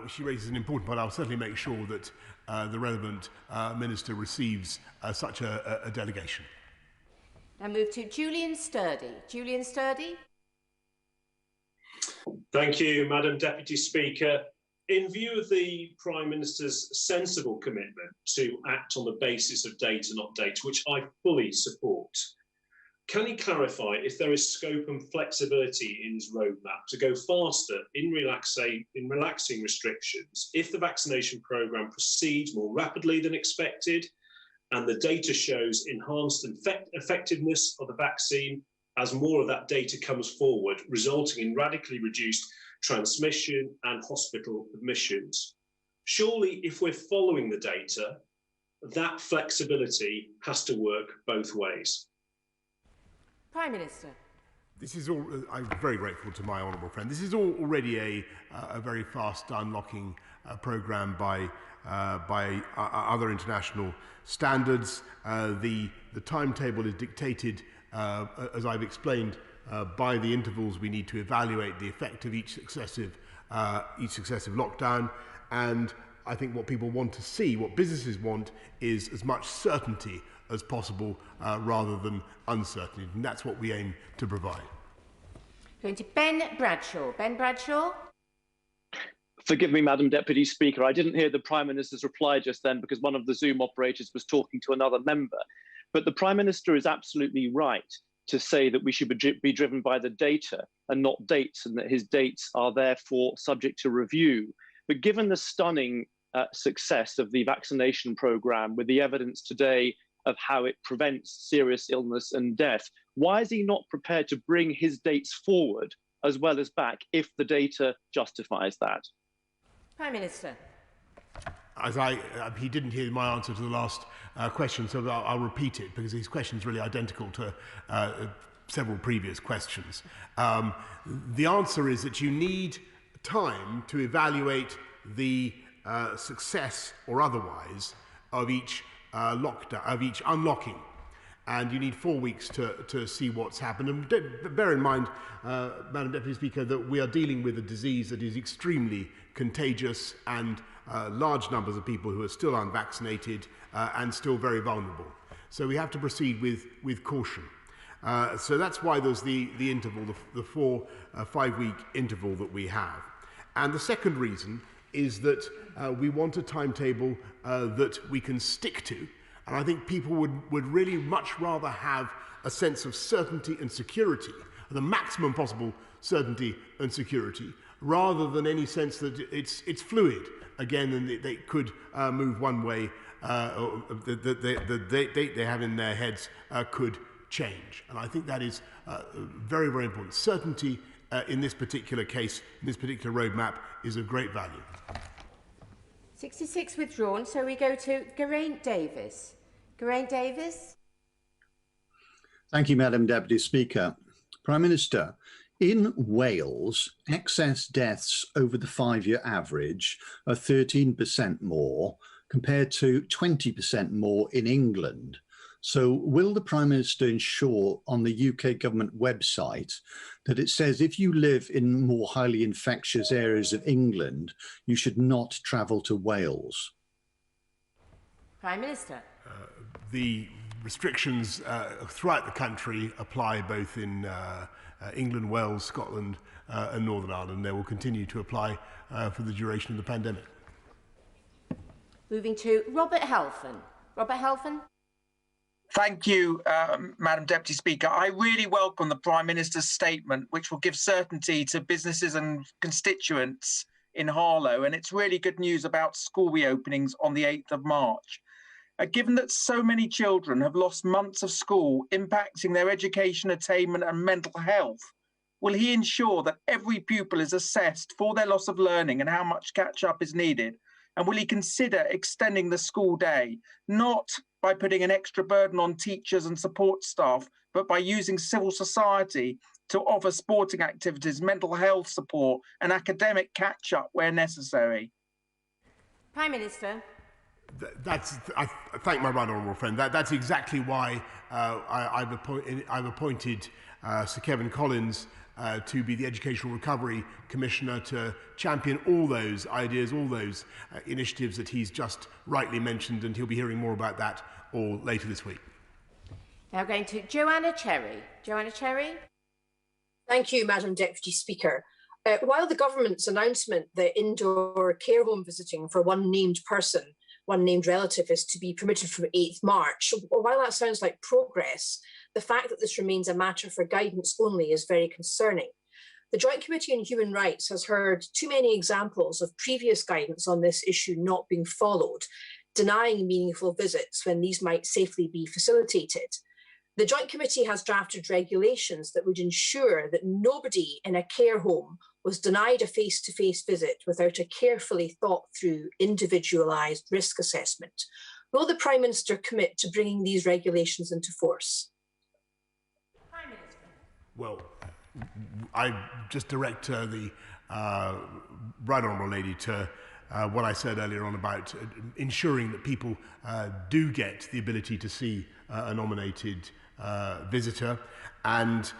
Speaker 22: She raises an important point. I'll certainly make sure that the relevant minister receives such a delegation.
Speaker 7: Now move to Julian Sturdy. Julian Sturdy.
Speaker 18: Thank you, Madam Deputy Speaker. In view of the Prime Minister's sensible commitment to act on the basis of data, not data, which I fully support, can he clarify if there is scope and flexibility in his roadmap to go faster in relaxing restrictions if the vaccination programme proceeds more rapidly than expected and the data shows enhanced effectiveness of the vaccine as more of that data comes forward, resulting in radically reduced transmission and hospital admissions? Surely, if we're following the data, that flexibility has to work both ways.
Speaker 7: Prime Minister.
Speaker 22: This is all. I'm very grateful to my honourable friend. This is already a very fast unlocking programme by other international standards. The timetable is dictated, as I've explained, by the intervals we need to evaluate the effect of each successive lockdown. And I think what people want to see, what businesses want, is as much certainty as possible rather than uncertainty. And that's what we aim to provide.
Speaker 7: Going to Ben Bradshaw. Ben Bradshaw.
Speaker 21: Forgive me, Madam Deputy Speaker. I didn't hear the Prime Minister's reply just then because one of the Zoom operators was talking to another member. But the Prime Minister is absolutely right to say that we should be driven by the data and not dates, and that his dates are therefore subject to review. But given the stunning success of the vaccination programme, with the evidence today of how it prevents serious illness and death. Why is he not prepared to bring his dates forward as well as back if the data justifies that?
Speaker 7: Prime Minister.
Speaker 22: He didn't hear my answer to the last question, so I'll repeat it because his question is really identical to several previous questions. The answer is that you need time to evaluate the success or otherwise of each lockdown, of each unlocking. And you need 4 weeks to see what's happened. And bear in mind, Madam Deputy Speaker, that we are dealing with a disease that is extremely contagious and large numbers of people who are still unvaccinated and still very vulnerable. So we have to proceed with caution. So that's why there's the interval, the 5-week interval that we have. And the second reason is that we want a timetable that we can stick to. And I think people would really much rather have a sense of certainty and security, the maximum possible certainty and security, rather than any sense that it's fluid again and they could move one way, or the date they have in their heads could change. And I think that is very, very important. Certainty in this particular case, in this particular roadmap, is of great value.
Speaker 7: 66 withdrawn, so we go to Geraint Davis. Geraint Davis.
Speaker 8: Thank you, Madam Deputy Speaker. Prime Minister, in Wales, excess deaths over the 5-year average are 13% more compared to 20% more in England. So will the Prime Minister ensure on the UK government website that it says if you live in more highly infectious areas of England, you should not travel to Wales?
Speaker 7: Prime Minister.
Speaker 22: The restrictions throughout the country apply both in England, Wales, Scotland and Northern Ireland. They will continue to apply for the duration of the pandemic.
Speaker 7: Moving to Robert Halfon. Robert Halfon.
Speaker 2: Thank you, Madam Deputy Speaker. I really welcome the Prime Minister's statement, which will give certainty to businesses and constituents in Harlow. And it's really good news about school reopenings on the 8th of March. Given that so many children have lost months of school, impacting their education, attainment and mental health, will he ensure that every pupil is assessed for their loss of learning and how much catch-up is needed? And will he consider extending the school day, not by putting an extra burden on teachers and support staff, but by using civil society to offer sporting activities, mental health support and academic catch-up where necessary?
Speaker 7: Prime Minister.
Speaker 22: I thank my right honourable friend. That's exactly why I've appointed Sir Kevin Collins to be the Educational Recovery Commissioner to champion all those ideas, all those initiatives that he's just rightly mentioned, and he'll be hearing more about that all later this week.
Speaker 7: Now going to Joanna Cherry. Joanna Cherry.
Speaker 19: Thank you, Madam Deputy Speaker. While the government's announcement that indoor care home visiting for one named person, one named relative, is to be permitted from 8th March, while that sounds like progress, the fact that this remains a matter for guidance only is very concerning. The Joint Committee on Human Rights has heard too many examples of previous guidance on this issue not being followed, denying meaningful visits when these might safely be facilitated. The Joint Committee has drafted regulations that would ensure that nobody in a care home was denied a face-to-face visit without a carefully thought-through, individualised risk assessment. Will the Prime Minister commit to bringing these regulations into force?
Speaker 7: Prime Minister.
Speaker 22: Well, I just direct the right honourable lady to what I said earlier on about ensuring that people do get the ability to see a nominated visitor, and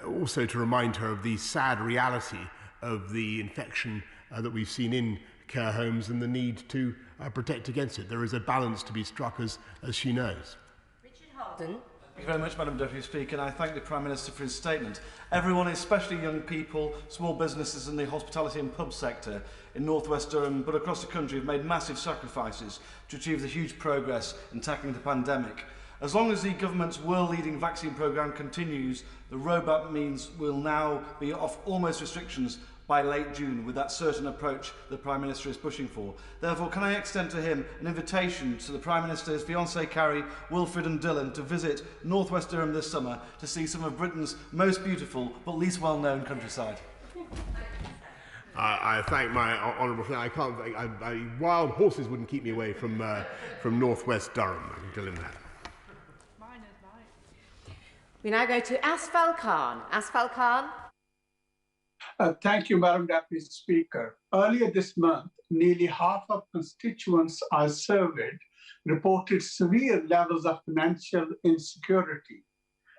Speaker 22: also to remind her of the sad reality of the infection that we've seen in care homes and the need to protect against it. There is a balance to be struck, as she knows.
Speaker 7: Richard Harden.
Speaker 20: Thank you very much, Madam Deputy Speaker, and I thank the Prime Minister for his statement. Everyone, especially young people, small businesses in the hospitality and pub sector in North West Durham, but across the country, have made massive sacrifices to achieve the huge progress in tackling the pandemic. As long as the government's world-leading vaccine programme continues, the roadmap means we'll now be off almost restrictions by late June with that certain approach the Prime Minister is pushing for. Therefore, can I extend to him an invitation to the Prime Minister, his fiancée Carrie, Wilfred and Dylan to visit North West Durham this summer to see some of Britain's most beautiful but least well-known countryside?
Speaker 22: I thank my honourable friend. I can't. Wild horses wouldn't keep me away from North West Durham. I can tell him that.
Speaker 7: We now go to Asfal Khan. Asfal Khan.
Speaker 4: Thank you, Madam Deputy Speaker. Earlier this month, nearly half of constituents I surveyed reported severe levels of financial insecurity.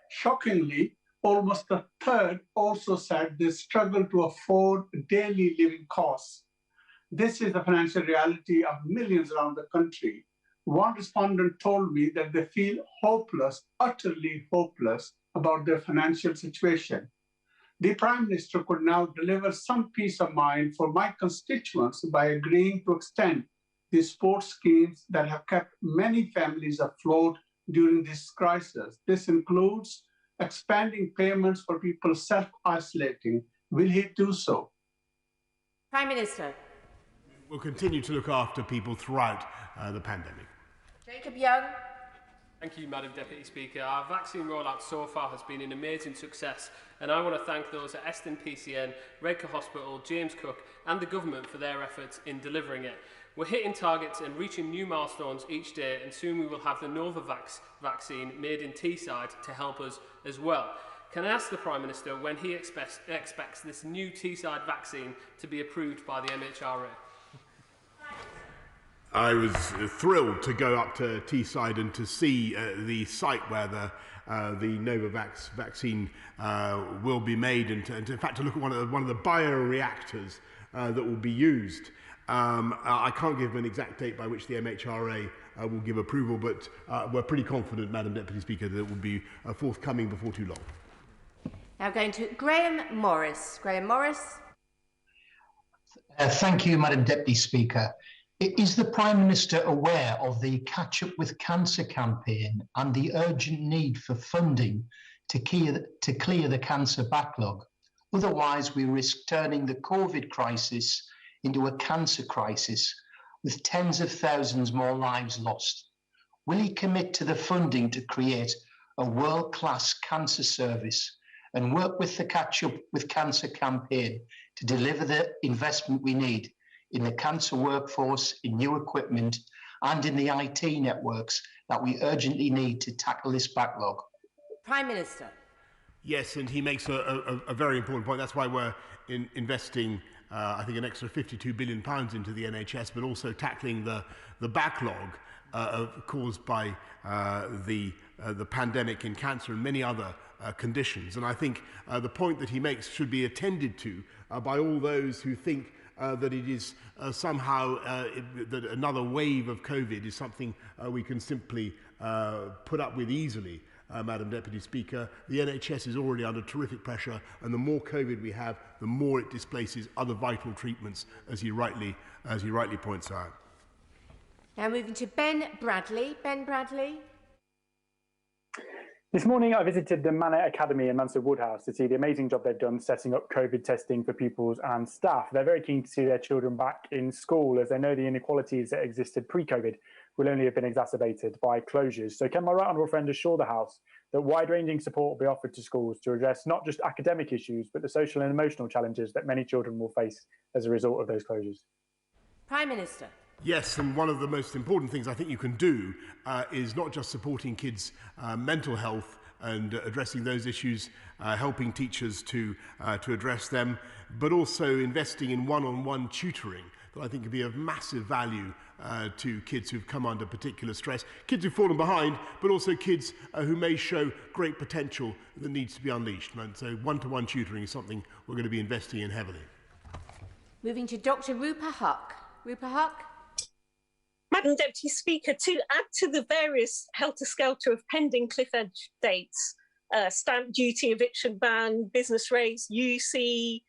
Speaker 4: Shockingly, almost a third also said they struggle to afford daily living costs. This is the financial reality of millions around the country. One respondent told me that they feel hopeless, utterly hopeless about their financial situation. The Prime Minister could now deliver some peace of mind for my constituents by agreeing to extend the support schemes that have kept many families afloat during this crisis. This includes expanding payments for people self-isolating. Will he do so?
Speaker 7: Prime Minister.
Speaker 22: We'll continue to look after people throughout the pandemic.
Speaker 7: Jacob Young.
Speaker 5: Thank you, Madam Deputy Speaker. Our vaccine rollout so far has been an amazing success, and I want to thank those at Eston PCN, Redcar Hospital, James Cook and the government for their efforts in delivering it. We're hitting targets and reaching new milestones each day, and soon we will have the Novavax vaccine made in Teesside to help us as well. Can I ask the Prime Minister when he expects this new Teesside vaccine to be approved by the MHRA?
Speaker 22: I was thrilled to go up to Teesside and to see the site where the Novavax vaccine will be made, and in fact to look at one of the bioreactors that will be used. I can't give an exact date by which the MHRA will give approval, but we're pretty confident, Madam Deputy Speaker, that it will be forthcoming before too long.
Speaker 7: Now going to Graham Morris. Graham Morris.
Speaker 6: Thank you, Madam Deputy Speaker. Is the Prime Minister aware of the Catch Up with Cancer campaign and the urgent need for funding to clear the cancer backlog? Otherwise, we risk turning the COVID crisis into a cancer crisis with tens of thousands more lives lost. Will he commit to the funding to create a world-class cancer service and work with the Catch Up with Cancer campaign to deliver the investment we need in the cancer workforce, in new equipment, and in the IT networks that we urgently need to tackle this backlog?
Speaker 7: Prime Minister.
Speaker 22: Yes, and he makes a very important point. That's why we're investing, I think, an extra £52 billion into the NHS, but also tackling the backlog caused by the pandemic in cancer and many other conditions. And I think the point that he makes should be attended to by all those who think that it is somehow that another wave of COVID is something we can simply put up with easily. Madam Deputy Speaker, the NHS is already under terrific pressure, and the more COVID we have, the more it displaces other vital treatments, as he rightly points out.
Speaker 7: Now moving to Ben Bradley. Ben Bradley.
Speaker 23: This morning, I visited the Manor Academy in Mansfield Woodhouse to see the amazing job they've done setting up COVID testing for pupils and staff. They're very keen to see their children back in school, as they know the inequalities that existed pre-COVID will only have been exacerbated by closures. So can my right honourable friend assure the House that wide-ranging support will be offered to schools to address not just academic issues, but the social and emotional challenges that many children will face as a result of those closures?
Speaker 7: Prime Minister.
Speaker 22: Yes, and one of the most important things I think you can do is not just supporting kids' mental health and addressing those issues, helping teachers to address them, but also investing in one-on-one tutoring that I think could be of massive value to kids who've come under particular stress, kids who've fallen behind, but also kids who may show great potential that needs to be unleashed. And so one-to-one tutoring is something we're going to be investing in heavily.
Speaker 7: Moving to Dr. Rupa Huq. Rupa Huq.
Speaker 24: Madam Deputy Speaker, to add to the various helter-skelter of pending cliff edge dates, stamp duty, eviction ban, business rates, UC,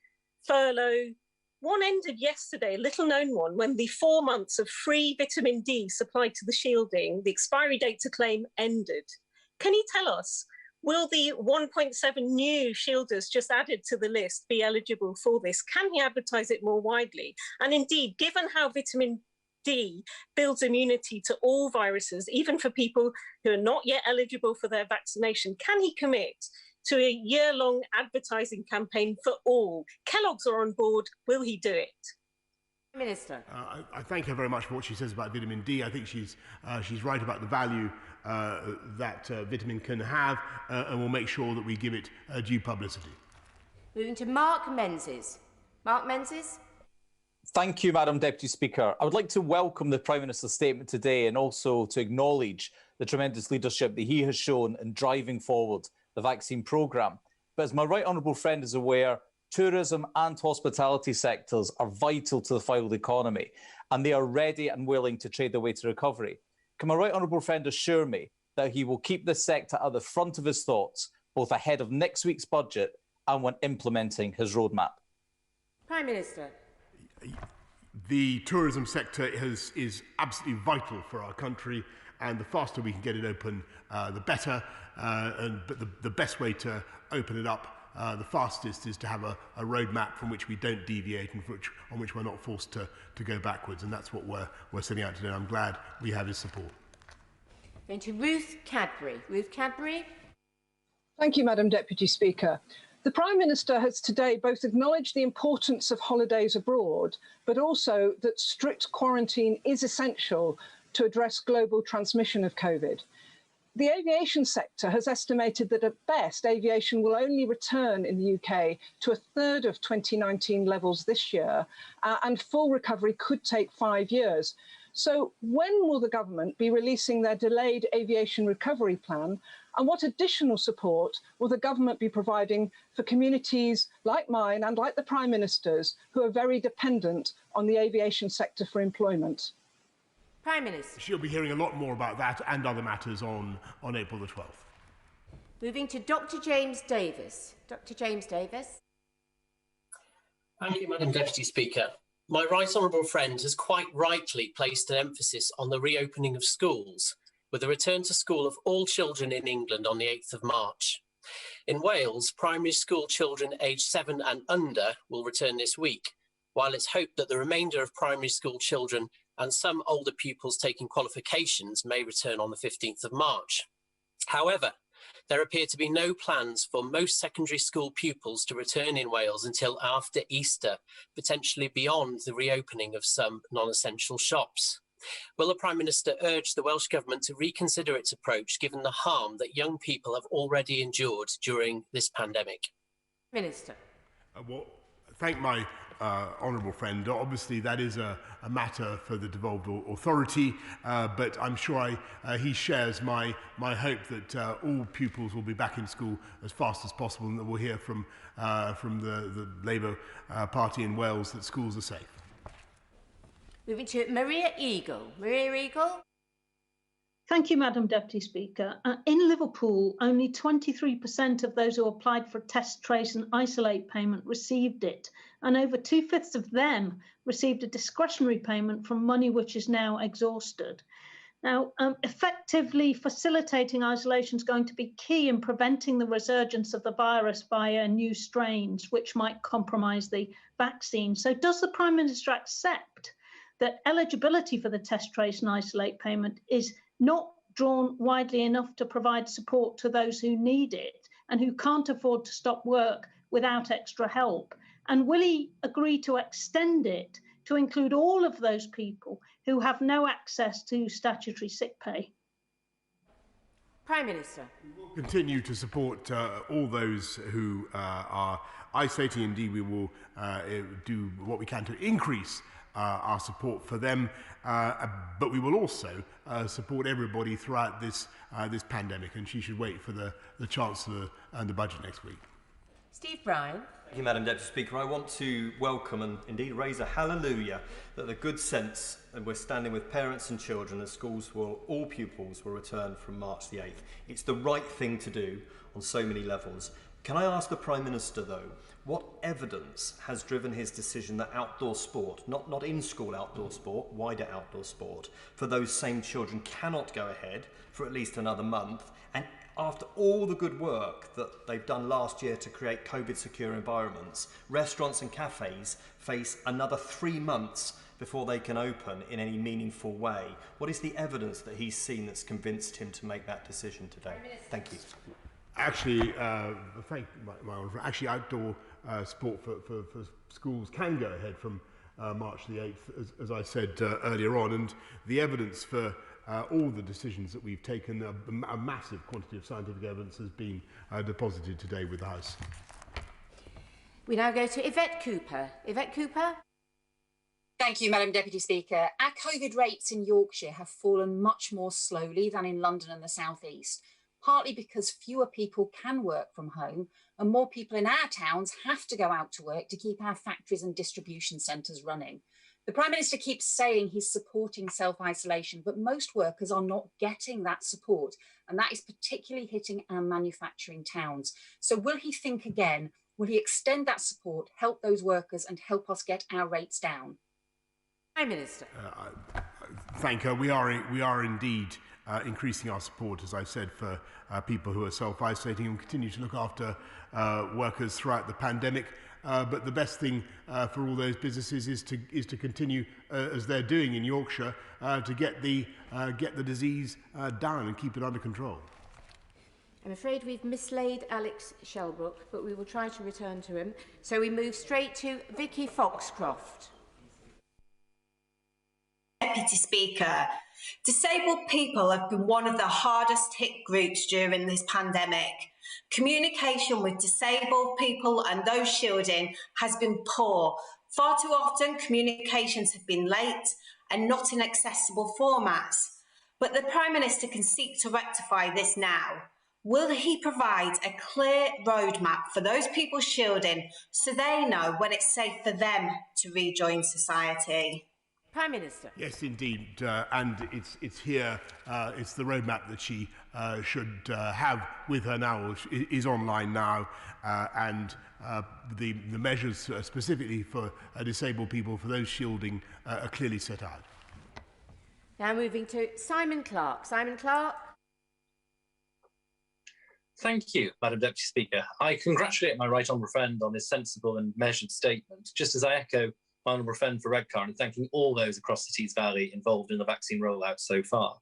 Speaker 24: furlough, one ended yesterday, a little-known one, when the 4 months of free vitamin D supplied to the shielding, the expiry date to claim ended. Can you tell us Will the 1.7 new shielders just added to the list be eligible for this? Can he advertise it more widely? And indeed, given how vitamin D builds immunity to all viruses, even for people who are not yet eligible for their vaccination, can he commit to a year-long advertising campaign for all? Kellogg's are on board. Will he do it?
Speaker 7: Minister.
Speaker 22: I thank her very much for what she says about vitamin D. I think she's right about the value that vitamin can have, and we'll make sure that we give it due publicity.
Speaker 7: Moving to Mark Menzies. Mark Menzies.
Speaker 9: Thank you, Madam Deputy Speaker. I would like to welcome the Prime Minister's statement today and also to acknowledge the tremendous leadership that he has shown in driving forward the vaccine programme. But as my right honourable friend is aware, tourism and hospitality sectors are vital to the flooded economy, and they are ready and willing to trade their way to recovery. Can my right honourable friend assure me that he will keep this sector at the front of his thoughts, both ahead of next week's budget and when implementing his roadmap?
Speaker 7: Prime Minister.
Speaker 22: The tourism sector is absolutely vital for our country, and the faster we can get it open, the better. But the best way to open it up the fastest is to have a roadmap from which we don't deviate and on which we're not forced to go backwards. And that's what we're setting out today. I'm glad we have his support.
Speaker 7: Going to Ruth Cadbury. Ruth Cadbury.
Speaker 10: Thank you, Madam Deputy Speaker. The Prime Minister has today both acknowledged the importance of holidays abroad, but also that strict quarantine is essential to address global transmission of COVID. The aviation sector has estimated that at best, aviation will only return in the UK to a third of 2019 levels this year, and full recovery could take 5 years. So when will the government be releasing their delayed aviation recovery plan? And what additional support will the government be providing for communities like mine and like the Prime Minister's who are very dependent on the aviation sector for employment?
Speaker 7: Prime Minister.
Speaker 22: She'll be hearing a lot more about that and other matters on April the 12th.
Speaker 7: Moving to Dr. James Davis. Dr. James Davis.
Speaker 12: Thank you, Madam Deputy Speaker. My right honourable friend has quite rightly placed an emphasis on the reopening of schools, with a return to school of all children in England on the 8th of March. In Wales, primary school children aged 7 and under will return this week, while it's hoped that the remainder of primary school children and some older pupils taking qualifications may return on the 15th of March. However, there appear to be no plans for most secondary school pupils to return in Wales until after Easter, potentially beyond the reopening of some non-essential shops. Will the Prime Minister urge the Welsh Government to reconsider its approach, given the harm that young people have already endured during this pandemic?
Speaker 7: Minister.
Speaker 22: Well, thank my honourable friend. Obviously, that is a matter for the devolved authority, but I'm sure he shares my hope that all pupils will be back in school as fast as possible, and that we'll hear from the Labour Party in Wales that schools are safe.
Speaker 7: Moving to Maria Eagle. Maria Eagle.
Speaker 13: Thank you, Madam Deputy Speaker. In Liverpool, only 23% of those who applied for test, trace and isolate payment received it, and over 2/5 of them received a discretionary payment from money which is now exhausted. Now, effectively facilitating isolation is going to be key in preventing the resurgence of the virus via new strains, which might compromise the vaccine. So does the Prime Minister accept that eligibility for the test, trace and isolate payment is not drawn widely enough to provide support to those who need it and who can't afford to stop work without extra help? And will he agree to extend it to include all of those people who have no access to statutory sick pay?
Speaker 7: Prime Minister.
Speaker 22: We will continue to support all those who are isolating. Indeed, we will do what we can to increase our support for them, but we will also support everybody throughout this pandemic, and she should wait for the Chancellor and the budget next week.
Speaker 7: Steve Bryan.
Speaker 25: Thank you, Madam Deputy Speaker. I want to welcome and indeed raise a hallelujah that the good sense and we're standing with parents and children as all pupils will return from March the 8th. It's the right thing to do on so many levels. Can I ask the Prime Minister, though, what evidence has driven his decision that outdoor sport, not in-school outdoor sport, wider outdoor sport, for those same children cannot go ahead for at least another month? And After all the good work that they've done last year to create COVID-secure environments, restaurants and cafes face another 3 months before they can open in any meaningful way. What is the evidence that he's seen that's convinced him to make that decision today? Thank you.
Speaker 22: Actually, actually outdoor sport for schools can go ahead from March the 8th, as I said earlier on, and the evidence for all the decisions that we've taken, a massive quantity of scientific evidence has been deposited today with the House.
Speaker 7: We now go to Yvette Cooper. Yvette Cooper.
Speaker 1: Thank you, Madam Deputy Speaker. Our COVID rates in Yorkshire have fallen much more slowly than in London and the South East, partly because fewer people can work from home and more people in our towns have to go out to work to keep our factories and distribution centres running. The Prime Minister keeps saying he's supporting self-isolation, but most workers are not getting that support, and that is particularly hitting our manufacturing towns. So will he think again? Will he extend that support, help those workers and help us get our rates down?
Speaker 7: Prime Minister.
Speaker 22: Thank her. We are indeed increasing our support, as I said, for people who are self-isolating, and continue to look after workers throughout the pandemic. But the best thing for all those businesses is to continue as they're doing in Yorkshire to get the disease down and keep it under control.
Speaker 7: I'm afraid we've mislaid Alex Shelbrook, but we will try to return to him. So we move straight to Vicky Foxcroft.
Speaker 11: Deputy Speaker, disabled people have been one of the hardest hit groups during this pandemic. Communication with disabled people and those shielding has been poor. Far too often, communications have been late and not in accessible formats. But the Prime Minister can seek to rectify this now. Will he provide a clear roadmap for those people shielding so they know when it's safe for them to rejoin society?
Speaker 7: Prime Minister.
Speaker 22: Yes, indeed, and it's here. It's the roadmap that she should have with her now, which is online now, and the measures specifically for disabled people, for those shielding, are clearly set out.
Speaker 7: Now moving to Simon Clarke. Simon Clarke.
Speaker 14: Thank you, Madam Deputy Speaker. I congratulate my right honourable friend on his sensible and measured statement, just as I echo my honourable friend for Redcar and thanking all those across the Tees Valley involved in the vaccine rollout so far.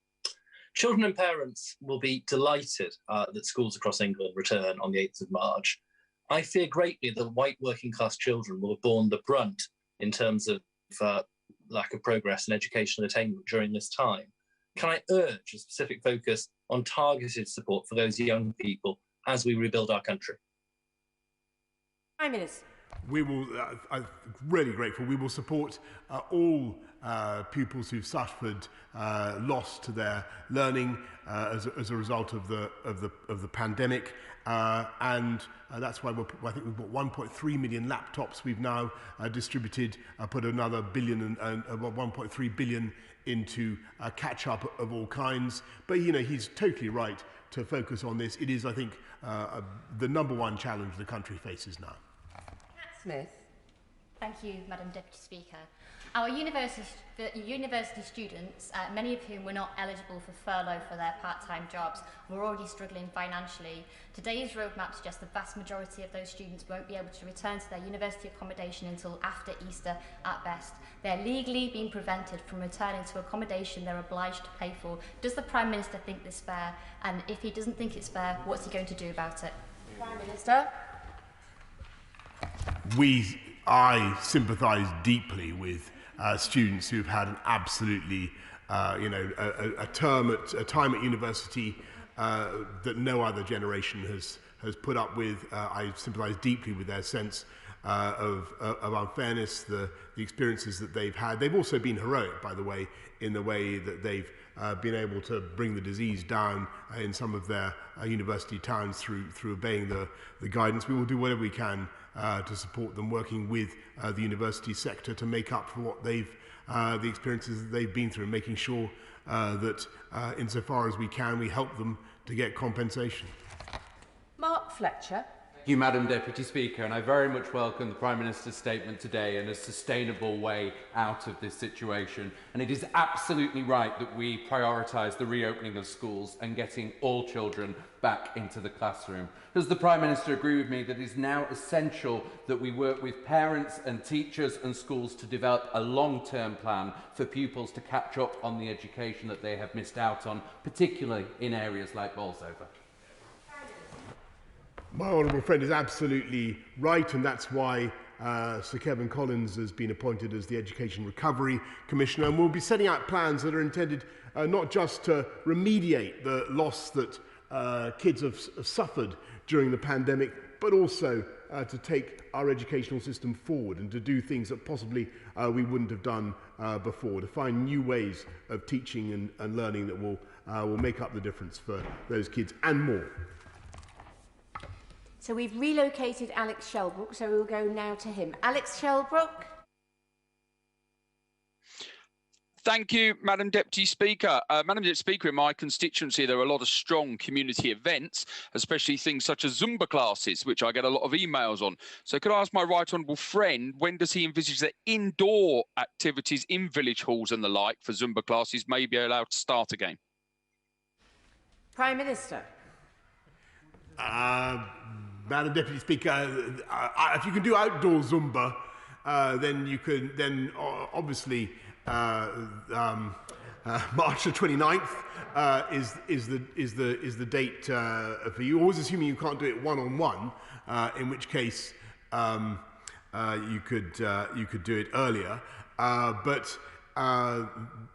Speaker 14: Children and parents will be delighted that schools across England return on the 8th of March. I fear greatly that white working class children will have borne the brunt in terms of lack of progress in educational attainment during this time. Can I urge a specific focus on targeted support for those young people as we rebuild our country?
Speaker 7: Prime Minister.
Speaker 22: We will, I'm really grateful, we will support all pupils who've suffered loss to their learning as a result of the pandemic, and that's why I think we've bought 1.3 million laptops. We've now distributed, put another billion and 1.3 billion into catch-up of all kinds. But you know, he's totally right to focus on this. It is, I think, the #1 challenge the country faces now.
Speaker 7: Smith.
Speaker 15: Thank you, Madam Deputy Speaker. Our university students, many of whom were not eligible for furlough for their part-time jobs, were already struggling financially. Today's roadmap suggests the vast majority of those students won't be able to return to their university accommodation until after Easter at best. They're legally being prevented from returning to accommodation they're obliged to pay for. Does the Prime Minister think this fair? And if he doesn't think it's fair, what's he going to do about it?
Speaker 7: Prime Minister.
Speaker 22: I sympathise deeply with students who've had an absolutely, a time at university that no other generation has put up with. I sympathise deeply with their sense of unfairness, the experiences that they've had. They've also been heroic, by the way, in the way that they've been able to bring the disease down in some of their university towns through obeying the guidance. We will do whatever we can to support them, working with the university sector to make up for what the experiences that they've been through, and making sure that insofar as we can, we help them to get compensation.
Speaker 7: Mark Fletcher.
Speaker 16: Thank
Speaker 3: Thank you, Madam Deputy Speaker, and I very much welcome the Prime Minister's statement today and a sustainable way out of this situation. And it is absolutely right that we prioritise the reopening of schools and getting all children back into the classroom. Does the Prime Minister agree with me that it is now essential that we work with parents and teachers and schools to develop a long-term plan for pupils to catch up on the education that they have missed out on, particularly in areas like Bolsover?
Speaker 22: My honourable friend is absolutely right, and that's why Sir Kevin Collins has been appointed as the Education Recovery Commissioner, and we'll be setting out plans that are intended not just to remediate the loss that kids have suffered during the pandemic, but also to take our educational system forward and to do things that possibly we wouldn't have done before, to find new ways of teaching and learning that will make up the difference for those kids and more.
Speaker 7: So we've relocated Alex Shelbrook, so we'll go now to him. Alex Shelbrook.
Speaker 16: Thank you, Madam Deputy Speaker. Madam Deputy Speaker, in my constituency, there are a lot of strong community events, especially things such as Zumba classes, which I get a lot of emails on. So could I ask my right honourable friend, when does he envisage that indoor activities in village halls and the like for Zumba classes may be allowed to start again?
Speaker 7: Prime Minister.
Speaker 22: Madam Deputy Speaker, if you can do outdoor Zumba, then you can. Then obviously March the 29th is the date for you. Always assuming you can't do it one-on-one, in which case you could do it earlier. But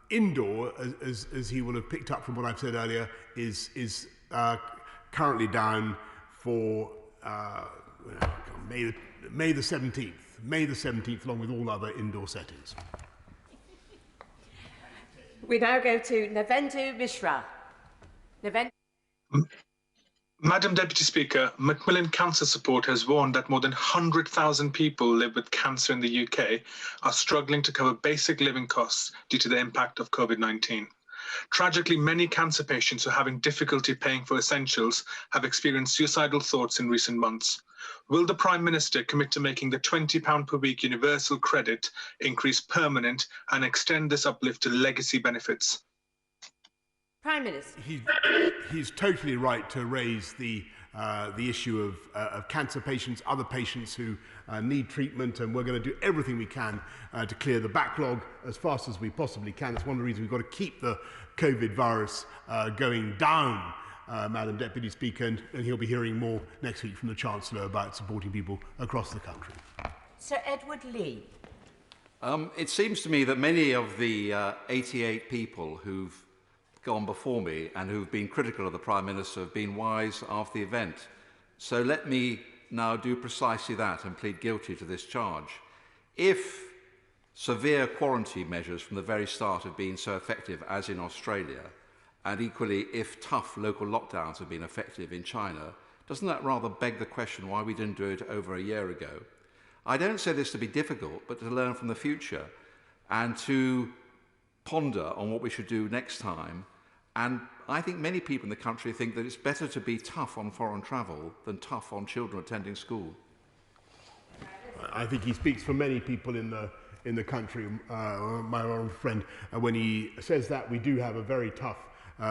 Speaker 22: indoor, as he will have picked up from what I've said earlier, is currently down for May the 17th. May the 17th, along with all other indoor settings.
Speaker 7: We now go to Navendu Mishra.
Speaker 17: Madam Deputy Speaker, Macmillan Cancer Support has warned that more than 100,000 people live with cancer in the UK are struggling to cover basic living costs due to the impact of COVID-19. Tragically, many cancer patients who are having difficulty paying for essentials have experienced suicidal thoughts in recent months. Will the Prime Minister commit to making the £20 per week universal credit increase permanent and extend this uplift to legacy benefits?
Speaker 7: Prime Minister.
Speaker 22: He's totally right to raise the issue of cancer patients, other patients who need treatment, and we're going to do everything we can to clear the backlog as fast as we possibly can. That's one of the reasons we've got to keep the COVID virus going down, Madam Deputy Speaker, and he'll be hearing more next week from the Chancellor about supporting people across the country.
Speaker 7: Sir Edward Lee.
Speaker 18: It seems to me that many of the 88 people who've gone before me and who've been critical of the Prime Minister have been wise after the event. So let me now do precisely that and plead guilty to this charge. If severe quarantine measures from the very start have been so effective as in Australia, and equally if tough local lockdowns have been effective in China, doesn't that rather beg the question why we didn't do it over a year ago? I don't say this to be difficult, but to learn from the future and to ponder on what we should do next time. And I think many people in the country think that it's better to be tough on foreign travel than tough on children attending school.
Speaker 22: I think he speaks for many people in the country, my own friend, when he says that we do have a very tough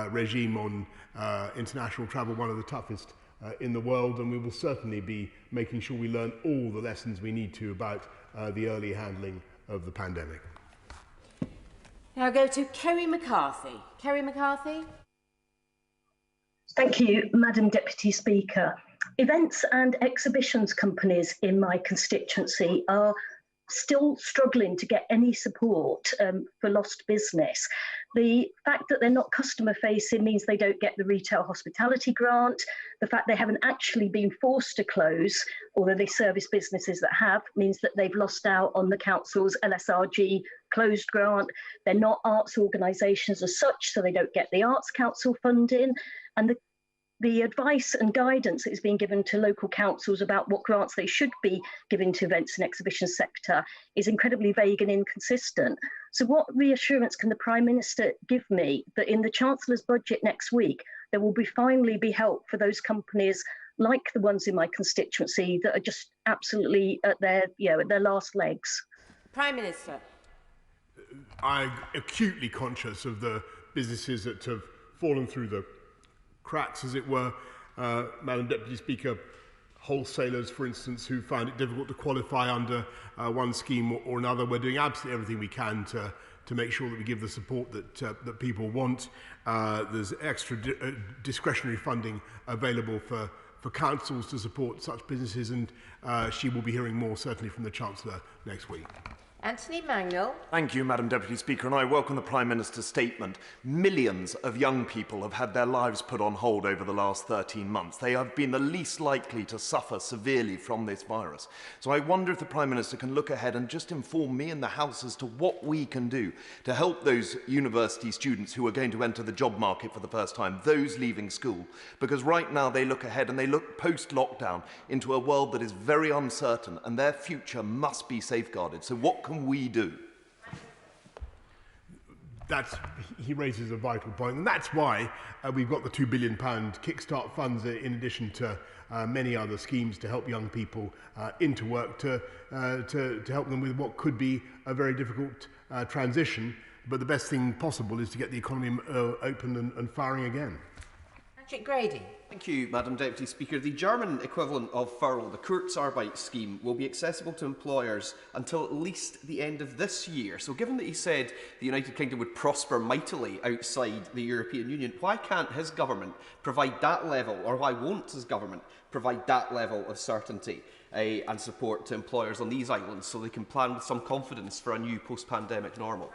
Speaker 22: regime on international travel, one of the toughest in the world, and we will certainly be making sure we learn all the lessons we need to about the early handling of the pandemic.
Speaker 7: Now go to Kerry McCarthy. Kerry McCarthy.
Speaker 21: Thank you, Madam Deputy Speaker. Events and exhibitions companies in my constituency are still struggling to get any support for lost business. The fact that they're not customer facing means they don't get the retail hospitality grant. The fact they haven't actually been forced to close, although they service businesses that have, means that they've lost out on the council's LSRG closed grant. They're not arts organisations as such, so they don't get the Arts Council funding. And the advice and guidance that is being given to local councils about what grants they should be giving to events and exhibition sector is incredibly vague and inconsistent. So what reassurance can the Prime Minister give me that in the Chancellor's budget next week, there will finally be help for those companies like the ones in my constituency that are just absolutely at their, at their last legs?
Speaker 7: Prime Minister.
Speaker 22: I'm acutely conscious of the businesses that have fallen through the cracks, as it were. Madam Deputy Speaker, wholesalers, for instance, who find it difficult to qualify under one scheme or another. We're doing absolutely everything we can to make sure that we give the support that people want. There's extra discretionary funding available for councils to support such businesses, and she will be hearing more certainly from the Chancellor next week.
Speaker 7: Anthony Mangnall.
Speaker 2: Thank you, Madam Deputy Speaker, and I welcome the Prime Minister's statement. Millions of young people have had their lives put on hold over the last 13 months. They have been the least likely to suffer severely from this virus. So I wonder if the Prime Minister can look ahead and just inform me and the House as to what we can do to help those university students who are going to enter the job market for the first time, those leaving school. Because right now they look ahead and they look post-lockdown into a world that is very uncertain, and their future must be safeguarded. So what can we do?
Speaker 22: He raises a vital point, and that's why we've got the £2 billion kickstart funds in addition to many other schemes to help young people into work, to help them with what could be a very difficult transition. But the best thing possible is to get the economy open and firing again.
Speaker 7: Patrick Grady.
Speaker 4: Thank you, Madam Deputy Speaker. The German equivalent of furlough, the Kurzarbeit scheme, will be accessible to employers until at least the end of this year. So given that he said the United Kingdom would prosper mightily outside the European Union, why can't his government provide that level, or why won't his government provide that level of certainty and support to employers on these islands so they can plan with some confidence for a new post-pandemic normal?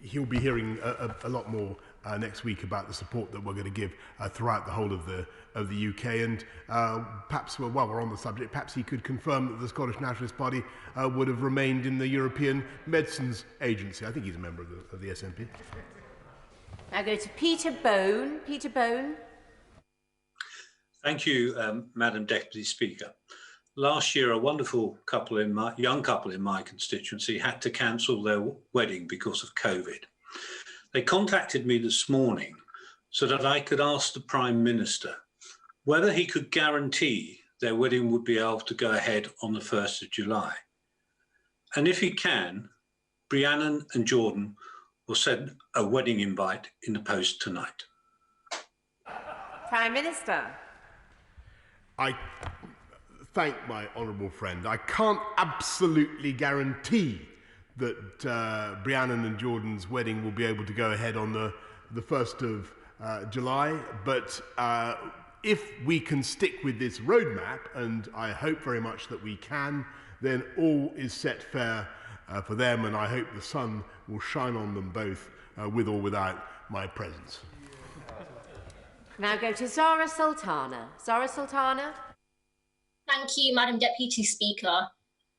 Speaker 22: He'll be hearing a lot more next week about the support that we're going to give throughout the whole of the UK, and perhaps, while we're on the subject, perhaps he could confirm that the Scottish Nationalist Party would have remained in the European Medicines Agency. I think he's a member of the SNP.
Speaker 7: Now go to Peter Bone. Peter Bone.
Speaker 8: Thank you, Madam Deputy Speaker. Last year, a wonderful young couple in my constituency had to cancel their wedding because of COVID. They contacted me this morning so that I could ask the Prime Minister whether he could guarantee their wedding would be able to go ahead on the 1st of July. And if he can, Rhiannon and Jordan will send a wedding invite in the post tonight.
Speaker 7: Prime Minister.
Speaker 22: I thank my honourable friend. I can't absolutely guarantee that Rhiannon and Jordan's wedding will be able to go ahead on the 1st of July, but if we can stick with this roadmap, and I hope very much that we can, then all is set fair for them, and I hope the sun will shine on them both with or without my presence.
Speaker 7: Now go to Zara Sultana. Zara Sultana.
Speaker 19: Thank you, Madam Deputy Speaker.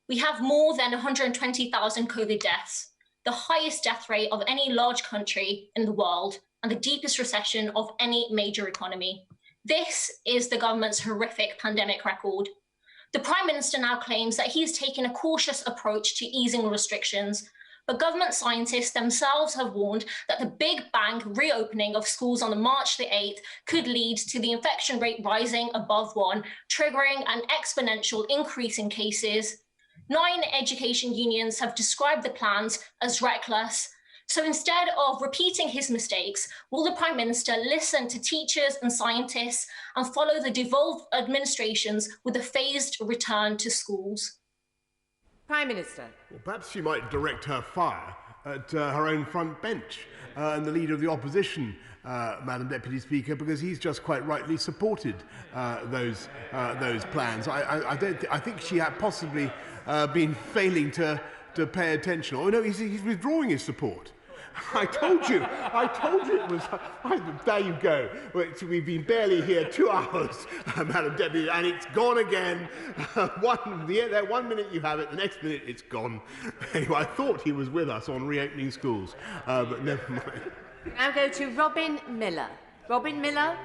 Speaker 19: We have more than 120,000 COVID deaths, the highest death rate of any large country in the world, and the deepest recession of any major economy. This is the government's horrific pandemic record. The Prime Minister now claims that he is taking a cautious approach to easing restrictions, but government scientists themselves have warned that the Big Bang reopening of schools on March the 8th could lead to the infection rate rising above 1, triggering an exponential increase in cases. 9 education unions have described the plans as reckless. So instead of repeating his mistakes, will the Prime Minister listen to teachers and scientists and follow the devolved administrations with a phased return to schools?
Speaker 7: Prime Minister.
Speaker 22: Well, perhaps she might direct her fire at her own front bench and the Leader of the Opposition, Madam Deputy Speaker, because he's just quite rightly supported those plans. I think she had possibly been failing to pay attention. Oh no, he's withdrawing his support. I told you it was. There you go. We've been barely here 2 hours, Madam Deputy, and it's gone again. 1 minute you have it, the next minute it's gone. Anyway, I thought he was with us on reopening schools, but never mind.
Speaker 7: Now go to Robin Miller. Robin Miller.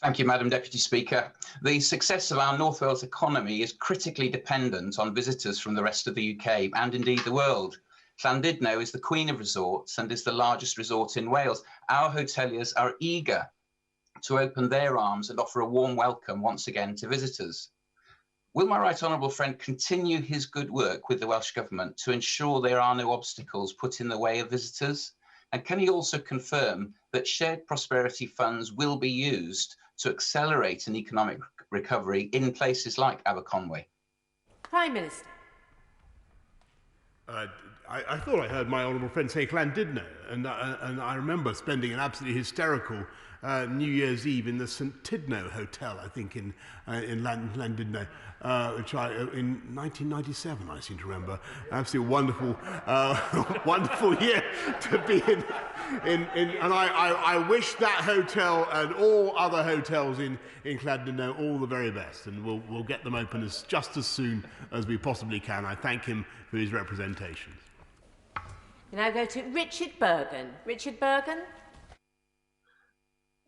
Speaker 20: Thank you, Madam Deputy Speaker. The success of our North Wales economy is critically dependent on visitors from the rest of the UK and indeed the world. Llandudno is the queen of resorts and is the largest resort in Wales. Our hoteliers are eager to open their arms and offer a warm welcome once again to visitors. Will my right honourable friend continue his good work with the Welsh Government to ensure there are no obstacles put in the way of visitors? And can he also confirm that shared prosperity funds will be used to accelerate an economic recovery in places like Aberconwy?
Speaker 7: Prime Minister.
Speaker 22: I thought I heard my honourable friend say Llandudno, and I remember spending an absolutely hysterical New Year's Eve in the St Tidno Hotel, I think, in Llandudno, which in 1997, I seem to remember. Absolutely wonderful, wonderful year to be in. And I wish that hotel and all other hotels in Llandudno all the very best, and we'll get them open just as soon as we possibly can. I thank him for his representations.
Speaker 7: We now go to Richard Bergen. Richard Bergen.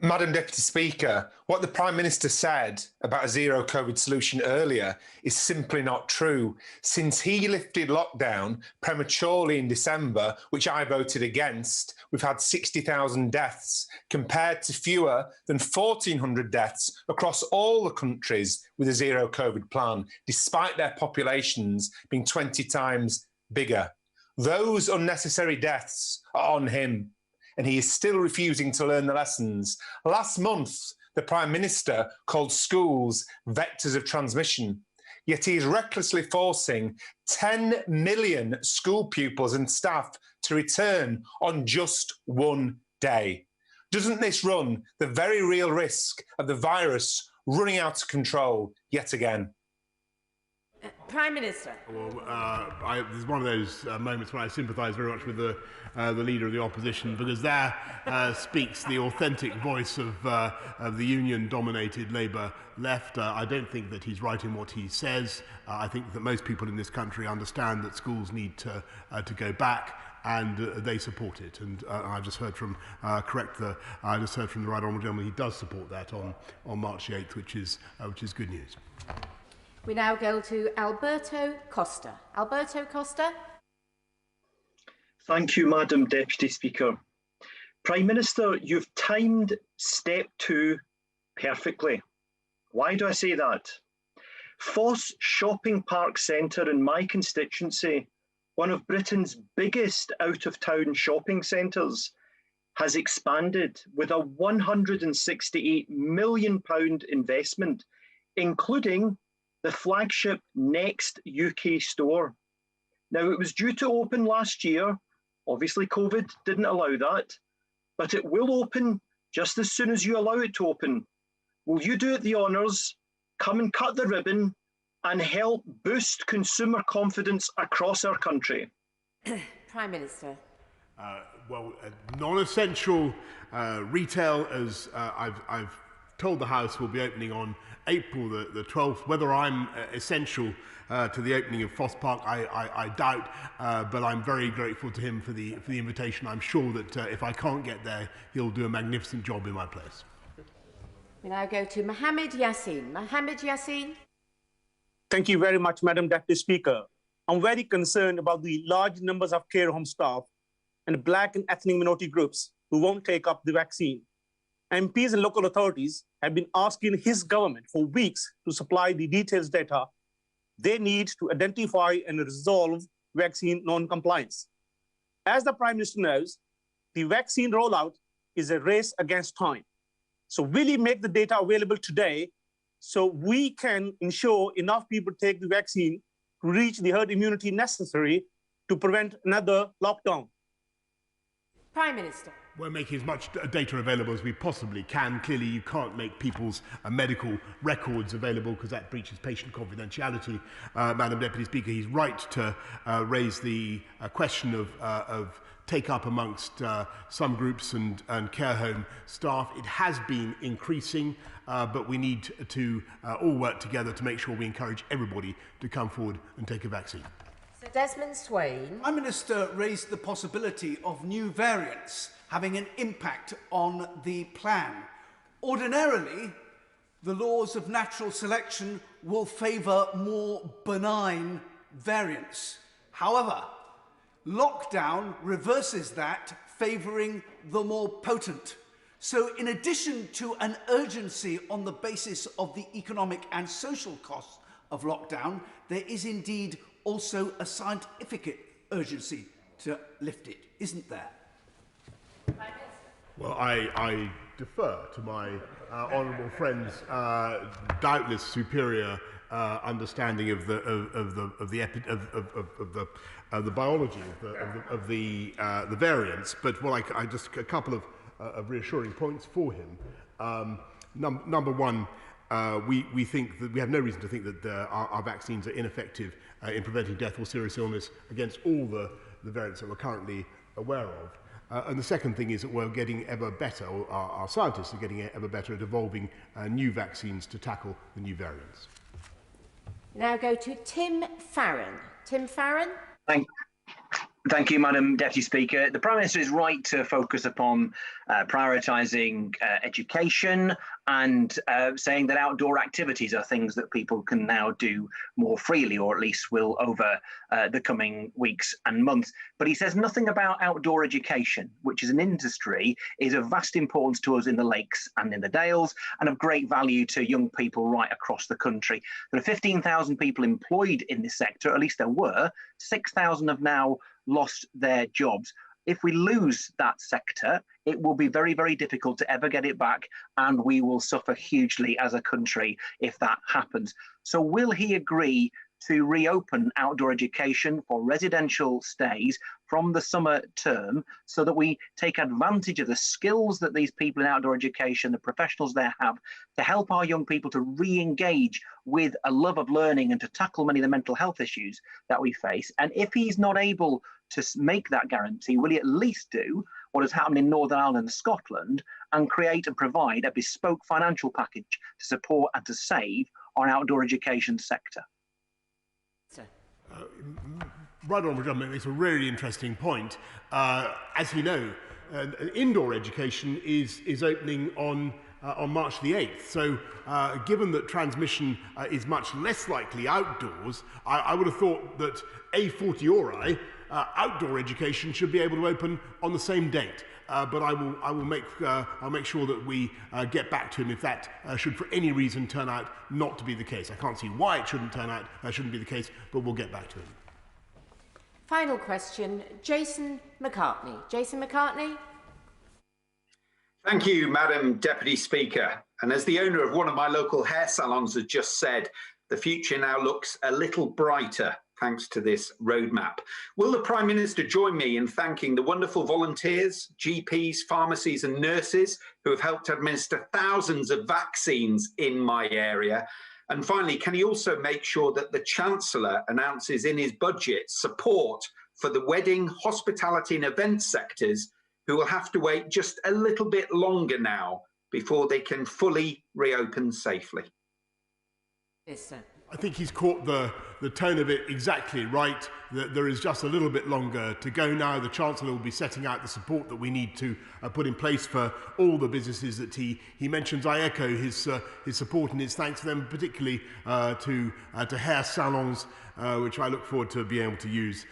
Speaker 5: Madam Deputy Speaker, what the Prime Minister said about a zero COVID solution earlier is simply not true. Since he lifted lockdown prematurely in December, which I voted against, we've had 60,000 deaths compared to fewer than 1,400 deaths across all the countries with a zero COVID plan, despite their populations being 20 times bigger. Those unnecessary deaths are on him, and he is still refusing to learn the lessons. Last month, the Prime Minister called schools vectors of transmission, yet he is recklessly forcing 10 million school pupils and staff to return on just one day. Doesn't this run the very real risk of the virus running out of control yet again?
Speaker 7: Prime Minister.
Speaker 22: Well, there's one of those moments when I sympathise very much with the Leader of the Opposition, because there speaks the authentic voice of the union-dominated Labour left. I don't think that he's right in what he says. I think that most people in this country understand that schools need to go back, and they support it. And I've just heard from I just heard from the right honourable gentleman. He does support that on March the 8th, which is good news.
Speaker 7: We now go to Alberto Costa. Alberto Costa.
Speaker 6: Thank you, Madam Deputy Speaker. Prime Minister, you've timed step 2 perfectly. Why do I say that? Foss Shopping Park Centre in my constituency, one of Britain's biggest out-of-town shopping centres, has expanded with a £168 million investment, including the flagship Next UK store. Now, it was due to open last year. Obviously, COVID didn't allow that, but it will open just as soon as you allow it to open. Will you do it the honours, come and cut the ribbon, and help boost consumer confidence across our country?
Speaker 7: Prime Minister.
Speaker 22: Non-essential retail, as I've told the House, will be opening on April the 12th. Whether I'm essential to the opening of Foss Park, I doubt, but I'm very grateful to him for the invitation. I'm sure that if I can't get there, he'll do a magnificent job in my place.
Speaker 7: We now go to Mohammed Yassin. Mohammed Yassin.
Speaker 9: Thank you very much, Madam Deputy Speaker. I'm very concerned about the large numbers of care home staff and Black and ethnic minority groups who won't take up the vaccine. MPs and local authorities have been asking his government for weeks to supply the detailed data they need to identify and resolve vaccine non-compliance. As the Prime Minister knows, the vaccine rollout is a race against time. So will he make the data available today so we can ensure enough people take the vaccine to reach the herd immunity necessary to prevent another lockdown?
Speaker 7: Prime Minister.
Speaker 22: We're making as much data available as we possibly can. Clearly, you can't make people's medical records available because that breaches patient confidentiality. Madam Deputy Speaker, he's right to raise the question of take-up amongst some groups and care home staff. It has been increasing, but we need to all work together to make sure we encourage everybody to come forward and take a vaccine.
Speaker 7: Sir Desmond Swain.
Speaker 23: Prime Minister raised the possibility of new variants having an impact on the plan. Ordinarily, the laws of natural selection will favour more benign variants. However, lockdown reverses that, favouring the more potent. So in addition to an urgency on the basis of the economic and social costs of lockdown, there is indeed also a scientific urgency to lift it, isn't there?
Speaker 22: Well, I defer to my honourable friend's doubtless superior understanding of the biology of the variants. But what I just a couple of reassuring points for him. Number one, we think that we have no reason to think that our vaccines are ineffective in preventing death or serious illness against all the variants that we're currently aware of. And the second thing is that we're getting ever better, or our scientists are getting ever better at evolving new vaccines to tackle the new variants.
Speaker 7: Now go to Tim Farron. Tim Farron?
Speaker 10: Thank you, Madam Deputy Speaker. The Prime Minister is right to focus upon prioritising education and saying that outdoor activities are things that people can now do more freely, or at least will over the coming weeks and months. But he says nothing about outdoor education, which is an industry is of vast importance to us in the lakes and in the dales, and of great value to young people right across the country. There are 15,000 people employed in this sector, at least there were. 6,000 have now lost their jobs. If we lose that sector, it will be very, very difficult to ever get it back, and we will suffer hugely as a country if that happens. So will he agree to reopen outdoor education for residential stays from the summer term so that we take advantage of the skills that these people in outdoor education, the professionals there have, to help our young people to re-engage with a love of learning and to tackle many of the mental health issues that we face? And if he's not able to make that guarantee, will he at least do what has happened in Northern Ireland and Scotland and create and provide a bespoke financial package to support and to save our outdoor education sector?
Speaker 22: Right on, Gentleman makes a really interesting point. As you know, indoor education is opening on March the 8th. So given that transmission is much less likely outdoors, I would have thought that a fortiori, outdoor education should be able to open on the same date. But I'll make sure that we get back to him if that should for any reason turn out not to be the case. I can't see why it shouldn't be the case, but we'll get back to him.
Speaker 7: Final question, Jason McCartney. Jason McCartney?
Speaker 12: Thank you, Madam Deputy Speaker. And as the owner of one of my local hair salons has just said, the future now looks a little brighter thanks to this roadmap. Will the Prime Minister join me in thanking the wonderful volunteers, GPs, pharmacies and nurses who have helped administer thousands of vaccines in my area? And finally, can he also make sure that the Chancellor announces in his budget support for the wedding, hospitality and event sectors who will have to wait just a little bit longer now before they can fully reopen safely?
Speaker 7: Yes, sir.
Speaker 22: I think he's caught the tone of it exactly right, that there is just a little bit longer to go now. The Chancellor will be setting out the support that we need to put in place for all the businesses that he mentions. I echo his support and his thanks to them, particularly to hair salons, which I look forward to being able to use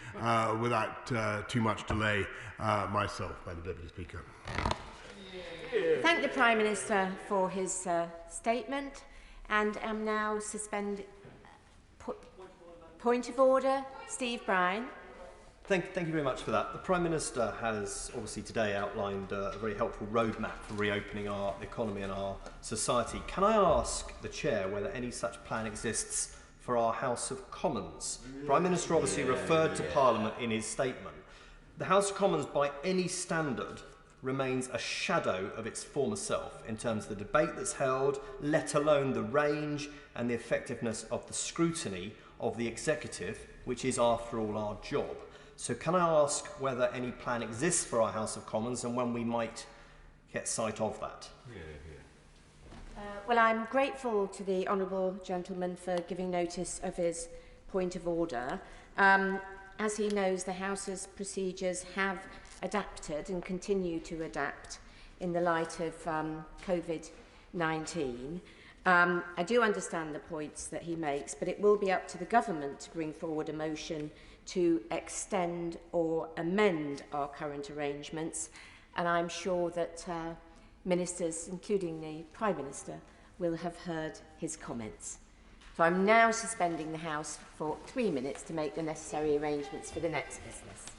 Speaker 22: without too much delay myself, Madam Deputy Speaker.
Speaker 7: Thank the Prime Minister for his statement, and am now suspended. Point of order, Steve Bryan.
Speaker 13: Thank you very much for that. The Prime Minister has obviously today outlined a very helpful roadmap for reopening our economy and our society. Can I ask the Chair whether any such plan exists for our House of Commons? The Prime Minister obviously referred to Parliament in his statement. The House of Commons, by any standard, remains a shadow of its former self in terms of the debate that's held, let alone the range and the effectiveness of the scrutiny of the executive, which is, after all, our job. So can I ask whether any plan exists for our House of Commons and when we might get sight of that?
Speaker 7: Well, I'm grateful to the honourable gentleman for giving notice of his point of order. As he knows, the House's procedures have adapted and continue to adapt in the light of COVID-19. I do understand the points that he makes, but it will be up to the government to bring forward a motion to extend or amend our current arrangements, and I'm sure that ministers, including the Prime Minister, will have heard his comments. So I'm now suspending the House for 3 minutes to make the necessary arrangements for the next business.